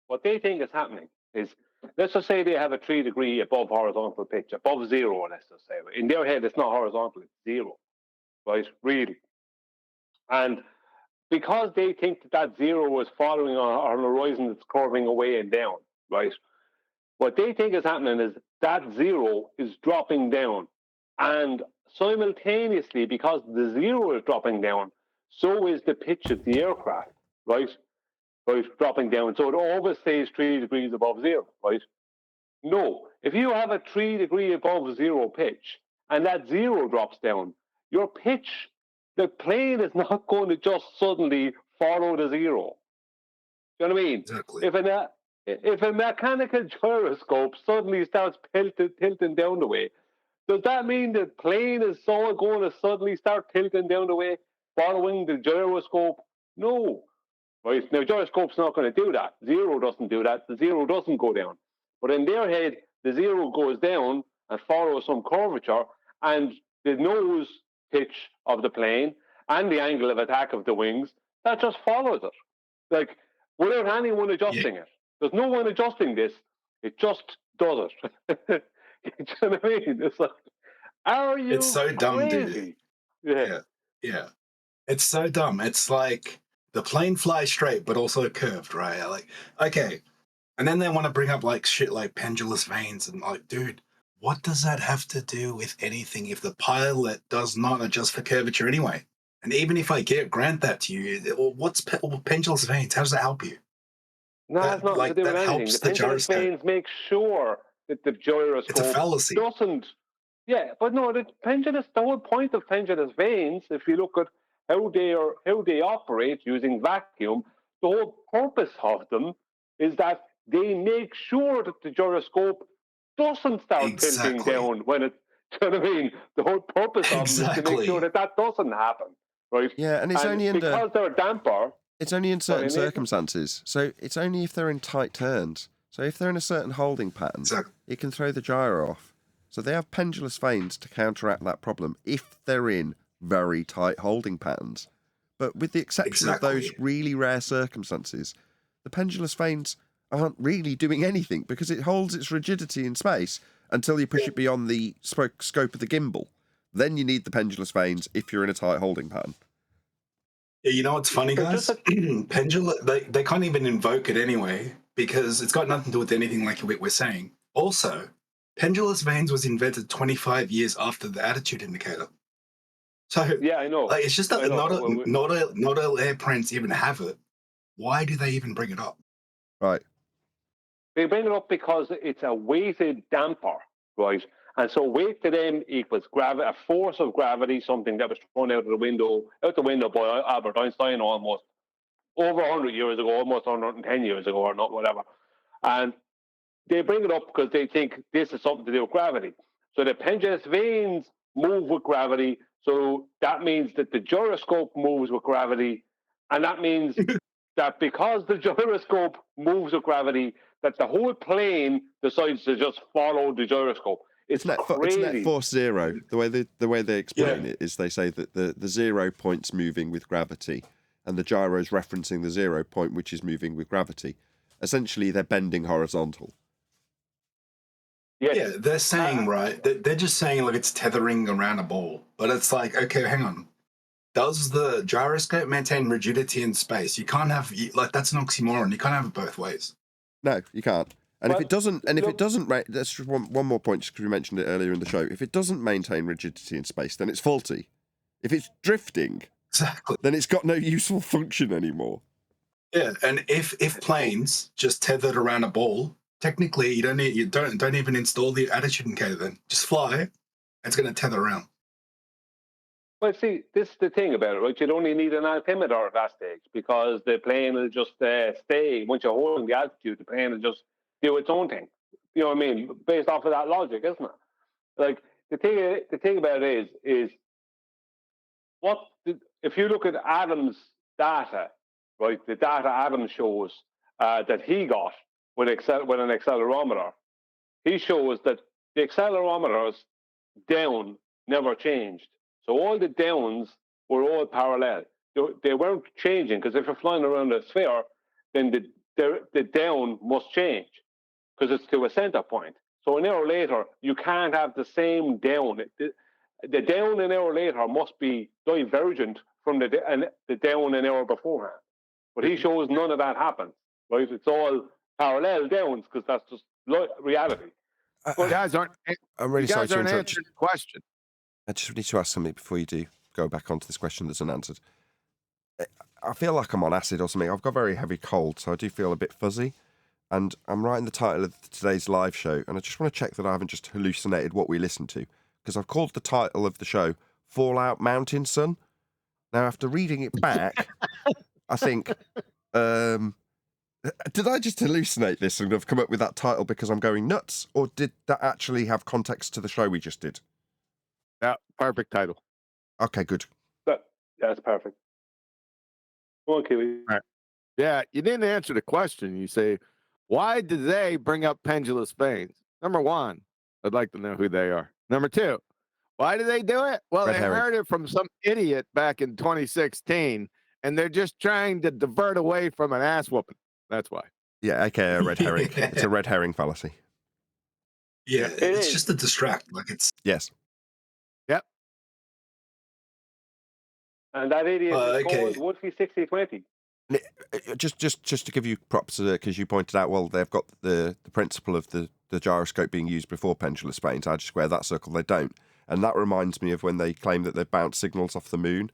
what they think is happening is, let's just say they have a 3 degree above horizontal pitch, above zero, let's just say. In their head, it's not horizontal, it's zero, right? Really. And because they think that zero is following on a horizon that's curving away and down, right? What they think is happening is that zero is dropping down. And simultaneously, because the zero is dropping down, so is the pitch of the aircraft, right? Right, dropping down. So it always stays 3 degrees above zero, right? No. If you have a 3 degree above zero pitch and that zero drops down, your pitch, the plane is not going to just suddenly follow the zero. Do you know what I mean? Exactly. If a mechanical gyroscope suddenly starts tilting down the way, does that mean the plane is so going to suddenly start tilting down the way, following the gyroscope? No. Right? Now, gyroscope's not going to do that. Zero doesn't do that. The zero doesn't go down. But in their head, the zero goes down and follows some curvature, and the nose pitch of the plane and the angle of attack of the wings, that just follows it. Like, without anyone adjusting it. There's no one adjusting this. It just does it. Do you know what I mean? It's like, are you It's so dumb, crazy? dude. Yeah. It's so dumb. It's like the plane flies straight, but also curved, right? Like, okay. And then they want to bring up like shit like pendulous veins and like, dude, what does that have to do with anything if the pilot does not adjust for curvature anyway? And even if I grant that to you, what's pendulous veins? How does that help you? No, it's not to do with anything. The pendulous veins make sure that the gyroscope doesn't. Yeah, but no, the whole point of pendulous veins, if you look at how they operate using vacuum, the whole purpose of them is that they make sure that the gyroscope doesn't start tilting down when it. Do you know what I mean? The whole purpose of them is to make sure that doesn't happen, right? Yeah, and it's only because they're a damper. It's only in certain circumstances. So it's only if they're in tight turns. So if they're in a certain holding pattern, it can throw the gyro off. So they have pendulous vanes to counteract that problem if they're in very tight holding patterns. But with the exception of those really rare circumstances, the pendulous vanes aren't really doing anything because it holds its rigidity in space until you push it beyond the scope of the gimbal. Then you need the pendulous vanes if you're in a tight holding pattern. Yeah, you know what's funny, guys? Pendulum, they can't even invoke it anyway because it's got nothing to do with anything like we're saying. Also, pendulous vanes was invented 25 years after the attitude indicator. So yeah, I know. Like, it's just that not all airplanes even have it. Why do they even bring it up? Right. They bring it up because it's a weighted damper, right? And so weight to them equals gravity, a force of gravity, something that was thrown out the window by Albert Einstein almost over 100 years ago, almost 110 years ago, or not, whatever. And they bring it up because they think this is something to do with gravity. So the pendulous vanes move with gravity. So that means that the gyroscope moves with gravity. And that means that because the gyroscope moves with gravity, that the whole plane decides to just follow the gyroscope. It's It's net crazy. force zero. The way they explain it is they say that the 0 point's moving with gravity, and the gyro's referencing the 0 point, which is moving with gravity. Essentially, they're bending horizontal. Yes. Yeah, they're saying, right, they're just saying, like, it's tethering around a ball. But it's like, okay, hang on. Does the gyroscope maintain rigidity in space? You can't have, like, that's an oxymoron. You can't have it both ways. No, you can't. And if it doesn't, that's one more point, just because we mentioned it earlier in the show. If it doesn't maintain rigidity in space, then it's faulty. If it's drifting, then it's got no useful function anymore. Yeah, and if planes just tethered around a ball, technically you don't even install the attitude indicator. Then just fly. It's going to tether around. Well, see, this is the thing about it, right? You'd only need an altimeter at that stage because the plane will just stay. Once you're holding the altitude, the plane will just do its own thing. You know what I mean? Based off of that logic, isn't it? Like the thing about it is if you look at Adam's data, right? The data Adam shows that he got with an accelerometer, he shows that the accelerometers down never changed. So all the downs were all parallel. They weren't changing because if you're flying around a sphere, then the down must change because it's to a center point. So an hour later, you can't have the same down. The down an hour later must be divergent from the down an hour beforehand. But he shows none of that happens, right? It's all parallel downs because that's just reality. You guys aren't. I'm really you sorry guys to aren't interrupt. answering the question. I just need to ask something before you do go back onto this question that's unanswered. I feel like I'm on acid or something. I've got a very heavy cold, so I do feel a bit fuzzy. And I'm writing the title of today's live show, and I just want to check that I haven't just hallucinated what we listened to, because I've called the title of the show Fallout Mountain Sun. Now, after reading it back, I think, did I just hallucinate this and have come up with that title because I'm going nuts, or did that actually have context to the show we just did? Yeah, perfect title. Okay, good. That's perfect. Come on, Kiwi. All right. Yeah, you didn't answer the question. You say, why did they bring up pendulous veins? Number one, I'd like to know who they are. Number two, why did they do it? Well, Red they herring. heard it from some idiot back in 2016, and they're just trying to divert away from an ass whooping. That's why. Yeah, aka a red herring. It's a red herring fallacy. Yeah, it's just a distract. Like it's Yes. Yep. And that idiot is called Woodfy 6020. Just to give you props, because you pointed out, well, they've got the principle of the gyroscope being used before pendulous veins. I just square that circle, they don't. And that reminds me of when they claim that they bounced signals off the moon,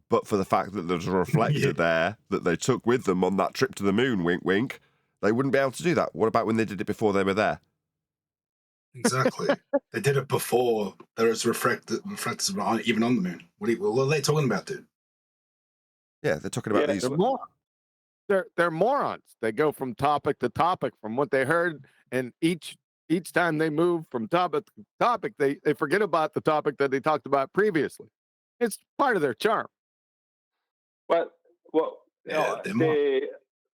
but for the fact that there's a reflector there that they took with them on that trip to the moon, wink, wink, they wouldn't be able to do that. What about when they did it before they were there? exactly. They did it before there was refractors even on the moon. What are they talking about, dude? Yeah, they're talking about these. They're morons. They go from topic to topic from what they heard, and each time they move from topic to topic, they forget about the topic that they talked about previously. It's part of their charm. Well,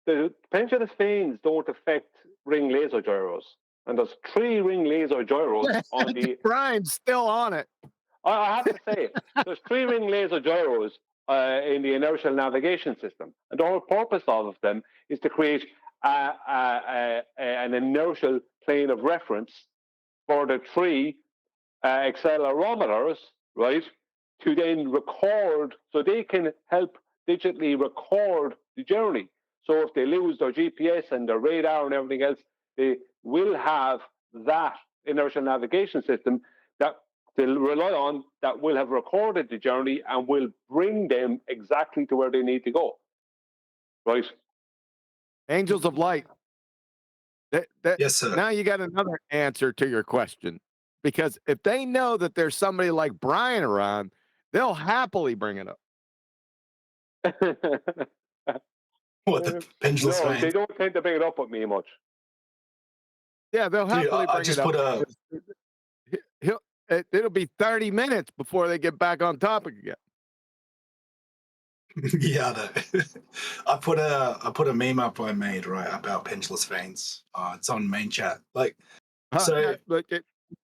the pendulous veins don't affect ring laser gyros, and there's 3 ring laser gyros on the. Brian's still on it. I have to say, there's 3 ring laser gyros in the inertial navigation system, and the whole purpose of them is to create an inertial plane of reference for the 3 accelerometers, right, to then record, so they can help digitally record the journey. So if they lose their GPS and their radar and everything else, they will have that inertial navigation system that they'll rely on, that will have recorded the journey and will bring them exactly to where they need to go. Right? Angels of Light. Yes, sir. Now you got another answer to your question. Because if they know that there's somebody like Brian around, they'll happily bring it up. What, the pendulous No, veins? they don't tend to bring it up with me much. Yeah, they'll happily bring just it put up. It'll be 30 minutes before they get back on topic again. Yeah, I put a meme up I made right about pendulous veins. It's on main chat. Like, so Look,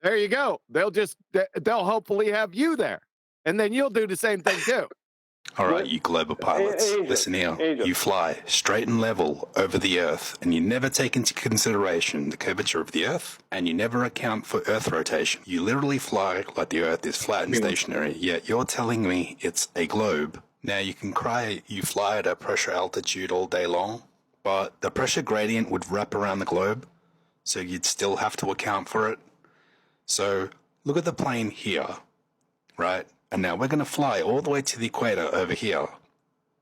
there you go. They'll hopefully have you there, and then you'll do the same thing too. All right, you global pilots, Angel, listen here. Angel. You fly straight and level over the Earth, and you never take into consideration the curvature of the Earth, and you never account for Earth rotation. You literally fly like the Earth is flat and stationary, yet you're telling me it's a globe. Now, you can cry you fly at a pressure altitude all day long, but the pressure gradient would wrap around the globe, so you'd still have to account for it. So, look at the plane here, right? And now we're going to fly all the way to the equator over here.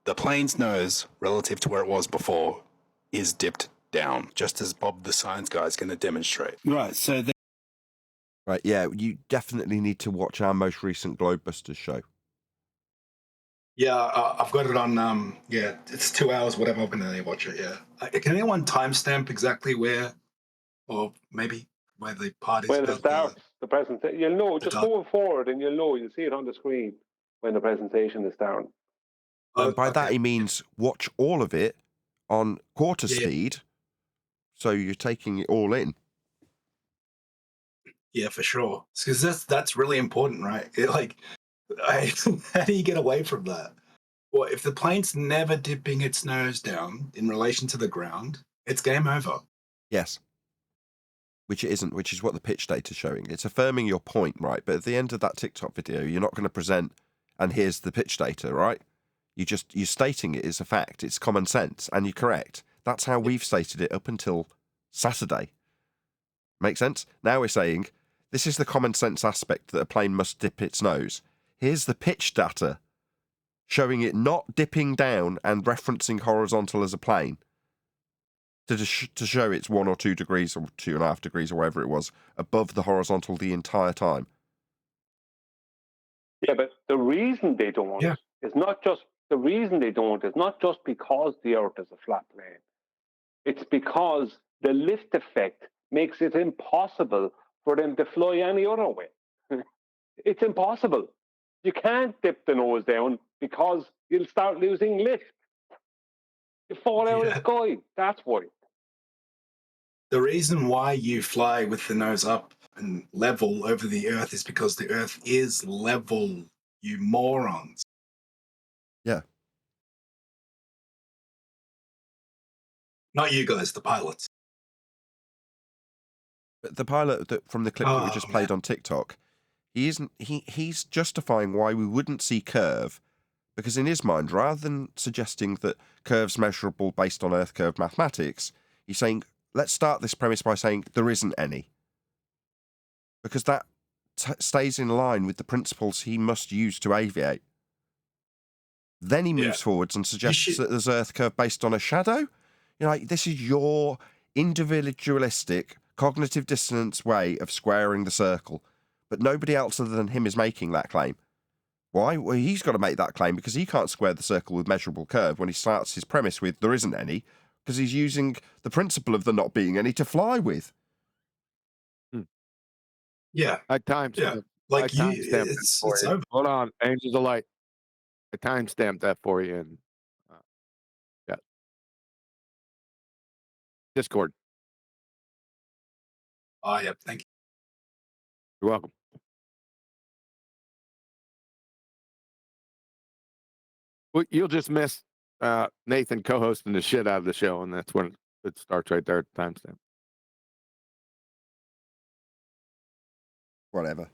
The plane's nose, relative to where it was before, is dipped down, just as Bob the science guy is going to demonstrate. Right, so Right, yeah, you definitely need to watch our most recent Globebusters show. yeah, I've got it on. Yeah, it's 2 hours. Whatever. I'm gonna watch it. Yeah. Can anyone timestamp exactly where, or maybe where the part is? When it about starts the presentation, you'll know. Just going forward, and you'll know. You'll see it on the screen when the presentation is down. And by that he means watch all of it on quarter speed, so you're taking it all in. Yeah, for sure. Because that's really important, right? How do you get away from that? Well, if the plane's never dipping its nose down in relation to the ground, it's game over. Yes. Which it isn't, which is what the pitch data is showing. It's affirming your point, right? But at the end of that TikTok video, you're not going to present, and here's the pitch data, right? You're stating it as a fact. It's common sense, and you're correct. That's how we've stated it up until Saturday. Make sense? Now we're saying, this is the common sense aspect that a plane must dip its nose. Here's the pitch data showing it not dipping down and referencing horizontal as a plane to show it's 1 or 2 degrees or 2.5 degrees or whatever it was above the horizontal the entire time. Yeah, but the reason they don't is not just because the Earth is a flat plane. It's because the lift effect makes it impossible for them to fly any other way. It's impossible. You can't dip the nose down because you'll start losing lift. You fall out of the sky. That's why. The reason why you fly with the nose up and level over the Earth is because the Earth is level, you morons. Yeah. Not you guys, the pilots. But the pilot from the clip that we just played on TikTok, he's justifying why we wouldn't see curve, because in his mind, rather than suggesting that curve's measurable based on Earth curve mathematics, he's saying, let's start this premise by saying there isn't any. Because that stays in line with the principles he must use to aviate. Then he moves forwards and suggests that there's Earth curve based on a shadow. You know, like, this is your individualistic cognitive dissonance way of squaring the circle, but nobody else other than him is making that claim. Why? Well, he's got to make that claim because he can't square the circle with measurable curve when he starts his premise with there isn't any, because he's using the principle of there not being any to fly with. Yeah. I timestamped. Like I you, timestamped it's for you. over. Hold on, Angels of Light. I timestamped that for you in Discord. Oh, yeah. Thank you. You're welcome. Well, you'll just miss Nathan co-hosting the shit out of the show, and that's when it starts right there at the timestamp. Whatever.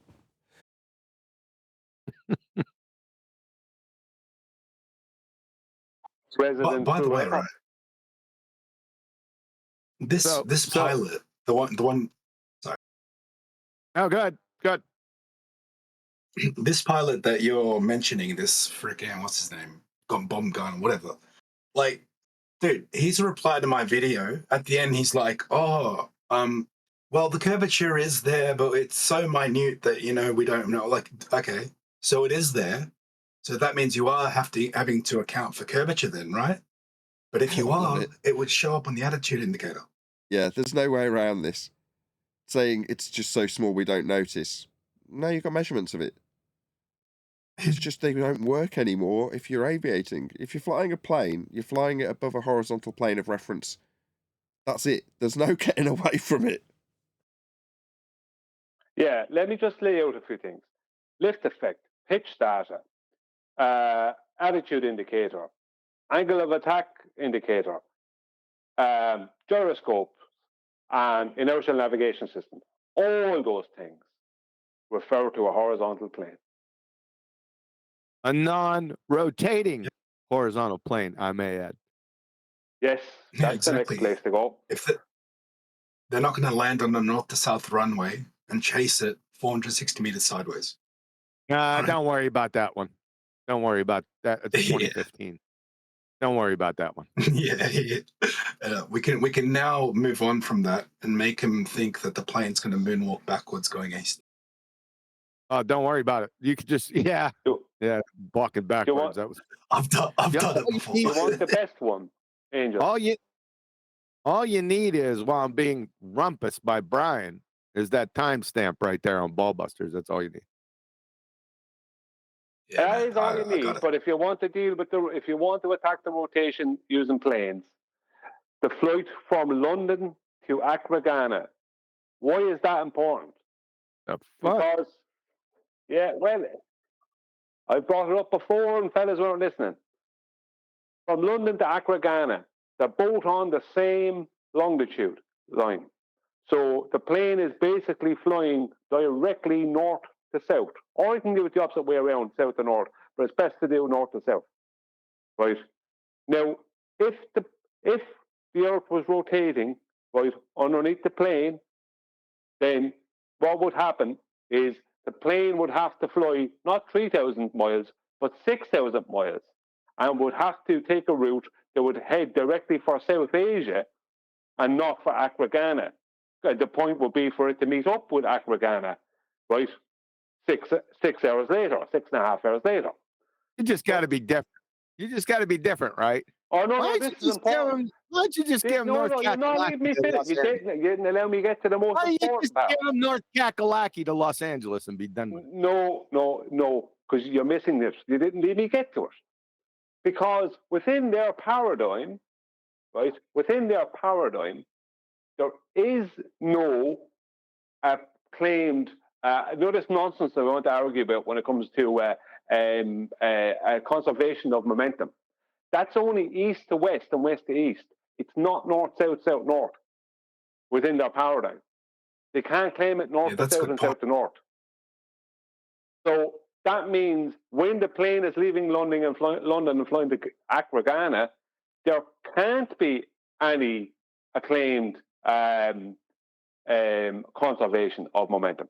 By the way, right? This pilot, the one. Sorry. Oh, good. This pilot that you're mentioning, this freaking what's his name, bomb gun, whatever. Like, dude, he's a reply to my video. At the end, he's like, "Oh, well, the curvature is there, but it's so minute that we don't know." Like, okay, so it is there. So that means you are having to account for curvature then, right? But if you are, it would show up on the attitude indicator. Yeah, there's no way around this. Saying it's just so small we don't notice. No, you've got measurements of it. It's just they don't work anymore if you're aviating. If you're flying a plane, you're flying it above a horizontal plane of reference. That's it. There's no getting away from it. Yeah, let me just lay out a few things. Lift effect, pitch data, attitude indicator, angle of attack indicator, gyroscope, and inertial navigation system. All those things refer to a horizontal plane. A non-rotating horizontal plane, I may add. Yes, Yeah, that's the next exactly. place to go. If they're not going to land on the north to south runway and chase it 460 meters sideways. Don't worry about that one. Don't worry about that. It's 2015. Don't worry about that one. Yeah. We can now move on from that and make him think that the plane's going to moonwalk backwards going east. Oh, don't worry about it. You could just walking backwards. That was. I've done it before. You want the best one, Angel? All you need is, while I'm being rumpus by Brian, is that timestamp right there on Ballbusters. That's all you need. That is all you need. But if you want to deal with if you want to attack the rotation using planes, the flight from London to Accra, Ghana, why is that important? Because, I brought it up before and fellas weren't listening. From London to Accra, Ghana, they're both on the same longitude line. So the plane is basically flying directly north to south. Or you can do it the opposite way around, south to north, but it's best to do north to south. Right? Now, if the Earth was rotating, right, underneath the plane, then what would happen is the plane would have to fly not 3,000 miles, but 6,000 miles, and would have to take a route that would head directly for South Asia and not for Accra, Ghana. The point would be for it to meet up with Accra, Ghana, right? 6 hours later, 6.5 hours later. You just got to be different. You just got to be different, right? Oh, no, this is important. Why don't you just give him North you're not letting me finish. You didn't allow me to get to the most important part. Give him North Kakalaki to Los Angeles and be done with it. No, because you're missing this. You didn't let me get to it. Because within their paradigm, right, there is no claimed, this nonsense I want to argue about when it comes to conservation of momentum. That's only east to west and west to east. It's not north, south, south, north within their paradigm. They can't claim it north to south and south to north. So that means when the plane is leaving London and flying to Accra, Ghana, there can't be any acclaimed conservation of momentum.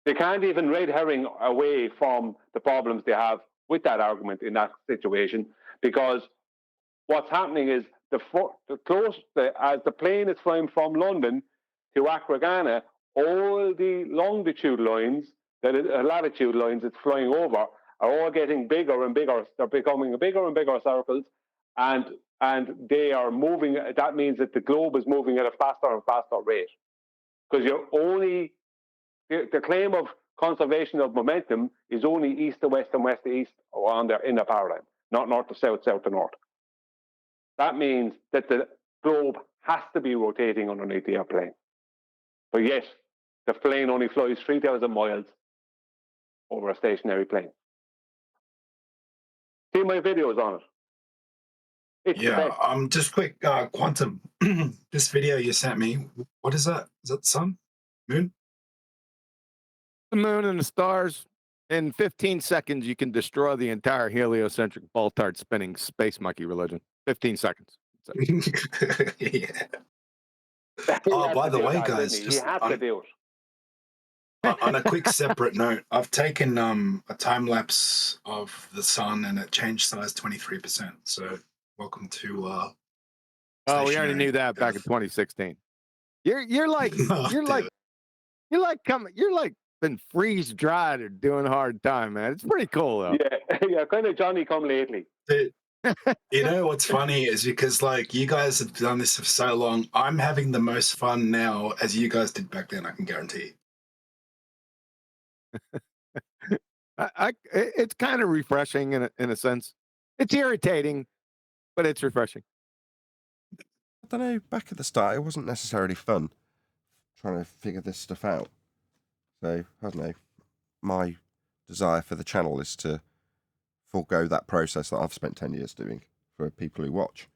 They can't even red herring away from the problems they have with that argument in that situation, because what's happening is as the plane is flying from London to Accra, Ghana, all the longitude lines, the latitude lines it's flying over, are all getting bigger and bigger. They're becoming bigger and bigger circles, and they are moving. That means that the globe is moving at a faster and faster rate, because the claim of conservation of momentum is only east to west and west to east in the paradigm, not north to south, south to north. That means that the globe has to be rotating underneath the airplane. But yes, the plane only flies 3,000 miles over a stationary plane. See my videos on it. It's just quick, Quantum, this video you sent me, what is that? Is that the sun? Moon? The moon and the stars. In 15 seconds, you can destroy the entire heliocentric Baltard spinning space monkey religion. 15 seconds. Yeah. Oh, by the way, guys, just on a quick separate note, I've taken a time lapse of the sun and it changed size 23%. So welcome to oh, we already knew that back in 2016. You're like been freeze dried or doing hard time, man. It's pretty cool though. Yeah, kind of Johnny come lately. You know what's funny is because like you guys have done this for so long, I'm having the most fun now as you guys did back then. I can guarantee. It's kind of refreshing in a sense. It's irritating, but it's refreshing. I don't know. Back at the start, it wasn't necessarily fun trying to figure this stuff out. So I don't know. My desire for the channel is to forego that process that I've spent 10 years doing for people who watch.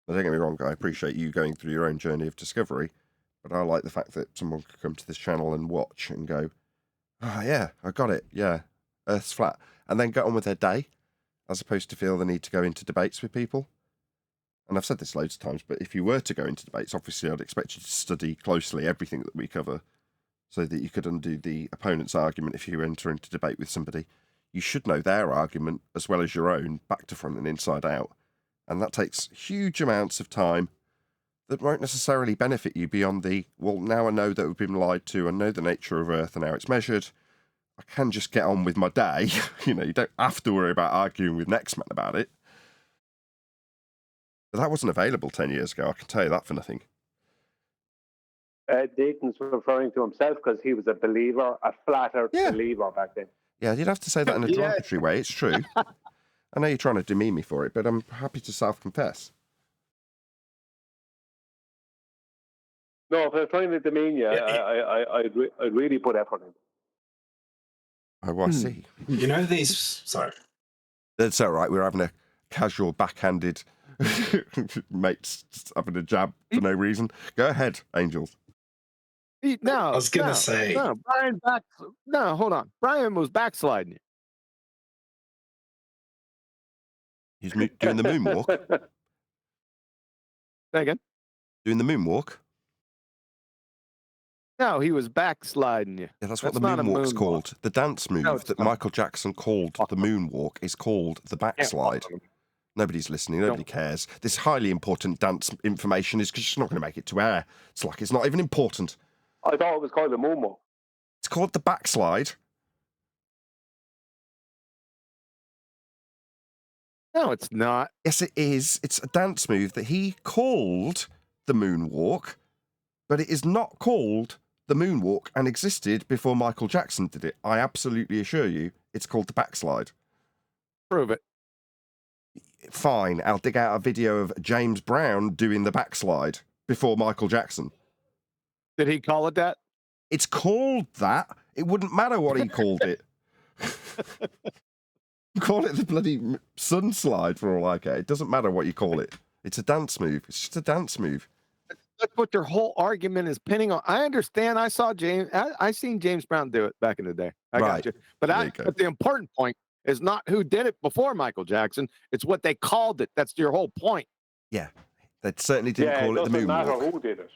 But don't get me wrong, I appreciate you going through your own journey of discovery, but I like the fact that someone could come to this channel and watch and go, oh yeah, I got it, yeah, Earth's flat, and then get on with their day, as opposed to feel the need to go into debates with people. And I've said this loads of times, but if you were to go into debates, obviously I'd expect you to study closely everything that we cover, so that you could undo the opponent's argument if you enter into debate with somebody. You should know their argument as well as your own, back to front and inside out. And that takes huge amounts of time that won't necessarily benefit you beyond the, well, now I know that we've been lied to, I know the nature of Earth and how it's measured, I can just get on with my day. You know, you don't have to worry about arguing with next man about it. But that wasn't available 10 years ago, I can tell you that for nothing. Nathan's referring to himself because he was a believer, a flat earth believer back then. Yeah, you'd have to say that in a derogatory way, it's true. I know you're trying to demean me for it, but I'm happy to self-confess. No, if I was trying to demean you, I'd really put effort in. Oh, I see. You know these... Sorry. That's all right, we're having a casual backhanded mates having a jab for no reason. Go ahead, Angels. No, I was going to say... No, No, hold on. Brian was backsliding you. He's doing the moonwalk. Say again? Doing the moonwalk? No, he was backsliding you. Yeah, that's what the moonwalk's called. The dance move that Michael Jackson called the moonwalk is called the backslide. Nobody's listening. Nobody cares. This highly important dance information is just not going to make it to air. It's like it's not even important. I thought it was called the moonwalk. It's called the backslide. No, it's not. Yes, it is. It's a dance move that he called the moonwalk, but it is not called the moonwalk and existed before Michael Jackson did it. I absolutely assure you, it's called the backslide. Prove it. Fine, I'll dig out a video of James Brown doing the backslide before Michael Jackson. Did he call it that? It's called that. It wouldn't matter what he called it. Call it the bloody sun slide for all I care. It doesn't matter what you call it. It's a dance move. It's just a dance move. That's what their whole argument is pinning on. I understand. I saw James. I seen James Brown do it back in the day. I got you. But but the important point is not who did it before Michael Jackson. It's what they called it. That's your whole point. Yeah, they certainly didn't call it the moonwalk. It doesn't matter who did it.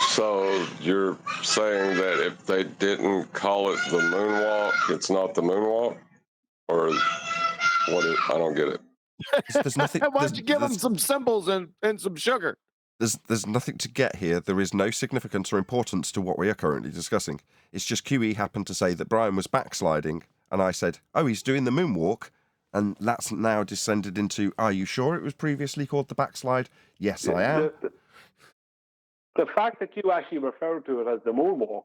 So you're saying that if they didn't call it the moonwalk, it's not the moonwalk? Or what? I don't get it. There's nothing. Why don't you give them some symbols and some sugar? There's nothing to get here. There is no significance or importance to what we are currently discussing. It's just QE happened to say that Brian was backsliding, and I said, oh, he's doing the moonwalk, and that's now descended into, are you sure it was previously called the backslide? Yes, I am. The fact that you actually refer to it as the moonwalk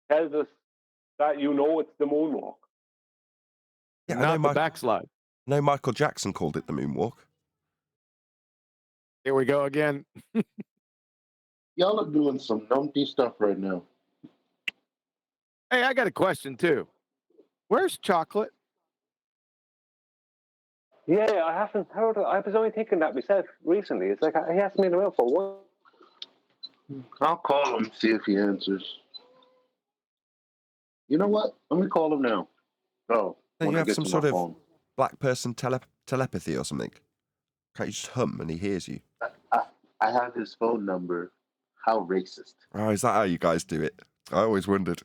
tells us that you know it's the moonwalk. Yeah, not the backslide. No, Michael Jackson called it the moonwalk. Here we go again. Y'all are doing some numpty stuff right now. Hey, I got a question too. Where's chocolate? Yeah, I haven't heard it. I was only thinking that myself recently. It's like he hasn't been around for a while. I'll call him, see if he answers. You know what? Let me call him now. Oh, Don't you have some sort of black person telepathy or something? Can't you just hum and he hears you? I have his phone number. How racist. Oh, is that how you guys do it? I always wondered.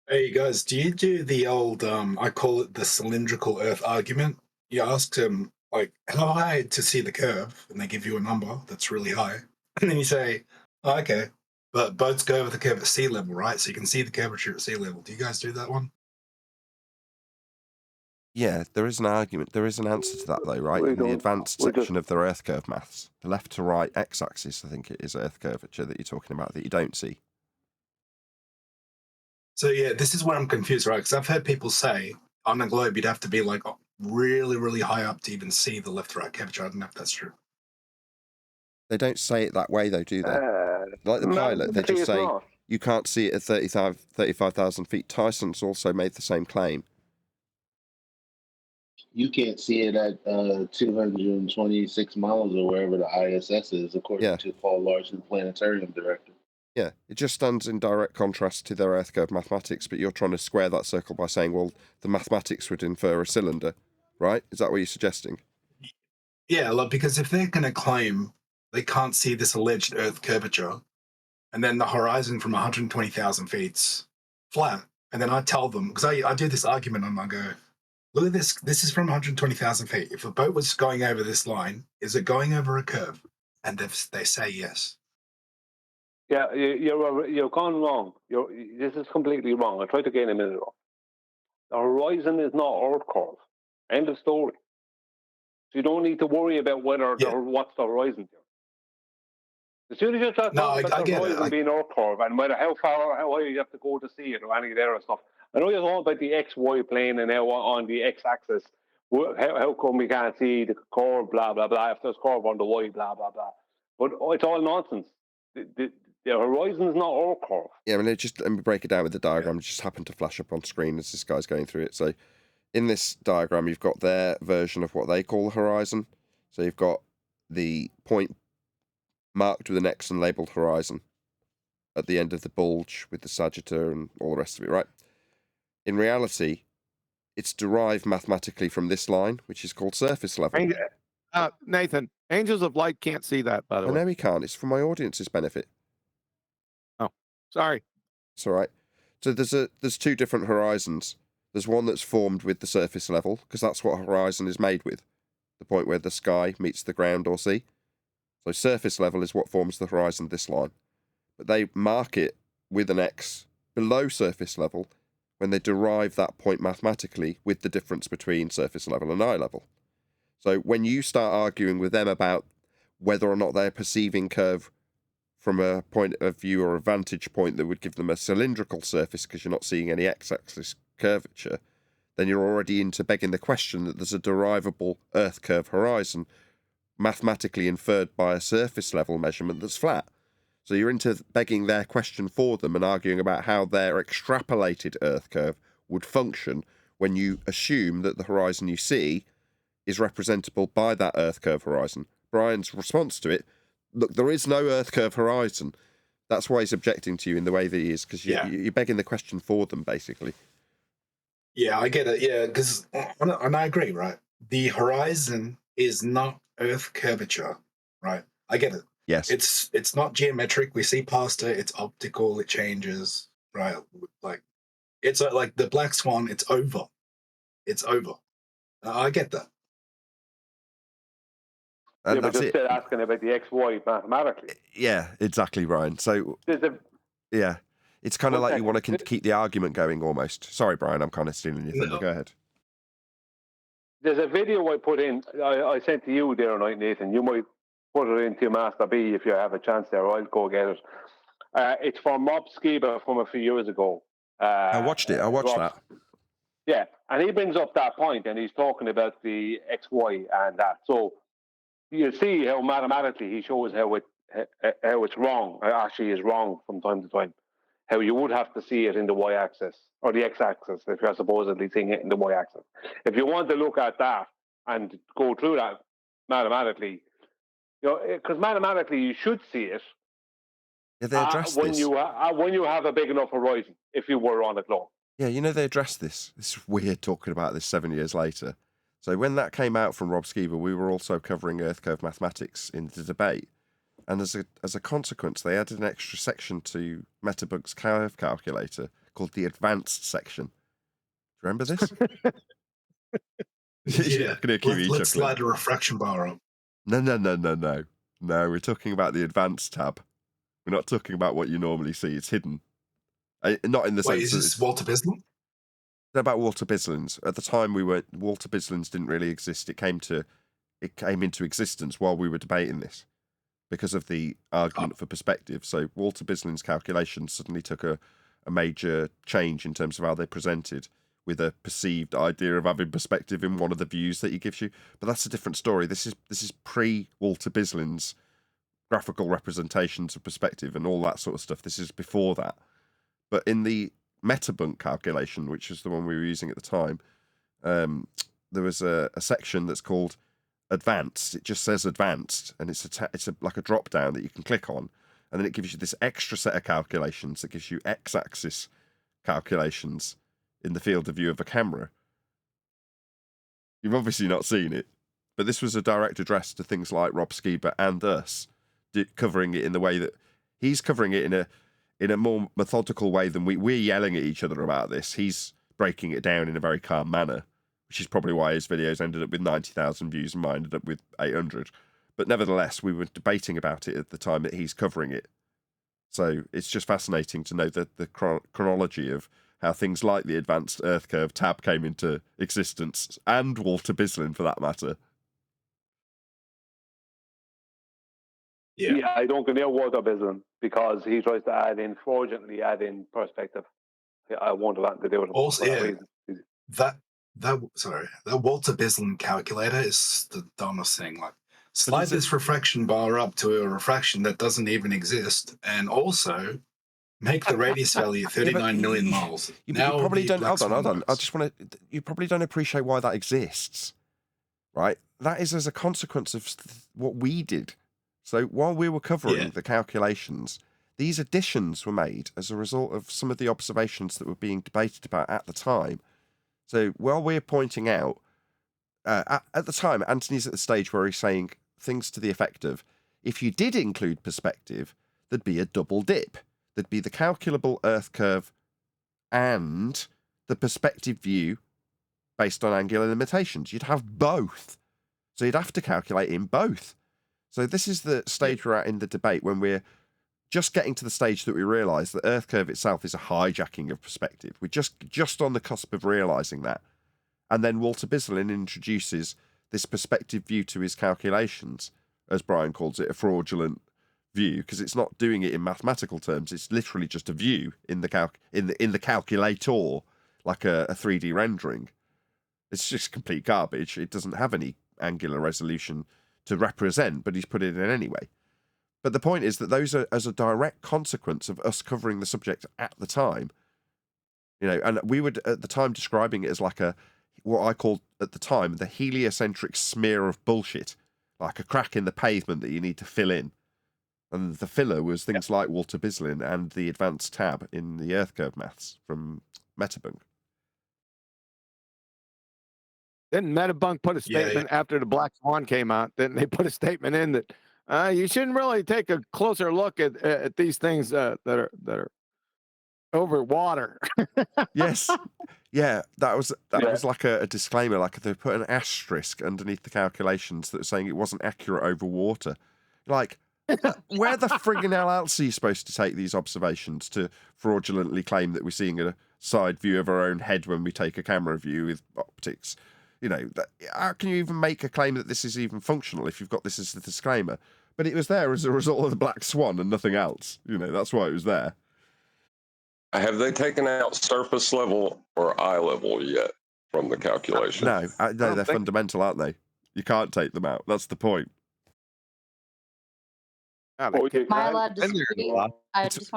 Hey guys, do you do the old, I call it the cylindrical Earth argument? You ask them, like, how high to see the curve? And they give you a number that's really high. And then you say, oh, okay, but boats go over the curve at sea level, right? So you can see the curvature at sea level. Do you guys do that one? Yeah, there is an argument. There is an answer to that, though, right? In the advanced section of the Earth curve maths, the left to right x-axis, I think it is Earth curvature that you're talking about that you don't see. So yeah, this is where I'm confused, right? Because I've heard people say on a globe you'd have to be like really, really high up to even see the left to right curvature. I don't know if that's true. They don't say it that way, though, do they? Like the pilot, they just say you can't see it at 35,000 feet. Tyson's also made the same claim. You can't see it at 226 miles or wherever the ISS is, according to Paul Larson, planetarium director. Yeah, it just stands in direct contrast to their Earth curve mathematics, but you're trying to square that circle by saying, well, the mathematics would infer a cylinder, right? Is that what you're suggesting? Yeah, look, because if they're going to claim they can't see this alleged Earth curvature, and then the horizon from 120,000 feet's flat, and then I tell them, because I do this argument, and I go, look at this, this is from 120,000 feet. If a boat was going over this line, is it going over a curve? And they say yes. Yeah, you're gone wrong. This is completely wrong. I tried to gain a minute off. The horizon is not Earth curve. End of story. So you don't need to worry about whether what's the horizon here. As soon as you start talking about the horizon being Earth curve and whether how high you have to go to see it or any of that other stuff. I know you're talking about the XY plane and how on the x-axis, how come we can't see the curve, blah, blah, blah, if there's curve on the Y, blah, blah, blah. But it's all nonsense. The horizon is not Earth curve. Yeah, I mean, let me break it down with the diagram. It just happened to flash up on screen as this guy's going through it. So in this diagram, you've got their version of what they call the horizon. So you've got the point marked with an X and labelled horizon at the end of the bulge with the sagittar and all the rest of it, right? In reality, it's derived mathematically from this line, which is called surface level. Nathan, angels of light can't see that, by the way. I know he can't. It's for my audience's benefit. Oh, sorry. It's all right. So there's two different horizons. There's one that's formed with the surface level, because that's what a horizon is made with, the point where the sky meets the ground or sea. So surface level is what forms the horizon, this line. But they mark it with an X below surface level when they derive that point mathematically with the difference between surface level and eye level. So when you start arguing with them about whether or not they're perceiving curve from a point of view or a vantage point that would give them a cylindrical surface because you're not seeing any x-axis curvature, then you're already into begging the question that there's a derivable Earth curve horizon mathematically inferred by a surface level measurement that's flat. So you're into begging their question for them and arguing about how their extrapolated Earth curve would function when you assume that the horizon you see is representable by that Earth curve horizon. Brian's response to it, look, there is no Earth curve horizon. That's why he's objecting to you in the way that he is, because you're begging the question for them, basically. Yeah, I get it. Yeah, because, and I agree, right? The horizon is not Earth curvature, right? I get it. Yes. It's not geometric. We see past it. It's optical. It changes, right? Like, it's like the black swan. It's over. It's over. I get that. And but you're still asking about the XY mathematically. Yeah, exactly, Brian. So, it's kind of like you want to keep the argument going almost. Sorry, Brian, I'm kind of stealing your thunder. Go ahead. There's a video I put in, I sent to you there tonight, Nathan. You might put it into Master B if you have a chance there. I'll go get it. It's from Rob Skiba from a few years ago. I watched it. I watched that. Yeah, and he brings up that point, and he's talking about the XY and that. So you see how mathematically he shows how it's wrong. Actually, is wrong from time to time. How you would have to see it in the y-axis or the x-axis if you're supposedly seeing it in the y-axis. If you want to look at that and go through that mathematically, because mathematically you should see it. Yeah, they address when this. When you have a big enough horizon, if you were on a globe. Yeah, they addressed this. It's weird talking about this 7 years later. So when that came out from Rob Skiba, we were also covering Earth curve mathematics in the debate. And as a consequence, they added an extra section to Metabug's curve calculator called the advanced section. Do you remember this? Yeah. Let's slide a refraction bar up. No. No, we're talking about the advanced tab. We're not talking about what you normally see. It's hidden. Not in the sense is this Walter Bismarck? about Walter Bislins. At the time, Walter Bislins didn't really exist. It came into existence while we were debating this because of the argument for perspective. So Walter Bislins' calculations suddenly took a major change in terms of how they presented, with a perceived idea of having perspective in one of the views that he gives you. But that's a different story. This is pre-Walter Bislins graphical representations of perspective and all that sort of stuff. This is before that. But in the metabunk calculation, which is the one we were using at the time, there was a section that's called advanced. It just says advanced, and it's like a drop down that you can click on, and then it gives you this extra set of calculations that gives you x-axis calculations in the field of view of a camera. You've obviously not seen it, but this was a direct address to things like Rob Skiba and us, covering it in the way that he's covering it in a more methodical way than we're yelling at each other about this. He's breaking it down in a very calm manner, which is probably why his videos ended up with 90,000 views and mine ended up with 800. But nevertheless, we were debating about it at the time that he's covering it. So it's just fascinating to know the chronology of how things like the advanced Earth curve tab came into existence, and Walter Bislin for that matter. Yeah, I don't go near Walter Bislin because he tries to fraudulently add in perspective. I won't have that to do with him. Also, that Walter Bislin calculator is the dumbest thing. Like, slide this refraction bar up to a refraction that doesn't even exist, and also make the radius value 39 million miles. You probably don't. Hold on. I just want to. You probably don't appreciate why that exists, right? That is as a consequence of what we did. So while we were covering the calculations, these additions were made as a result of some of the observations that were being debated about at the time. So while we're pointing out, at the time, Anthony's at the stage where he's saying things to the effect of, if you did include perspective, there'd be a double dip. There'd be the calculable Earth curve and the perspective view based on angular limitations. You'd have both. So you'd have to calculate in both. So this is the stage we're at in the debate when we're just getting to the stage that we realise that Earth curve itself is a hijacking of perspective. We're just on the cusp of realising that. And then Walter Bislin introduces this perspective view to his calculations, as Brian calls it, a fraudulent view, because it's not doing it in mathematical terms. It's literally just a view in the in the calculator, like a 3D rendering. It's just complete garbage. It doesn't have any angular resolution to represent, but he's put it in anyway. But the point is that those are as a direct consequence of us covering the subject at the time. You know, and we would at the time describing it as like what I called at the time the heliocentric smear of bullshit, like a crack in the pavement that you need to fill in. And the filler was things like Walter Bislin and the advanced tab in the Earth curve maths from Metabunk. Didn't Metabunk put a statement after the Black Swan came out? Didn't they put a statement in that you shouldn't really take a closer look at these things that are over water? Yes, yeah, that was like a disclaimer, like they put an asterisk underneath the calculations that were saying it wasn't accurate over water. Like, where the friggin' hell else are you supposed to take these observations to fraudulently claim that we're seeing a side view of our own head when we take a camera view with optics? You know, how can you even make a claim that this is even functional if you've got this as the disclaimer? But it was there as a result of the Black Swan and nothing else. You know, that's why it was there. Have they taken out surface level or eye level yet from the calculation? No, they're fundamental, aren't they? You can't take them out. That's the point. Am I allowed to speak? I just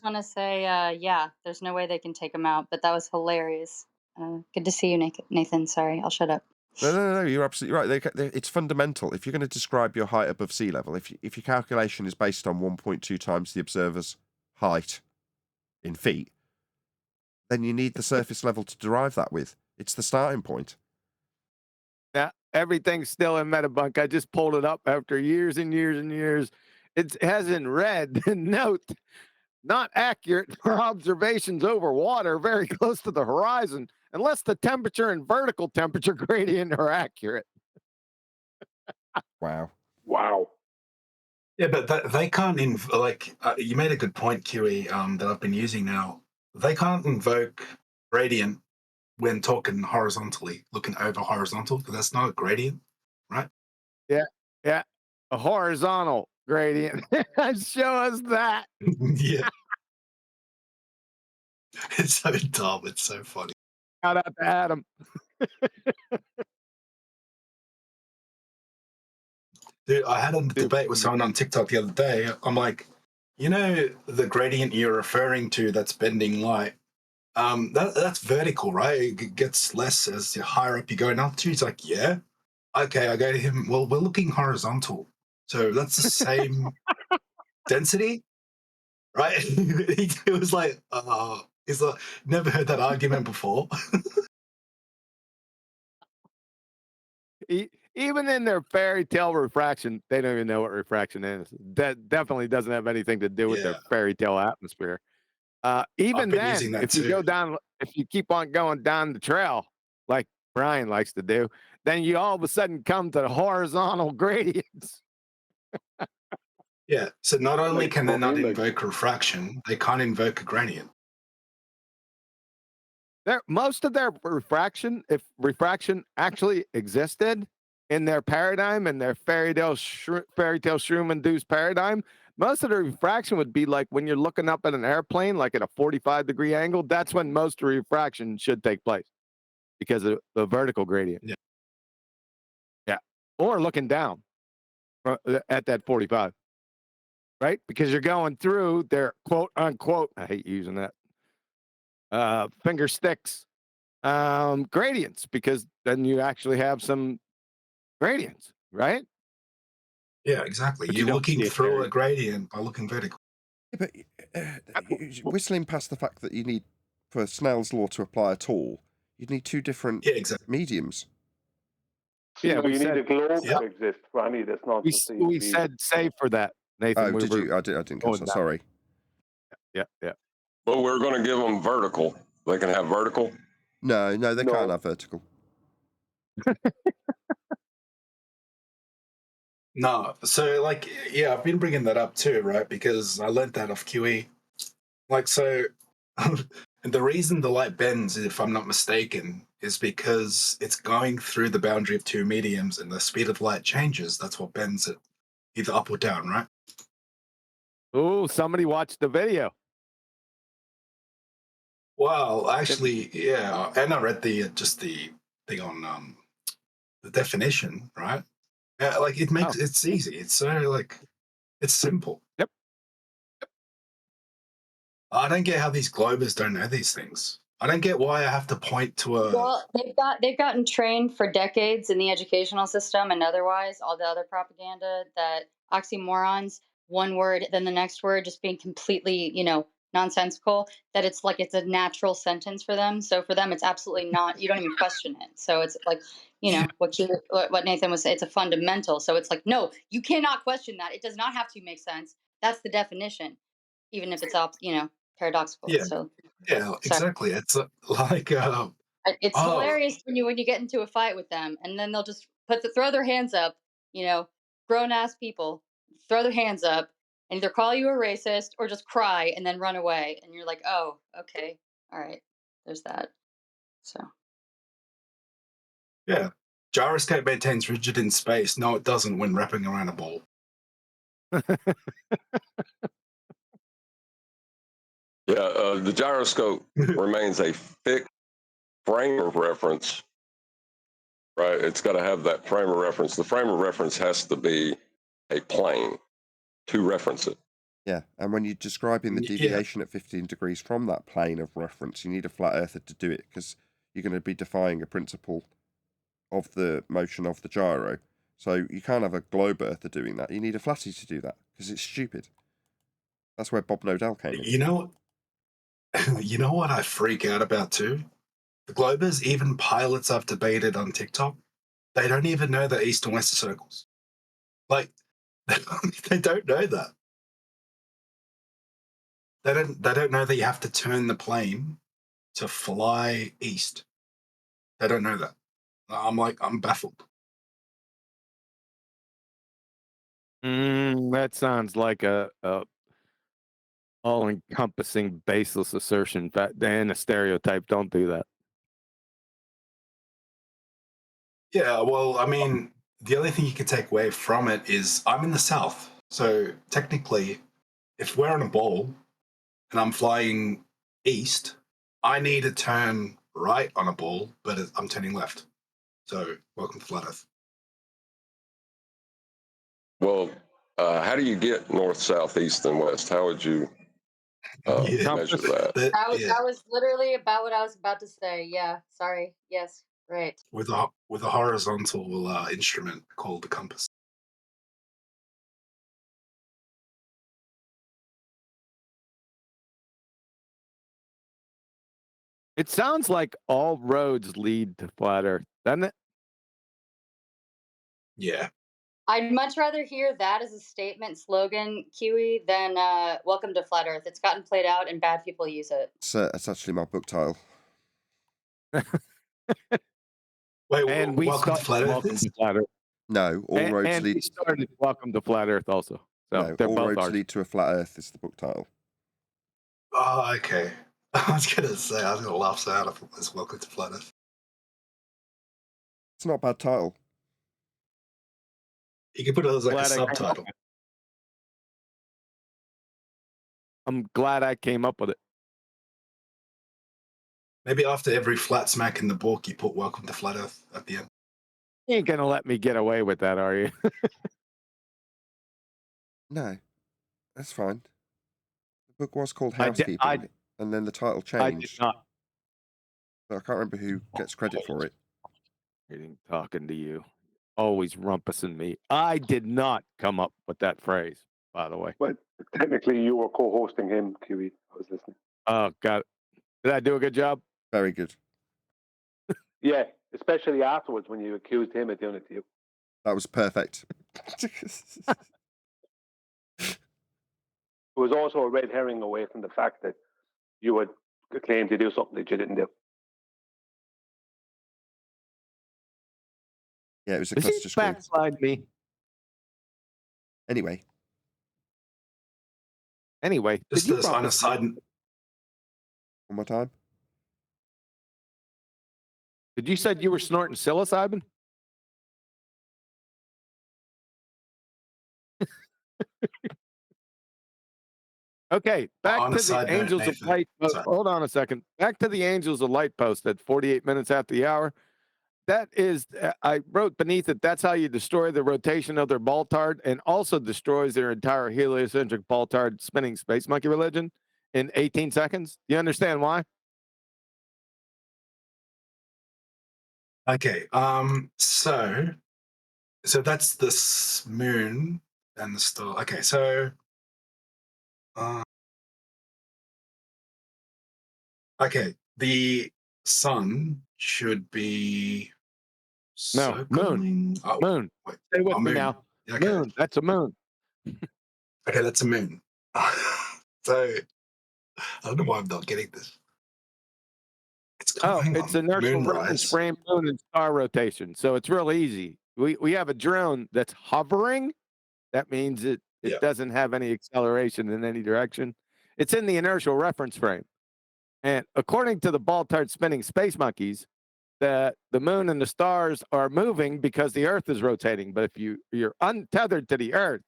want to say, yeah, there's no way they can take them out, but that was hilarious. Good to see you, Nathan. Sorry, I'll shut up. No, you're absolutely right. It's fundamental. If you're going to describe your height above sea level, if your calculation is based on 1.2 times the observer's height in feet, then you need the surface level to derive that with. It's the starting point. Yeah, everything's still in Metabunk. I just pulled it up after years and years and years. It has in red, note, not accurate for observations over water very close to the horizon, unless the temperature and vertical temperature gradient are accurate. Wow. Yeah, but they can't you made a good point, QE, that I've been using now. They can't invoke gradient when talking horizontally, looking over horizontal, because that's not a gradient, right? Yeah, yeah. A horizontal gradient. Show us that. Yeah. It's so dumb. It's so funny. Shout out to Adam. Dude, I had a debate with someone on TikTok the other day. I'm like, you know, the gradient you're referring to that's bending light, that's vertical, right? It gets less as the higher up you go in altitude. He's like, yeah. Okay, I go to him, well, we're looking horizontal. So that's the same density, right? He was like, he's like, never heard that argument before. Even in their fairy tale refraction, they don't even know what refraction is. That definitely doesn't have anything to do with their fairy tale atmosphere. Even been then, using that if you go down, if you keep on going down the trail, like Brian likes to do, then you all of a sudden come to the horizontal gradients. Yeah. So not only Like can they not Bohemian. invoke refraction, they can't invoke a gradient. Most of their refraction, if refraction actually existed in their paradigm, in their fairy tale shroom-induced paradigm, most of the refraction would be like when you're looking up at an airplane, like at a 45-degree angle. That's when most of the refraction should take place because of the vertical gradient. Yeah. Yeah. Or looking down at that 45, right? Because you're going through their quote unquote, I hate using that, finger sticks gradients, because then you actually have some gradients, right? Yeah, exactly. But You're you don't looking see it through there. a gradient by looking vertical. Yeah, but whistling past the fact that you need, for Snell's law to apply at all, you'd need two different mediums. Yeah, No, we you said, need a globe to exist for any of this nonsense. we said save for that, Nathan. Oh, did you? I didn't catch that. Sorry. Yeah. But we're going to give them vertical. They can have vertical. No, they can't have vertical. No, so like, yeah, I've been bringing that up too, right? Because I learned that off QE. Like, so the reason the light bends, if I'm not mistaken, is because it's going through the boundary of two mediums and the speed of light changes. That's what bends it, either up or down, right? Oh, somebody watched the video. Well, actually, yeah, and I read the just the thing on the definition, right? Like it makes it's easy. It's so like it's simple. Yep. I don't get how these globers don't know these things. I don't get why I have to point to a. Well, they've gotten trained for decades in the educational system and otherwise all the other propaganda that oxymorons, one word then the next word just being completely, nonsensical, that it's like it's a natural sentence for them. So for them it's absolutely not, you don't even question it. So it's like, what Nathan was saying, it's a fundamental. So it's like, no, you cannot question that. It does not have to make sense. That's the definition, even if it's paradoxical. Yeah, So yeah, exactly. It's like it's hilarious when you get into a fight with them, and then they'll just throw their hands up. Grown ass people throw their hands up and either call you a racist or just cry and then run away, and you're like, oh, okay, all right, there's that. So yeah, gyroscope maintains rigid in space. No, it doesn't when wrapping around a ball. Yeah, the gyroscope remains a fixed frame of reference, right? It's got to have that frame of reference. The frame of reference has to be a plane to reference it. Yeah, and when you're describing the deviation at 15 degrees from that plane of reference, you need a flat earther to do it, because you're going to be defying a principle of the motion of the gyro. So you can't have a globe earther doing that. You need a flatty to do that, because it's stupid. That's where Bob Nodell came in. You know what I freak out about too? The globers, even pilots I've debated on TikTok, they don't even know that east and west are circles. Like, they don't know that. They don't know that you have to turn the plane to fly east. They don't know that. I'm baffled. That sounds like a all-encompassing, baseless assertion and a stereotype. Don't do that. Yeah, well, I mean, the only thing you can take away from it is I'm in the south. So technically, if we're on a ball and I'm flying east, I need to turn right on a ball, but I'm turning left. So welcome to Flat Earth. Well, how do you get north, south, east, and west? How would you measure that? That was literally about what I was about to say. Yeah, sorry. Yes, right. With a horizontal instrument called the compass. It sounds like all roads lead to flat Earth, doesn't it? Yeah. I'd much rather hear that as a statement slogan, Kiwi, than "Welcome to Flat Earth." It's gotten played out, and bad people use it. It's actually my book title. Wait, and we welcome to Flat Earth. Welcome to Flat Earth. No, all roads and lead. we started Welcome to Flat Earth also. So No, they're all both roads ours. lead to a flat Earth is the book title. Oh, okay. I was gonna say I was gonna laugh so hard. I thought this Welcome to Flat Earth. It's not a bad title. You can put it as like a subtitle. I'm glad I came up with it. Maybe after every flat smack in the book, you put Welcome to Flat Earth at the end. You ain't gonna let me get away with that, are you? No, that's fine. The book was called Housekeeping, and then the title changed. I did not. But I can't remember who gets credit for it. Talking to you. Always rumpusing me. I did not come up with that phrase, by the way. But technically, you were co-hosting him, Kiwi. I was listening. Oh, God. Did I do a good job? Very good. Yeah, especially afterwards when you accused him of doing it to you. That was perfect. It was also a red herring away from the fact that you had claimed to do something that you didn't do. Yeah, it was a Does cluster he screw. backslide me? Anyway, just on a side. One more time. Did you said you were snorting psilocybin? Okay, back to the Angels of Light. Hold on a second. Back to the Angels of Light post at 48 minutes after the hour. That is, I wrote beneath it, that's how you destroy the rotation of their Baltard and also destroys their entire heliocentric Baltard spinning space monkey religion in 18 seconds. You understand why? Okay. So that's the moon and the star. Okay. So. Okay. The sun should be. No, moon. Oh, moon. Wait, Stay with me moon. now. Okay. Moon. That's a moon. Okay, that's a moon. So I don't know why I'm not getting this. It's inertial reference frame, moon, and star rotation. So it's real easy. We have a drone that's hovering. That means it doesn't have any acceleration in any direction. It's in the inertial reference frame. And according to the Baltard spinning space monkeys, the moon and the stars are moving because the Earth is rotating. But if you're untethered to the Earth,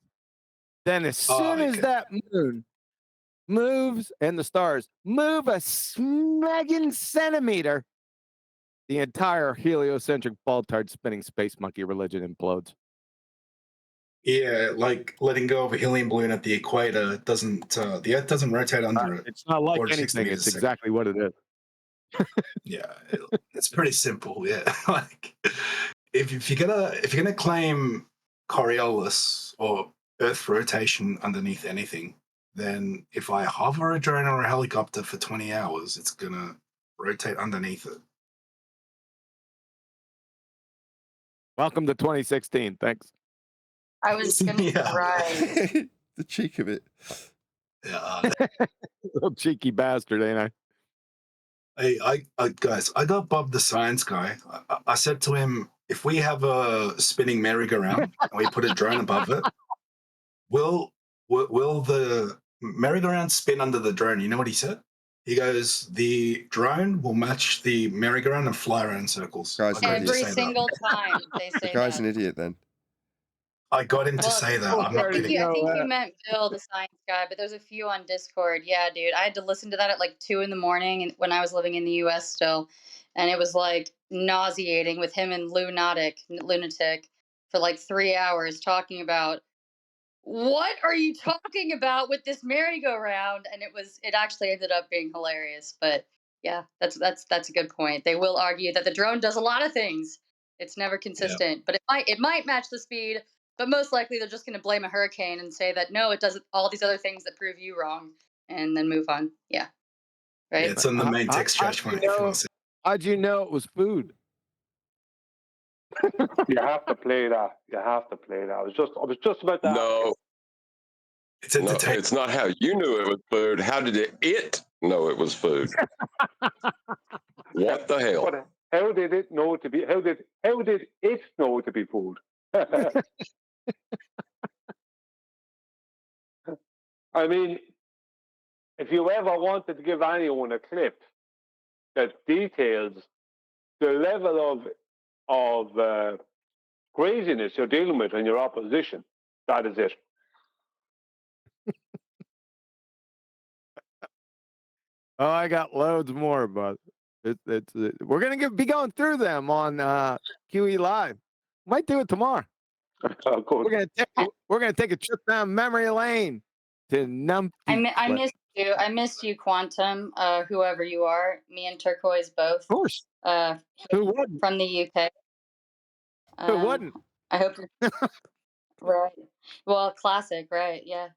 then as soon as that moon moves and the stars move a smegging centimeter, the entire heliocentric Baltard spinning space monkey religion implodes. Yeah, like letting go of a helium balloon at the equator doesn't. The Earth doesn't rotate under it. It's not like anything. It's exactly what it is. Yeah, it's pretty simple. Yeah, like if you're gonna claim Coriolis or Earth rotation underneath anything, then if I hover a drone or a helicopter for 20 hours, it's gonna rotate underneath it. Welcome to 2016. Thanks. I was gonna try. The cheek of it. Yeah, little cheeky bastard, ain't I? Hey, guys, I got Bob the science guy. I said to him, if we have a spinning merry-go-round and we put a drone above it, will the merry-go-round spin under the drone? You know what he said? He goes, the drone will match the merry-go-round and fly around in circles. Guy's I got him to Every say single that. time they The say guy's that. an idiot then. I got him to Well, say that. I'm I not think kidding. you, I think you meant Bill, the science guy, but there's a few on Discord. Yeah, dude, I had to listen to that at like 2 a.m. and when I was living in the U.S. still, and it was like nauseating with him and lunatic for like 3 hours talking about what are you talking about with this merry-go-round, and it actually ended up being hilarious. But yeah, that's a good point. They will argue that the drone does a lot of things. It's never consistent, but it might match the speed. But most likely they're just going to blame a hurricane and say that no, it does all these other things that prove you wrong, and then move on. Yeah, right. Yeah, it's on the main text chat if you want to see. How'd you know it was food? You have to play that. You have to play that. I was just about to ask you. No, It's no, it's not how you knew it was food. How did it know it was food? What the hell? But how did it know to be? How did it know to be food? I mean, if you ever wanted to give anyone a clip that details the level of craziness you're dealing with in your opposition, that is it. Oh, I got loads more, but we're gonna be going through them on QE Live. Might do it tomorrow. Cool. We're gonna take a trip down memory lane to I missed you. I missed you, Quantum. Whoever you are, me and Turquoise both. Of course. Who wouldn't? From the UK. Who wouldn't? I hope. Right. Well, classic, right? Yeah.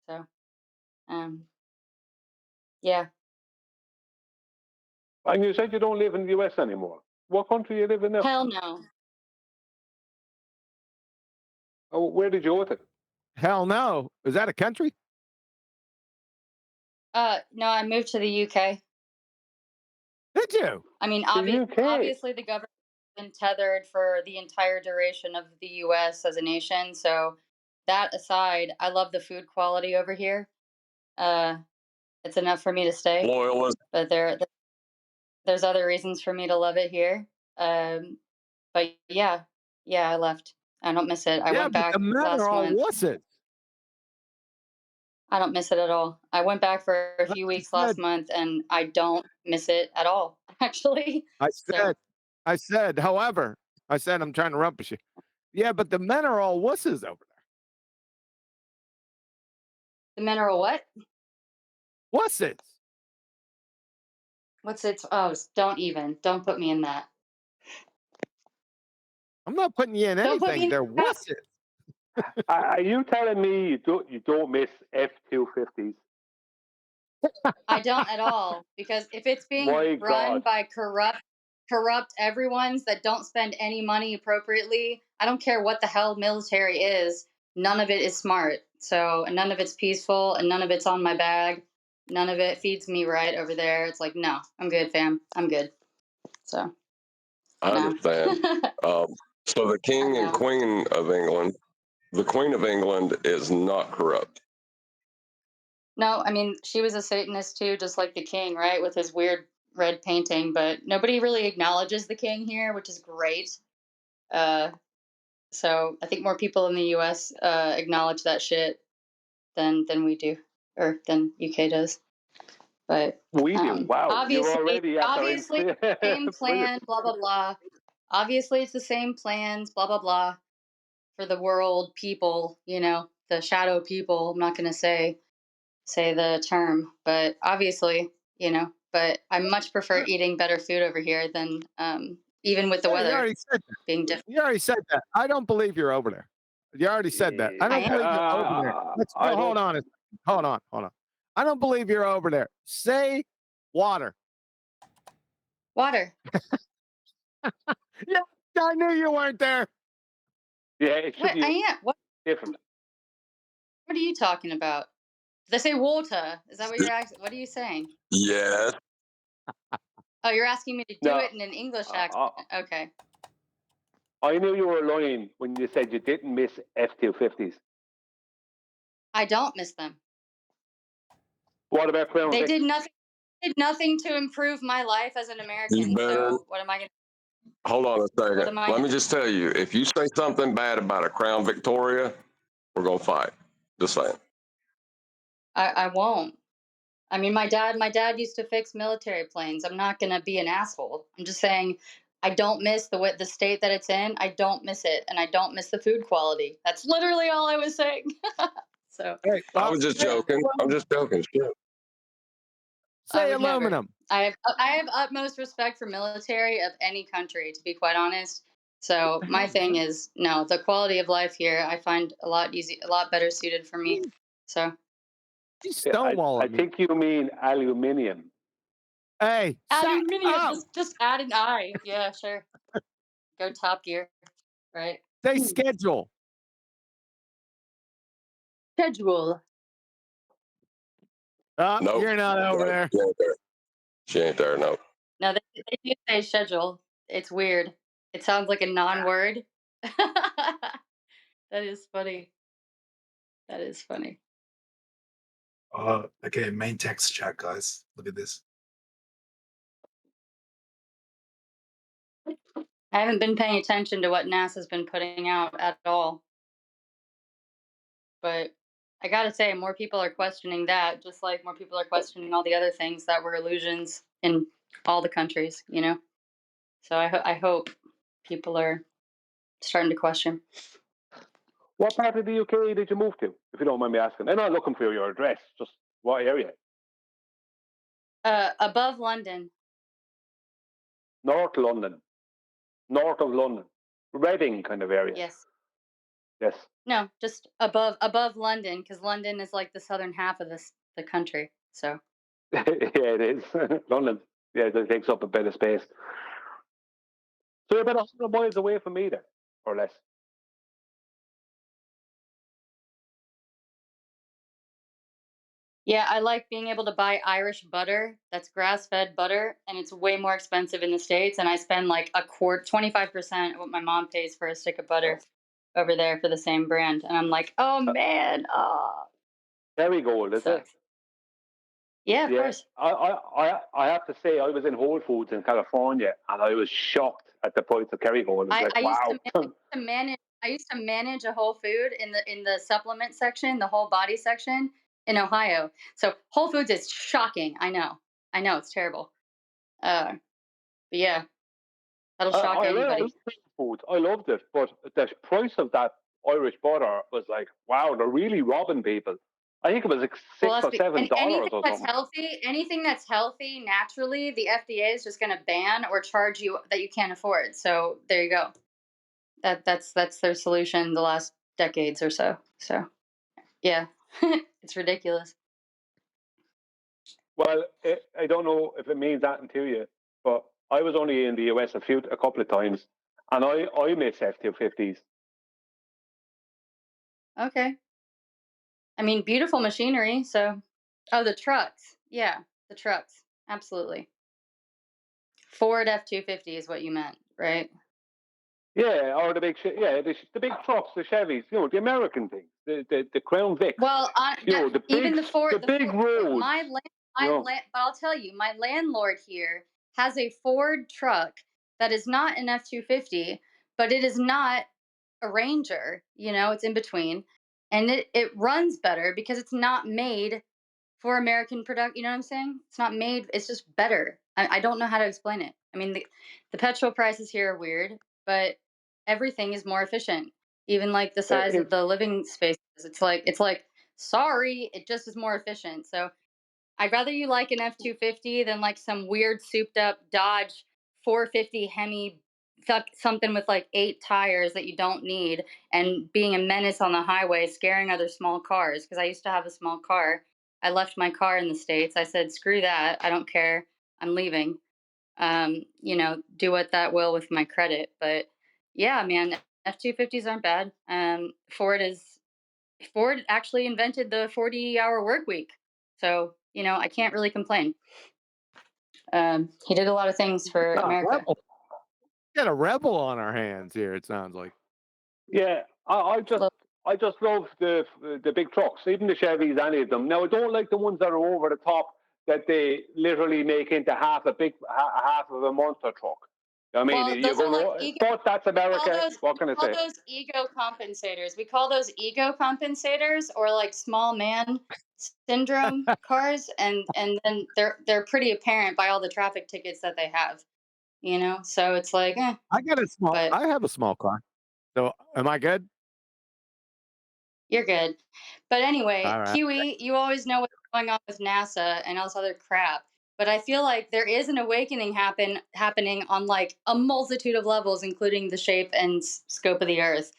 So, yeah. And you said you don't live in the US anymore. What country you live in now? Hell no. Oh, where did you go to? Hell no. Is that a country? No, I moved to the UK. Did you? I mean, UK? obviously the government's been tethered for the entire duration of the US as a nation. So that aside, I love the food quality over here. It's enough for me to stay. Loyalist. But there's other reasons for me to love it here. But yeah, I left. I don't miss it. I went back the men last are all month. wussets. I don't miss it at all. I went back for a few weeks last month, and I don't miss it at all, actually. I said, however, I'm trying to rumpus you. Yeah, but the men are all wusses over there. The men are what? Wussets. What's it? Oh, don't put me in that. I'm not putting you in anything. They're wussets. Are you telling me you don't miss F-250s? I don't at all, because if it's being run by corrupt everyone's that don't spend any money appropriately, I don't care what the hell military is. None of it is smart. So none of it's peaceful, and none of it's on my bag. None of it feeds me right over there. It's like, no, I'm good, fam. I'm good. So I understand. So the King and Queen of England, the Queen of England is not corrupt. no, I mean, she was a Satanist too, just like the king, right? With his weird red painting, but nobody really acknowledges the king here, which is great. So I think more people in the US acknowledge that shit than we do, or than UK does. But we do. Wow, obviously, you're already obviously the same plan, blah blah blah. Obviously, it's the same plans, blah blah blah, for the world people. You know, the shadow people. I'm not going to say the term, but obviously, you know. But I much prefer eating better food over here than even with the weather You already said that. being different. You already said that. I don't believe you're over there. You already said that. I don't believe you're over there. Hold on. Hold on. I don't believe you're over there. Say water. Water. Yeah, I knew you weren't there. Yeah, it should be What? different. What are you talking about? Did I say water? Is that what you're asking? What are you saying? Yes. Oh, you're asking me to do it in an English accent. Okay. I knew you were lying when you said you didn't miss F-250s. I don't miss them. What about Crown They Vic? did nothing did nothing to improve my life as an You American. better So what am I going to? hold on a What second. am I? Let me just tell you, if you say something bad about a Crown Victoria, we're gonna fight. Just saying. I won't. I mean, my dad used to fix military planes. I'm not gonna be an asshole. I'm just saying, I don't miss the state that it's in. I don't miss it, and I don't miss the food quality. That's literally all I was saying. So Hey, I was just joking. I'm just joking. Sure. I say would never. aluminum. I have utmost respect for military of any country, to be quite honest. So my thing is, no, the quality of life here I find a lot better suited for me. So I think you mean aluminium. Hey, aluminium. Just add an I. Yeah, sure. Go Top Gear, right? Say schedule. Schedule. Nope. You're not over there. She ain't there. She ain't there. No. No, they do say schedule. It's weird. It sounds like a non-word. That is funny. That is funny. Okay, main text chat, guys. Look at this. I haven't been paying attention to what NASA's been putting out at all. But I gotta say, more people are questioning that, just like more people are questioning all the other things that were illusions in all the countries, you know? So I hope people are starting to question. What part of the UK did you move to, if you don't mind me asking? I'm not looking for your address, just what area? Above London. North London. North of London. Reading kind of area. Yes. Yes. No, just above London, because London is like the southern half of the country. So Yeah, it is. London. Yeah, it takes up a bit of space. So you're about 100 miles away from me there, or less. yeah, I like being able to buy Irish butter that's grass-fed butter, and it's way more expensive in the States. And I spend like 25% of what my mom pays for a stick of butter over there for the same brand. And I'm like, oh man, Kerrygold, is it? Yeah, of course. I have to say, I was in Whole Foods in California, and I was shocked at the price of Kerrygold. It's like, wow. I used to manage a Whole Food in the supplement section, the whole body section in Ohio. So Whole Foods is shocking. I know it's terrible. But yeah, that'll shock anybody. I loved it, but the price of that Irish butter was like, wow, they're really robbing people. I think it was like $6 or $7 or something. Anything that's healthy naturally, the FDA is just going to ban or charge you that you can't afford. So there you go. That's their solution the last decades or so. So yeah, it's ridiculous. Well, I don't know if it means that to you, but I was only in the US a couple of times, and I miss F-250s. Okay. I mean, beautiful machinery. So, the trucks. Yeah, the trucks. Absolutely. Ford F-250 is what you meant, right? Yeah, or the big the big trucks, the Chevys, the American things, the Crown Vic. Well, even the Ford, the big roads. But I'll tell you, my landlord here has a Ford truck that is not an F-250, but it is not a Ranger. It's in between, and it runs better because it's not made for American product. You know what I'm saying? It's not made. It's just better. I don't know how to explain it. I mean, the petrol prices here are weird, but everything is more efficient. Even like the size of the living spaces. It's like sorry, it just is more efficient. So I'd rather you like an F-250 than like some weird souped up Dodge 450 Hemi, something with like 8 tires that you don't need, and being a menace on the highway, scaring other small cars. Because I used to have a small car. I left my car in the States. I said, screw that. I don't care. I'm leaving. Do what that will with my credit. But yeah, man, F-250s aren't bad. Ford actually invented the 40-hour work week. So, I can't really complain. He did a lot of things for America. Got a rebel on our hands here, it sounds like. Yeah, I just love the big trucks, even the Chevys, any of them. Now, I don't like the ones that are over the top, that they literally make into half of a monster truck. I mean, Well, you those go, are like ego. but that's America. What can I We call say? those ego compensators. We call those ego compensators, or like small man syndrome cars, and then they're pretty apparent by all the traffic tickets that they have. You know, so it's like, I got a small. but I have a small car. So am I good? you're good. But anyway, All right. Kiwi, you always know what's going on with NASA and all this other crap. But I feel like there is an awakening happening on like a multitude of levels, including the shape and scope of the Earth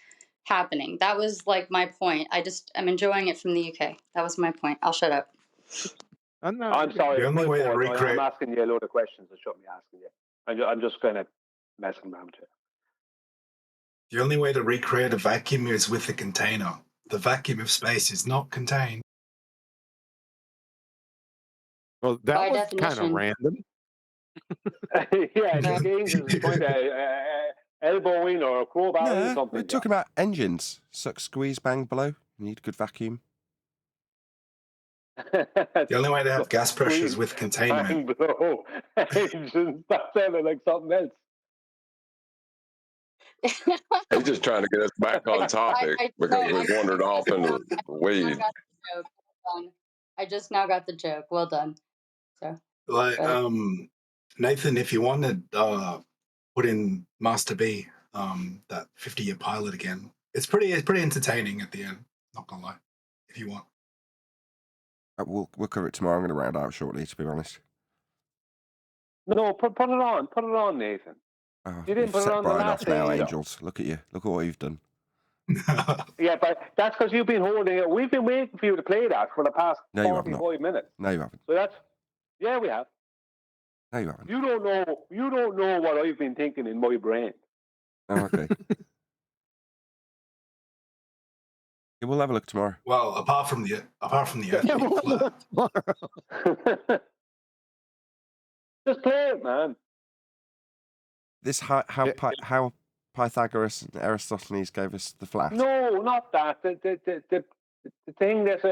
happening. That was like my point. I'm enjoying it from the UK. That was my point. I'll shut up. I'm sorry. The only way to I'm recreate asking you a load of questions that shouldn't be asking you. I'm just kind of messing around here. the only way to recreate a vacuum is with a container. The vacuum of space is not contained. Well, that By was kind of definition. random. Yeah, the angels is going to elbow in or crowbar in No, something. we're talking about engines. Suck, squeeze, bang, blow. You need a good vacuum. The only way to have gas pressure is with containment. Bang, blow. Engines, that sounded like something else. He's just trying to get us back on topic because we've wandered off into the weed. I just now got the joke. Well done. So, Like, Nathan, if you wanted put in Master B, that 50-year pilot again, it's pretty entertaining at the end. Not gonna lie, if you want. We'll cover it tomorrow. I'm going to round out shortly, to be honest. No, put it on. Put it on, Nathan. Oh, You didn't you've put it set on the Brian last off now, thing either. Angels. Look at you. Look at what you've done. Yeah, but that's because you've been holding it. We've been waiting for you to play that for the past No, you have 45 minutes. No, you haven't. So that's, yeah, we have. No, you haven't. You don't know what I've been thinking in my brain. Oh, okay. Yeah, we'll have a look tomorrow. Well, apart from the Earth being flat. Just play it, man. This how Pythagoras and Aristophanes gave us the flat. No, not that. The thing that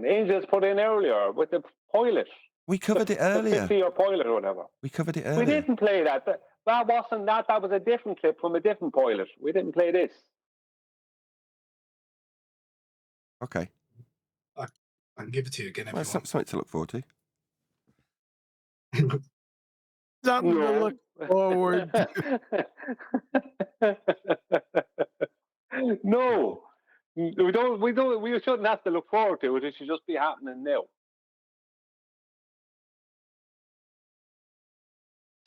Angels put in earlier with the pilot. We covered it earlier. The 50-year pilot or whatever. We covered it earlier. We didn't play that. That wasn't that. That was a different clip from a different pilot. We didn't play this. Okay. I can give it to you again if you want. Something to look forward to. Something to look forward to. No, we don't. We shouldn't have to look forward to it. It should just be happening now.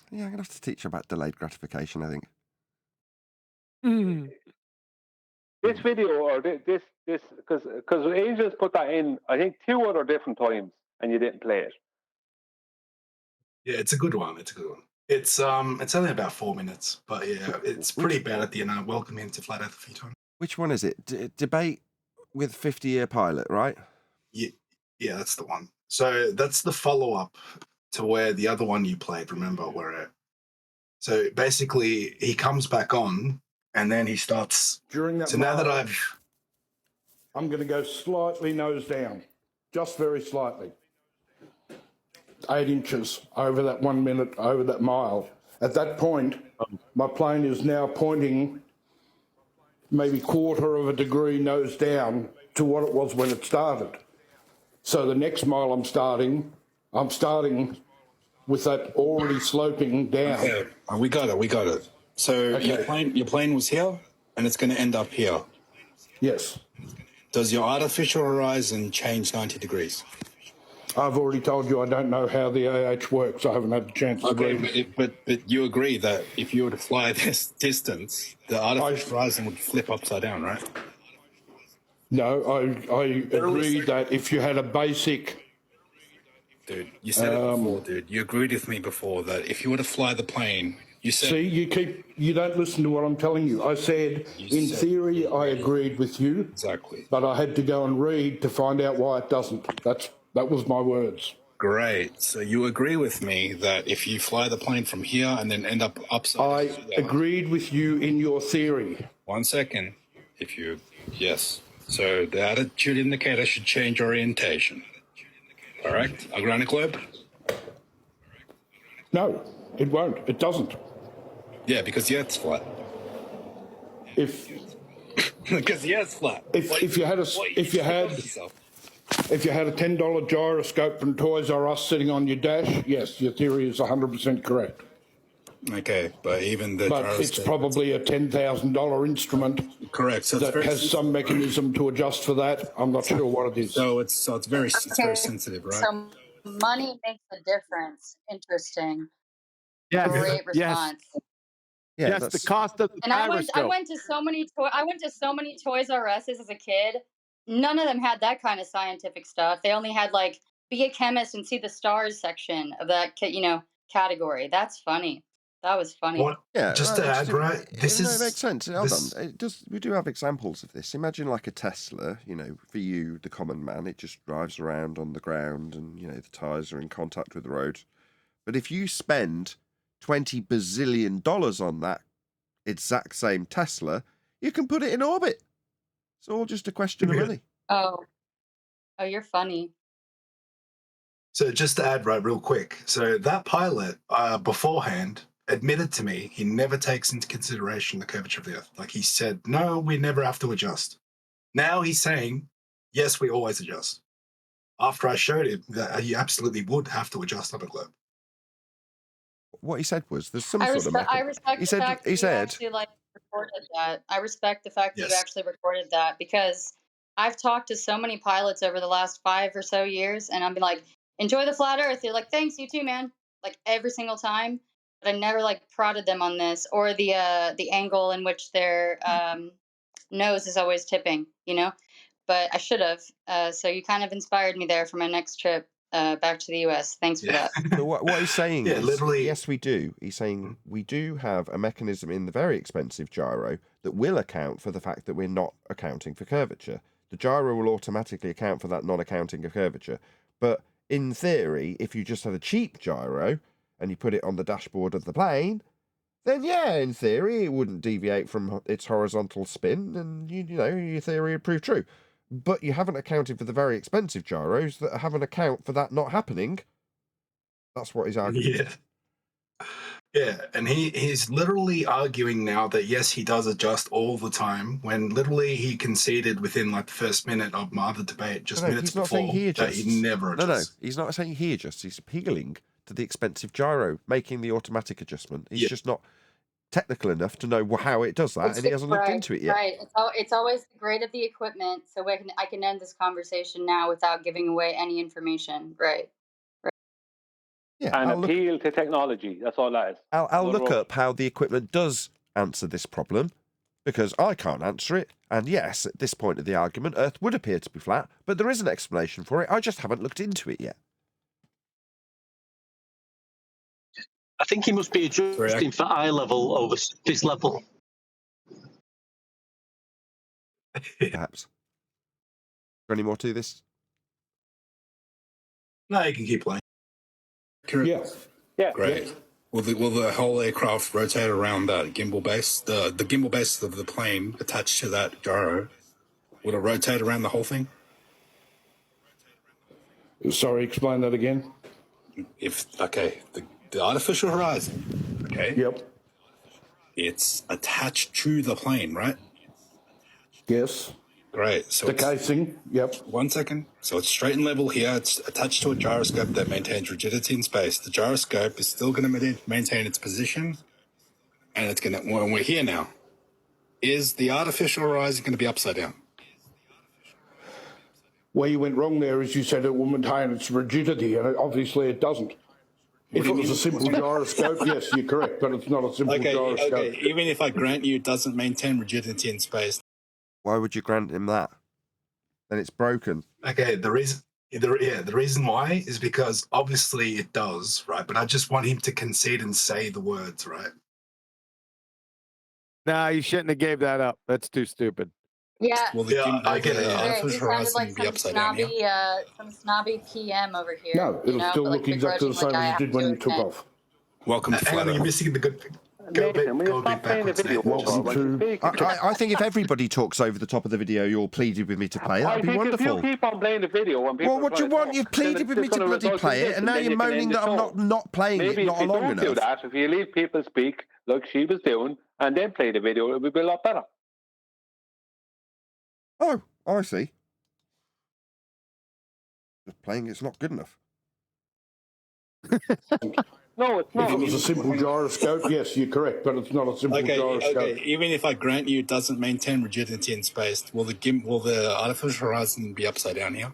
Yeah, I'm gonna have to teach you about delayed gratification, I think. This video or this because Angels put that in, I think 2 other different times, and you didn't play it. Yeah, it's a good one. It's only about 4 minutes, but yeah, it's pretty bad at the end. I welcome into Flat Earth a few times. Which one is it? Debate with 50-year pilot, right? Yeah, that's the one. So that's the follow-up to where the other one you played, remember, where so basically he comes back on and then he starts during that. So now that I'm going to go slightly nose down, just very slightly. 8 inches over that 1 minute, over that mile. At that point, my plane is now pointing maybe 1/4 of a degree nose down to what it was when it started. So the next mile I'm starting with that already sloping down. Okay. We got it. So okay. your plane was here, and it's going to end up here. Yes. Does your artificial horizon change 90 degrees? I've already told you I don't know how the AH works. I haven't had the chance to read it. But you agree that if you were to fly this distance, the artificial horizon would flip upside down, right? No, I agree that if you had a basic... Dude, you said it before, dude. You agreed with me before that if you were to fly the plane, you said... See, you don't listen to what I'm telling you. I said, in theory, I agreed with you. Exactly. But I had to go and read to find out why it doesn't. That was my words. Great. So you agree with me that if you fly the plane from here and then end up upside down... I agreed with you in your theory. 1 second. Yes. So the attitude indicator should change orientation. Correct. A granite globe? No, it won't. It doesn't. Yeah, because the Earth's flat. If because the Earth's flat. if you had a $10 gyroscope from Toys R Us sitting on your dash, yes, your theory is 100% correct. Okay, but even the but it's probably a $10,000 instrument. Correct. So that has some mechanism to adjust for that. I'm not sure what it is. So it's very sensitive, right? So money makes a difference. Interesting. Yes. Great response. Yeah, yes, the cost of the and I went to so many Toys R Us's as a kid. None of them had that kind of scientific stuff. They only had like be a chemist and see the stars section of that category. That's funny. That was funny. What? Yeah, just to add, right? It makes sense. Hold on. We do have examples of this. Imagine like a Tesla. You know, for you, the common man, it just drives around on the ground, and you know the tires are in contact with the road. But if you spend $20 bazillion on that exact same Tesla, you can put it in orbit. It's all just a question of money. Oh, you're funny. So just to add, right, real quick. So that pilot beforehand admitted to me he never takes into consideration the curvature of the Earth. Like he said, no, we never have to adjust. Now he's saying, yes, we always adjust. After I showed him that he absolutely would have to adjust on a globe. What he said was, there's some sort of method. I respect the fact that you actually recorded that. I respect the fact that you actually recorded that, because I've talked to so many pilots over the last 5 or so years, and I've been like, enjoy the flat Earth. They're like, thanks, you too, man. Like every single time. But I never like prodded them on this, or the angle in which their nose is always tipping, you know. But I should have. So you kind of inspired me there for my next trip back to the US. Thanks for that. So what he's saying is, literally, yes, we do. He's saying we do have a mechanism in the very expensive gyro that will account for the fact that we're not accounting for curvature. The gyro will automatically account for that non-accounting of curvature. But in theory, if you just had a cheap gyro and you put it on the dashboard of the plane, then yeah, in theory, it wouldn't deviate from its horizontal spin, and you know your theory would prove true. But you haven't accounted for the very expensive gyros that have an account for that not happening. That's what he's arguing. Yeah, and he's literally arguing now that yes, he does adjust all the time, when literally he conceded within like the first minute of my other debate, just minutes before, that he never adjusts. No, he's not saying he adjusts. He's appealing to the expensive gyro, making the automatic adjustment. He's just not technical enough to know how it does that, and he hasn't looked into it yet. Right. It's always the grade of the equipment, so I can end this conversation now without giving away any information. Right. Yeah, and appeal to technology. That's all that is. I'll look up how the equipment does answer this problem, because I can't answer it. And yes, at this point of the argument, Earth would appear to be flat, but there is an explanation for it. I just haven't looked into it yet. I think he must be adjusting for eye level over surface level. Perhaps. Any more to this? No, you can keep playing. Yeah. Great. Yeah. Will the whole aircraft rotate around that gimbal base? The gimbal base of the plane attached to that gyro, will it rotate around the whole thing? Sorry, explain that again. The artificial horizon. Okay. Yep. It's attached to the plane, right? Yes. Great. So the casing. Yep. 1 second. So it's straight and level here. It's attached to a gyroscope that maintains rigidity in space. The gyroscope is still going to maintain its position, and it's going to. When we're here now, is the artificial horizon going to be upside down? Where you went wrong there is you said it will maintain its rigidity, and obviously it doesn't. If it was a simple gyroscope, yes, you're correct, but it's not a simple gyroscope. Okay, even if I grant you it doesn't maintain rigidity in space. Why would you grant him that? Then it's broken. Okay, the reason why is because obviously it does, right? But I just want him to concede and say the words, right? No, you shouldn't have gave that up. That's too stupid. Yeah. Well, I get it. He sounded like some snobby PM over here. No, it'll still look exactly the same as it did when you took off. Welcome to Hang on, you're missing the good thing. Nathan, will you stop playing the video over when you speak? I think if everybody talks over the top of the video, you're pleading with me to play. That'd be wonderful. If you keep on playing the video when people Well, what do you want? You've pleaded with me to bloody play it, and now you're moaning that I'm not playing it not long enough. Maybe if you don't do that, if you leave people speak like she was doing, and then play the video, it would be a lot better. Oh, I see. Just playing it's not good enough. No, it's not. If it was a simple gyroscope, yes, you're correct, but it's not a simple gyroscope. Okay. Even if I grant you it doesn't maintain rigidity in space, will the artificial horizon be upside down here?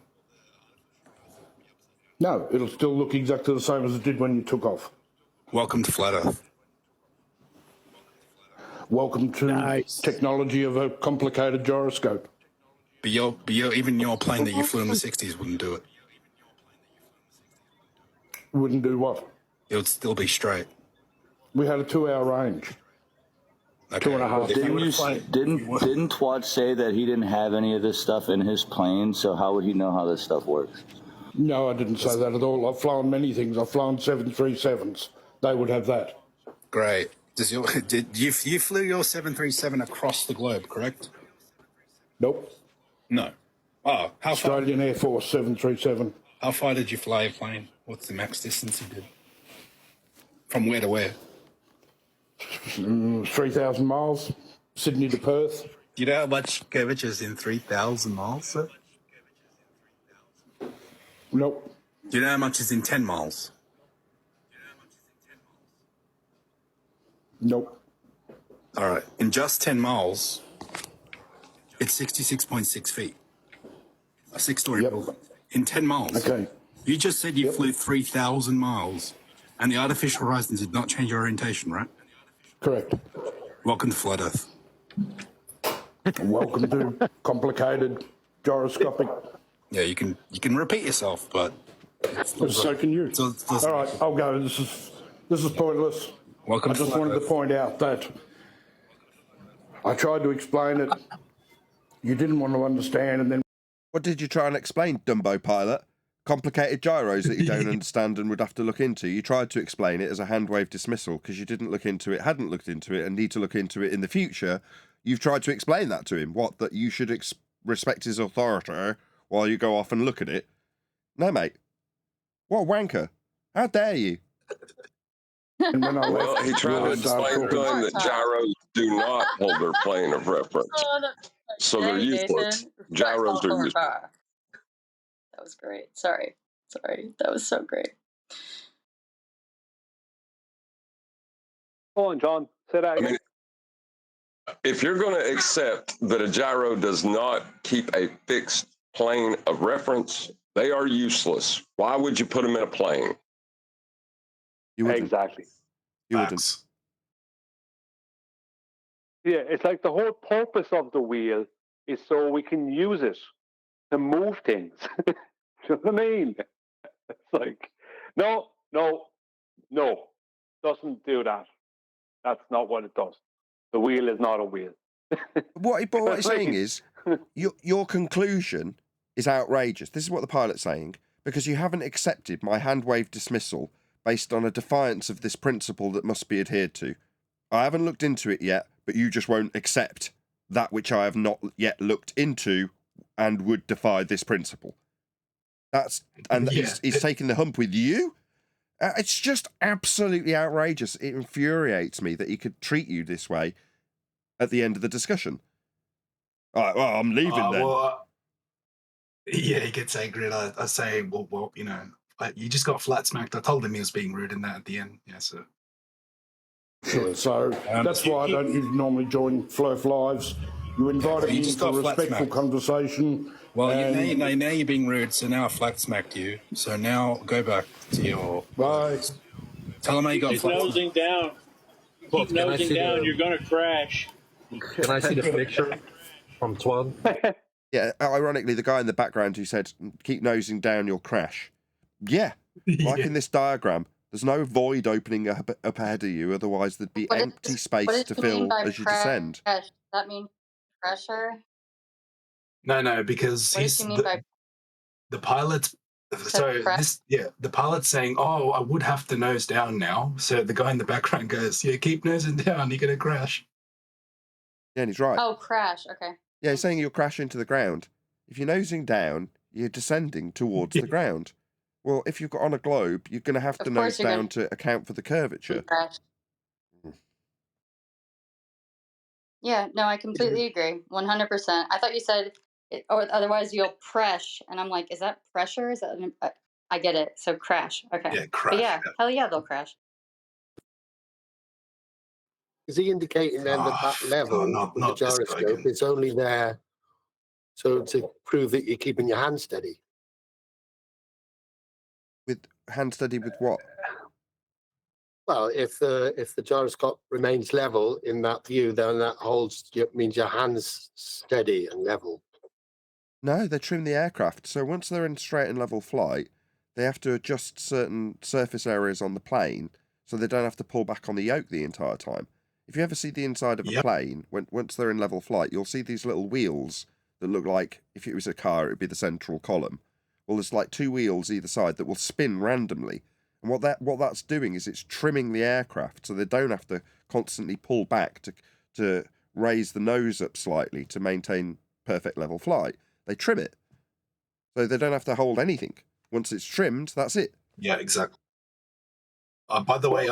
No, it'll still look exactly the same as it did when you took off. Welcome to Flat Earth. Welcome to technology of a complicated gyroscope. But even your plane that you flew in the 60s wouldn't do it. Wouldn't do what? It would still be straight. We had a 2-hour range. Okay. 2.5. Didn't Twat say that he didn't have any of this stuff in his plane? So how would he know how this stuff works? No, I didn't say that at all. I've flown many things. I've flown 737s. They would have that. Great. You flew your 737 across the globe, correct? Nope. No. Oh, how far? Australian Air Force 737. How far did you fly a plane? What's the max distance you did? From where to where? 3,000 miles. Sydney to Perth. Do you know how much curvature is in 3,000 miles, sir? Nope. Do you know how much is in 10 miles? Nope. All right. In just 10 miles, it's 66.6 feet. A 6-story building. In 10 miles. Okay. You just said you flew 3,000 miles, and the artificial horizon did not change your orientation, right? Correct. Welcome to Flat Earth. Welcome to complicated gyroscopic. Yeah, you can repeat yourself, but so can you. All right, I'll go. This is pointless. Welcome. I just wanted to point out that I tried to explain it. You didn't want to understand, and then what did you try and explain, Dumbo pilot? Complicated gyros that you don't understand and would have to look into. You tried to explain it as a handwave dismissal because you didn't look into it, hadn't looked into it, and need to look into it in the future. You've tried to explain that to him. What, that you should respect his authority while you go off and look at it? No, mate. What a wanker. How dare you? Well, he tried to explain to him that gyros do not hold their plane of reference. So they're useless. Gyros are useless. That was great. Sorry. That was so great. Go on, John. Say that again. I mean, if you're going to accept that a gyro does not keep a fixed plane of reference, they are useless. Why would you put them in a plane? Exactly. You wouldn't. Yeah, it's like the whole purpose of the wheel is so we can use it to move things. Do you know what I mean? It's like, no, doesn't do that. That's not what it does. The wheel is not a wheel. What he's saying is, your conclusion is outrageous. This is what the pilot's saying, because you haven't accepted my handwave dismissal based on a defiance of this principle that must be adhered to. I haven't looked into it yet, but you just won't accept that which I have not yet looked into and would defy this principle. He's taking the hump with you? It's just absolutely outrageous. It infuriates me that he could treat you this way at the end of the discussion. All right, well, I'm leaving then. Well, yeah, he gets angry, and I say, well, you know, you just got flat smacked. I told him he was being rude in that at the end. Yeah, so. Sure. So that's why I don't normally join Flurf Lives. You invited me into a respectful conversation. Well, now you're being rude, so now I flat smacked you. So now go back to your... Bye. Tell him how you got He's flat nosing down. Keep nosing down, you're going to crash. Can I see the picture from Twan? Yeah, ironically, the guy in the background who said, keep nosing down, you'll crash. Yeah, like in this diagram, there's no void opening up ahead of you, otherwise there'd be empty space to fill as you descend. Does that mean pressure? No, because What does he mean by... the pilot's So this, the pilot's saying, "Oh, I would have to nose down now." So the guy in the background goes, "Yeah, keep nosing down. You're gonna crash." Yeah, and he's right. Oh, crash. Okay. Yeah, he's saying you'll crash into the ground. If you're nosing down, you're descending towards the ground. Well, if you've got on a globe, you're going to have to nose down to account for the curvature. Crash. Yeah, no, I completely agree. 100%. I thought you said, or otherwise you'll crash. And I'm like, is that pressure? Is that, I get it. So crash. Okay. Yeah, crash. But yeah, hell yeah, they'll crash. Is he indicating then that level with the gyroscope is only there so to prove that you're keeping your hand steady? With hand steady with what? Well, if the gyroscope remains level in that view, then that means your hand's steady and level. No, they trim the aircraft. So once they're in straight and level flight, they have to adjust certain surface areas on the plane so they don't have to pull back on the yoke the entire time. If you ever see the inside of a plane, once they're in level flight, you'll see these little wheels that look like, if it was a car, it would be the central column. Well, there's like two wheels either side that will spin randomly. And what that's doing is it's trimming the aircraft so they don't have to constantly pull back to raise the nose up slightly to maintain perfect level flight. They trim it. So they don't have to hold anything. Once it's trimmed, that's it. Yeah, exactly. By the way,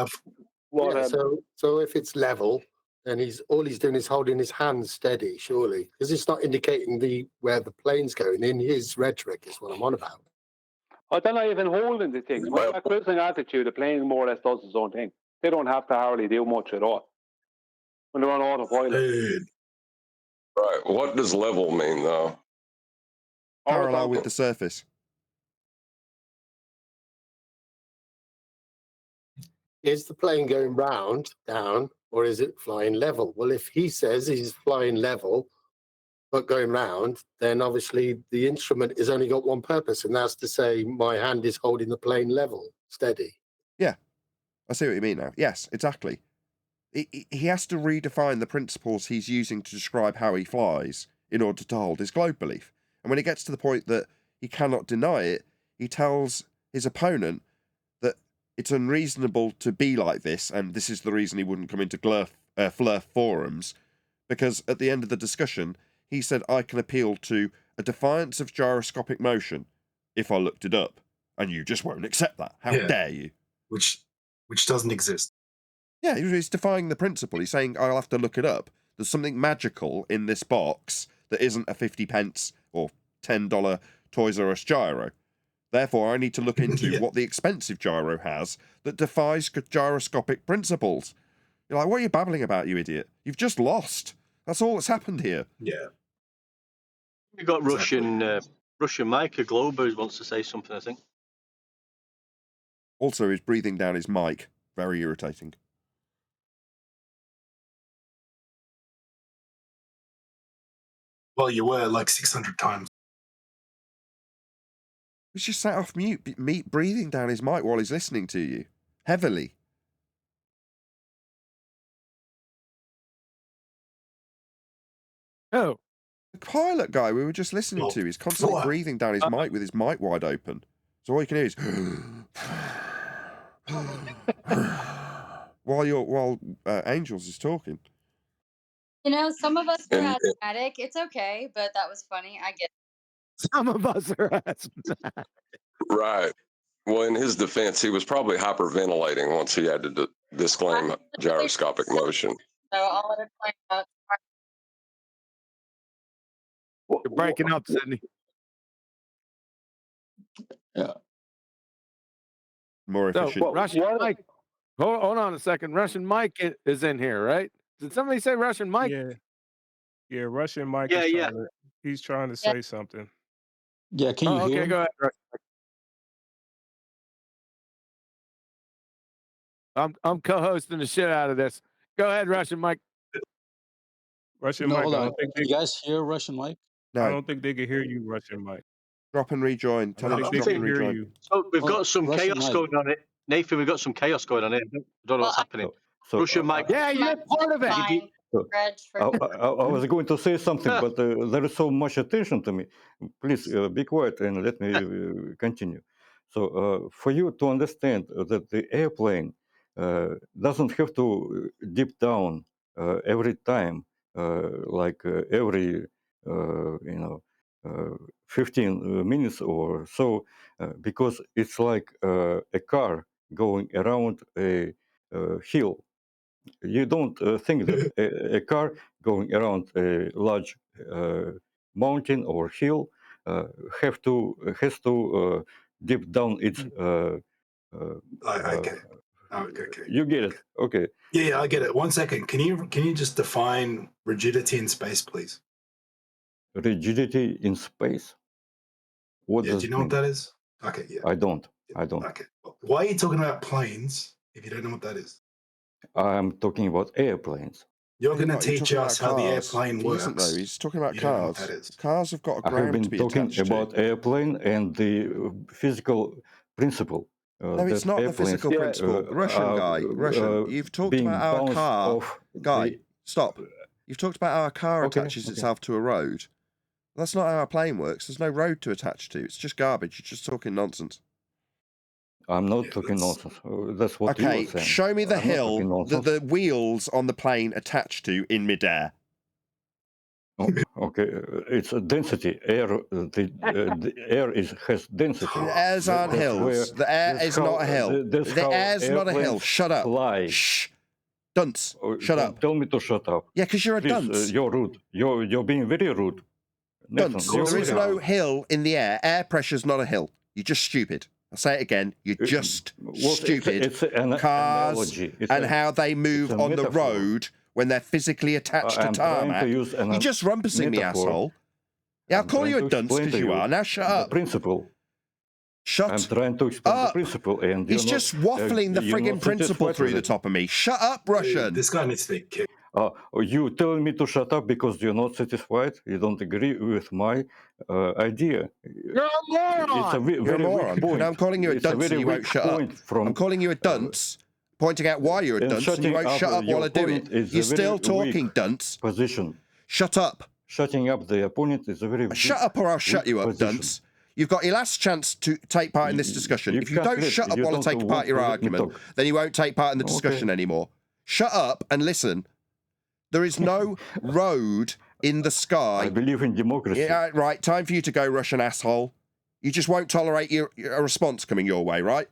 so if it's level, then all he's doing is holding his hands steady, surely, because it's not indicating where the plane's going. In his rhetoric is what I'm on about. Oh, they're not even holding the things. When they're cruising altitude, the plane more or less does its own thing. They don't have to hardly do much at all. When they're on autopilot. Right. What does level mean, though? Parallel with the surface. Is the plane going round, down, or is it flying level? Well, if he says he's flying level, but going round, then obviously the instrument has only got one purpose, and that's to say my hand is holding the plane level, steady. Yeah, I see what you mean now. Yes, exactly. He has to redefine the principles he's using to describe how he flies in order to hold his globe belief. And when he gets to the point that he cannot deny it, he tells his opponent that it's unreasonable to be like this, and this is the reason he wouldn't come into Flurf forums, because at the end of the discussion, he said, I can appeal to a defiance of gyroscopic motion if I looked it up, and you just won't accept that. How dare you? Which doesn't exist. Yeah, he's defying the principle. He's saying, I'll have to look it up. There's something magical in this box that isn't a 50 pence or $10 Toys R Us gyro. Therefore, I need to look into what the expensive gyro has that defies gyroscopic principles. You're like, what are you babbling about, you idiot? You've just lost. That's all that's happened here. Yeah. We've got Russian Mike, a Glober, who wants to say something, I think. Also, he's breathing down his mic. Very irritating. Well, you were like 600 times. He's just sat off mute, breathing down his mic while he's listening to you. Heavily. Oh. The pilot guy we were just listening to is constantly breathing down his mic with his mic wide open. So all you can hear is while Angels is talking. You know, some of us are asthmatic. It's okay, but that was funny. I get it. Some of us are asthmatic. Right. Well, in his defense, he was probably hyperventilating once he had to disclaim gyroscopic motion. So I'll let it play out. You're breaking up, Sydney. Yeah. More efficient. So, Russian Mike. Hold on a second. Russian Mike is in here, right? Did somebody say Russian Mike? Yeah, Russian Mike. He's trying to say something. Yeah, can you hear? Okay, go ahead, Russian Mike. I'm co-hosting the shit out of this. Go ahead, Russian Mike. Russian Mike. Hold on. You guys hear Russian Mike? No. I don't think they can hear you, Russian Mike. Drop and rejoin. Tell him to drop and rejoin. So we've got some chaos going on it. Nathan, we've got some chaos going on here. I don't know what's happening. Russian Mike. Yeah, you're part of it. So I was going to say something, but there is so much attention to me. Please be quiet and let me continue. So for you to understand that the airplane doesn't have to dip down every time, like every 15 minutes or so, because it's like a car going around a hill. You don't think that a car going around a large mountain or hill has to dip down its. I get it. Okay. You get it. Okay. Yeah, I get it. 1 second. Can you just define rigidity in space, please? Rigidity in space. What does do you know what that is? Okay, yeah. I don't. Okay. Why are you talking about planes if you don't know what that is? I'm talking about airplanes. You're going to teach us how the airplane works. He isn't, though. He's talking about You don't know what cars. that is. Cars have got a I have ground been to be talking attached about to. airplane and the physical principle. No, it's not the physical principle. Russian guy, Russian. You've talked about our car. Guy, stop. You've talked about how our car attaches itself to a road. That's not how our plane works. There's no road to attach to. It's just garbage. You're just talking nonsense. I'm not talking nonsense. That's what you were saying. Okay, show me the hill that the wheels on the plane attach to in midair. Oh, okay, it's a density. Air, the air has density. The airs aren't hills. The air is not a hill. The air's not a hill. Shut up. Shh. Dunce. Shut up. Tell me to shut up. Yeah, because you're a dunce. You're rude. You're being very rude. Dunce. There is no hill in the air. Air pressure's not a hill. You're just stupid. I'll say it again. You're just stupid. It's an cars and how they move on the road when they're physically attached to tarmac. You're just rumpusing me, asshole. Yeah, I'll call you a dunce because you are. Now shut up. Principle. Shut I'm trying to explain the principle, and he's just waffling the friggin' principle through the top of me. Shut up, Russian. This guy needs to be kicked. You telling me to shut up because you're not satisfied? You don't agree with my idea. You're a moron. It's a very You're a moron. point. I'm calling you a dunce and you won't shut up. I'm calling you a dunce, pointing out why you're a dunce, and you won't shut up while I do it. You're still talking, dunce. Position. Shut up. Shutting up the opponent is a very shut up or I'll shut you up, dunce. You've got your last chance to take part in this discussion. If you don't shut up while I take part in your argument, then you won't take part in the discussion anymore. Shut up and listen. There is no road in the sky. I believe in democracy. Yeah, right. Time for you to go, Russian asshole. You just won't tolerate a response coming your way, right?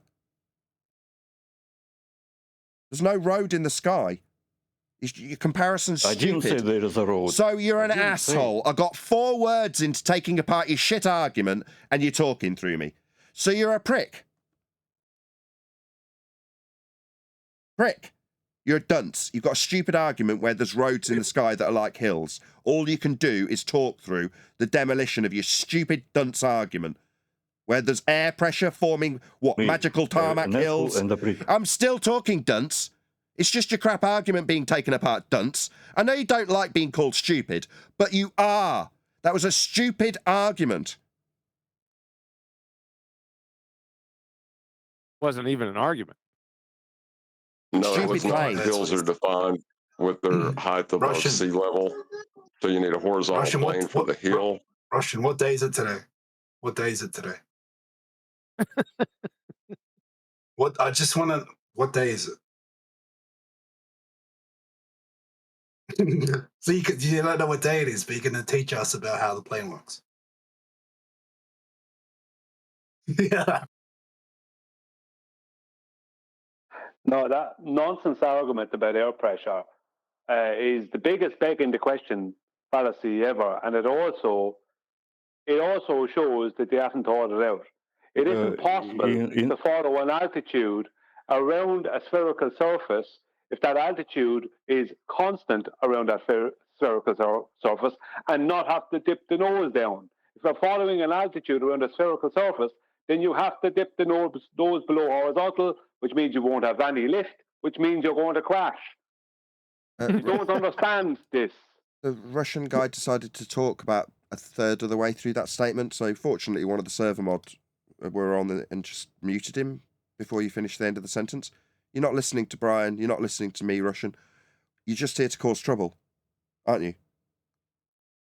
There's no road in the sky. Your comparison's stupid. I didn't say there is a road. So you're an asshole. I got 4 words into taking apart your shit argument, and you're talking through me. So you're a prick. Prick. You're a dunce. You've got a stupid argument where there's roads in the sky that are like hills. All you can do is talk through the demolition of your stupid dunce argument, where there's air pressure forming, magical tarmac hills. I'm still talking, dunce. It's just your crap argument being taken apart, dunce. I know you don't like being called stupid, but you are. That was a stupid argument. Wasn't even an argument. No, it was not. Hills are defined with their height above sea level. So you need a horizontal plane for the hill. Russian, what day is it today? What day is it today? I just want to, what day is it? So you don't know what day it is, but you're going to teach us about how the plane works. Yeah. No, that nonsense argument about air pressure is the biggest begging the question fallacy ever, and it also shows that they haven't thought it out. It isn't possible to follow an altitude around a spherical surface if that altitude is constant around that spherical surface and not have to dip the nose down. If you're following an altitude around a spherical surface, then you have to dip the nose below horizontal, which means you won't have any lift, which means you're going to crash. You don't understand this. The Russian guy decided to talk about a third of the way through that statement, so fortunately one of the server mods were on and just muted him before you finished the end of the sentence. You're not listening to Brian, you're not listening to me, Russian. You're just here to cause trouble. aren't you?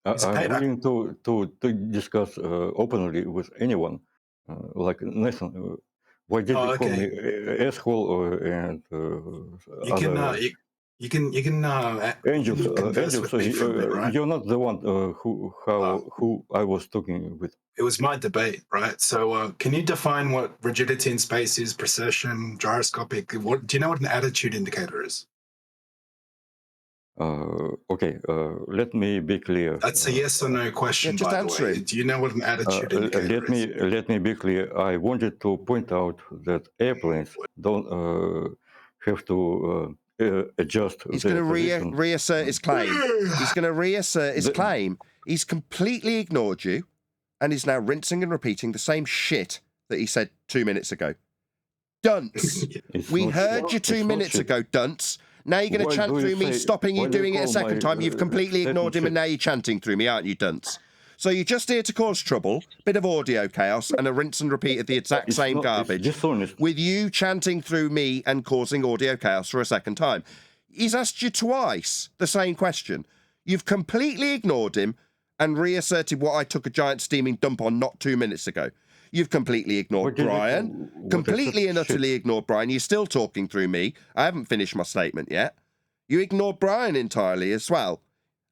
I'm willing to discuss openly with anyone, like Nathan. Why did you call me asshole and You can other you can angels? converse with me for a bit, right? You're not the one who I was talking with. It was my debate, right? So can you define what rigidity in space is, precession, gyroscopic? What do you know what an attitude indicator is? Okay, let me be clear. That's a yes or no question, just by the answer way. him. Do you know what an attitude indicator is? Let me be clear. I wanted to point out that airplanes don't have to adjust He's their going to position. reassert his claim. He's going to reassert his claim. He's completely ignored you, and is now rinsing and repeating the same shit that he said 2 minutes ago. Dunce. We heard you 2 minutes ago, dunce. Now you're going to chant through me, stopping you doing it a second time. You've completely ignored him, and now you're chanting through me, aren't you, dunce? So you're just here to cause trouble, bit of audio chaos, and a rinse and repeat of the exact same garbage, with you chanting through me and causing audio chaos for a second time. He's asked you twice the same question. You've completely ignored him and reasserted what I took a giant steaming dump on not 2 minutes ago. You've completely ignored Brian. Completely and utterly ignored Brian. You're still talking through me. I haven't finished my statement yet. You ignored Brian entirely as well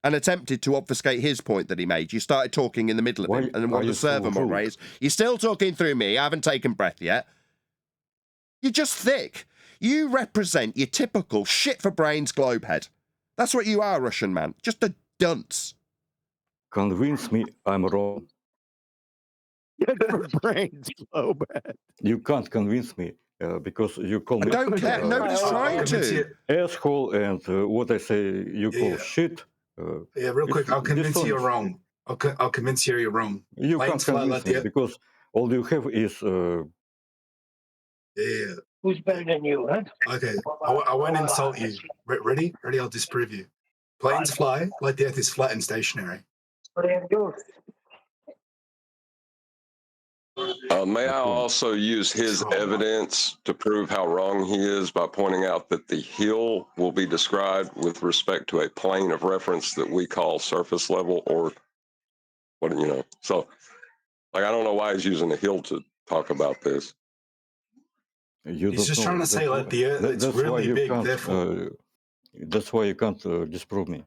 and attempted to obfuscate his point that he made. You started talking in the middle of it, and one of the server moderators, you're still talking through me. I haven't taken breath yet. You're just thick. You represent your typical shit for brains globehead. That's what you are, Russian man. Just a dunce. Convince me I'm wrong. For brains, globehead. You can't convince me because you call me. I don't care. Nobody's trying to. Asshole, and what I say you call shit. Yeah, real quick, I'll convince you you're wrong. I'll convince you you're wrong. You can't convince me because all you have is. Yeah. Who's better than you, huh? Okay, I won't insult you. Ready? Ready? I'll disprove you. Planes fly like the Earth is flat and stationary. May I also use his evidence to prove how wrong he is by pointing out that the hill will be described with respect to a plane of reference that we call surface level, or what, you know. So, like, I don't know why he's using a hill to talk about this. He's just trying to say, like, the Earth, it's really big, therefore. That's why you can't disprove me.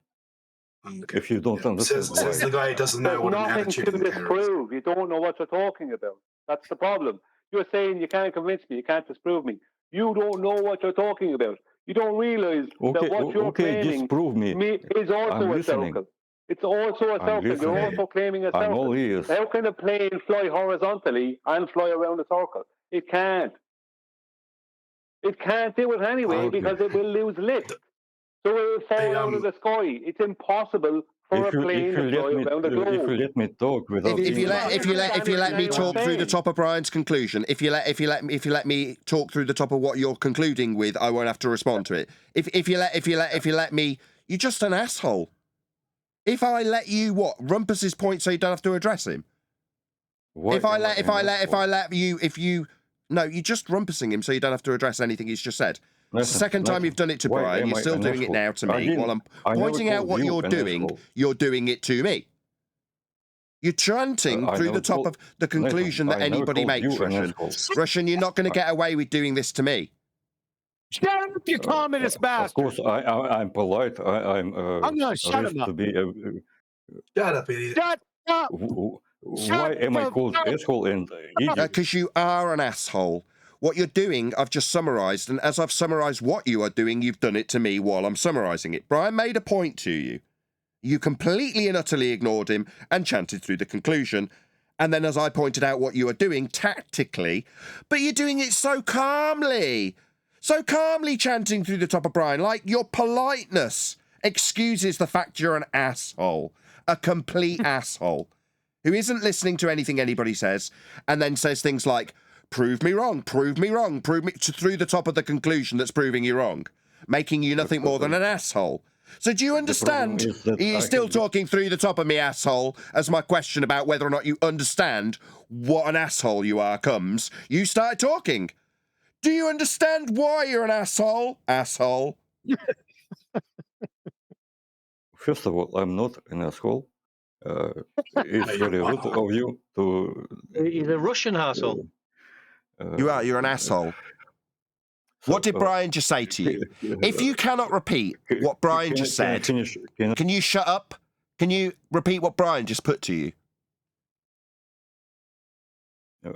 Okay. If you don't understand, says the guy who doesn't know what an attitude to disprove. You don't know what you're talking about. That's the problem. You're saying you can't convince me, you can't disprove me. You don't know what you're talking about. You don't realize that what you're claiming is also a circle. It's also a circle. You're also claiming a circle. How can a plane fly horizontally and fly around a circle? It can't. It can't do it anyway because it will lose lift. So it will fall out of the sky. It's impossible for a plane to fly around the globe. If you let me talk without if you let me talk through the top of Brian's conclusion, if you let me talk through the top of what you're concluding with, I won't have to respond to it. If you let me, you're just an asshole. If I let you rumpus his point so you don't have to address him. No, you're just rumpusing him so you don't have to address anything he's just said. It's the second time you've done it to Brian. You're still doing it now to me. While I'm pointing out what you're doing it to me. You're chanting through the top of the conclusion that anybody makes, Russian. Russian, you're not going to get away with doing this to me. Shut up, you communist bastard! Of course, I'm polite. I'm going to shut him up. Shut up, idiot. Shut up! Why am I called asshole and idiot? Because you are an asshole. What you're doing, I've just summarised, and as I've summarised what you are doing, you've done it to me while I'm summarising it. Brian made a point to you. You completely and utterly ignored him and chanted through the conclusion. And then as I pointed out what you are doing tactically, but you're doing it so calmly chanting through the top of Brian, like your politeness excuses the fact you're an asshole, a complete asshole, who isn't listening to anything anybody says, and then says things like, prove me wrong, prove me wrong, prove me through the top of the conclusion that's proving you wrong, making you nothing more than an asshole. So do you understand? You're still talking through the top of me, asshole, as my question about whether or not you understand what an asshole you are comes. You started talking. Do you understand why you're an asshole? Asshole. First of all, I'm not an asshole. It's very rude of you to. He's a Russian asshole. You are. You're an asshole. What did Brian just say to you? If you cannot repeat what Brian just said, can you shut up? Can you repeat what Brian just put to you?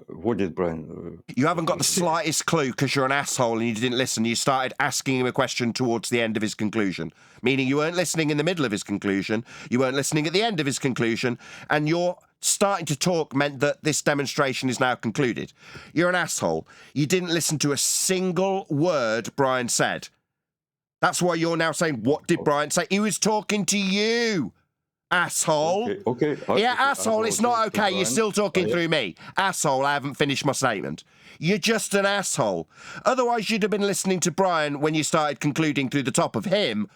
What did Brian? You haven't got the slightest clue because you're an asshole and you didn't listen. You started asking him a question towards the end of his conclusion, meaning you weren't listening in the middle of his conclusion, you weren't listening at the end of his conclusion, and you're starting to talk meant that this demonstration is now concluded. You're an asshole. You didn't listen to a single word Brian said. That's why you're now saying, what did Brian say? He was talking to you. Asshole. Okay. Yeah, asshole, it's not okay. You're still talking through me. Asshole, I haven't finished my statement. You're just an asshole. Otherwise, you'd have been listening to Brian when you started concluding through the top of him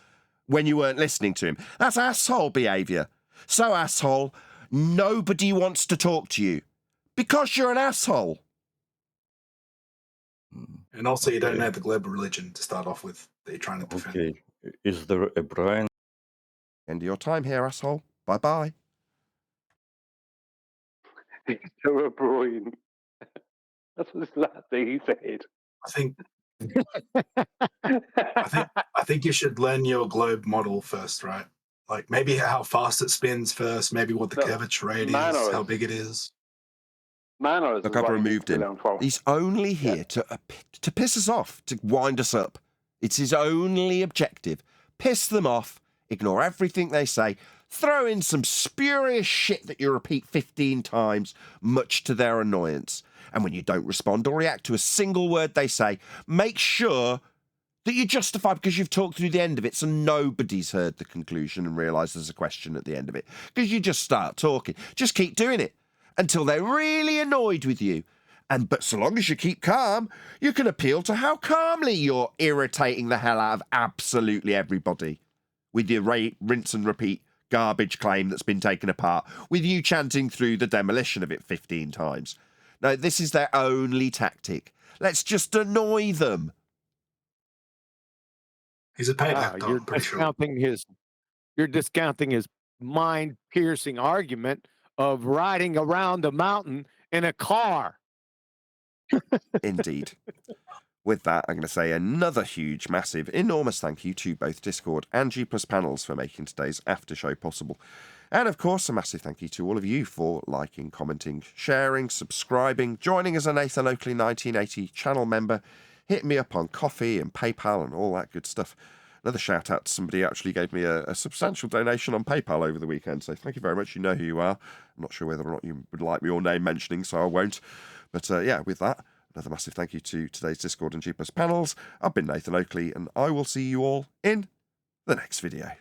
when you weren't listening to him. That's asshole behaviour. So, asshole, nobody wants to talk to you because you're an asshole. And also, you don't know the global religion to start off with that you're trying to defend. Okay. Is there a Brian? End of your time here, asshole. Bye-bye. You're a Brian. That's what the last thing he said. I think you should learn your globe model first, right? Like maybe how fast it spins first, maybe what the curvature rate is, how big it is. Look, I've removed him. He's only here to piss us off, to wind us up. It's his only objective. Piss them off, ignore everything they say, throw in some spurious shit that you repeat 15 times, much to their annoyance. And when you don't respond or react to a single word they say, make sure that you justify because you've talked through the end of it so nobody's heard the conclusion and realised there's a question at the end of it. Because you just start talking. Just keep doing it until they're really annoyed with you. But so long as you keep calm, you can appeal to how calmly you're irritating the hell out of absolutely everybody with your rinse and repeat garbage claim that's been taken apart, with you chanting through the demolition of it 15 times. No, this is their only tactic. Let's just annoy them. He's a payback dog, You're pretty sure. You're discounting his mind-piercing argument of riding around a mountain in a car. Indeed. With that, I'm going to say another huge, massive, enormous thank you to both Discord and G+ Panels for making today's after show possible. And of course, a massive thank you to all of you for liking, commenting, sharing, subscribing, joining as a Nathan Oakley 1980 channel member, hitting me up on Coffee and PayPal and all that good stuff. Another shout out to somebody who actually gave me a substantial donation on PayPal over the weekend, so thank you very much. You know who you are. I'm not sure whether or not you would like your name mentioning, so I won't. But yeah, with that, another massive thank you to today's Discord and G+ Panels. I've been Nathan Oakley, and I will see you all in the next video.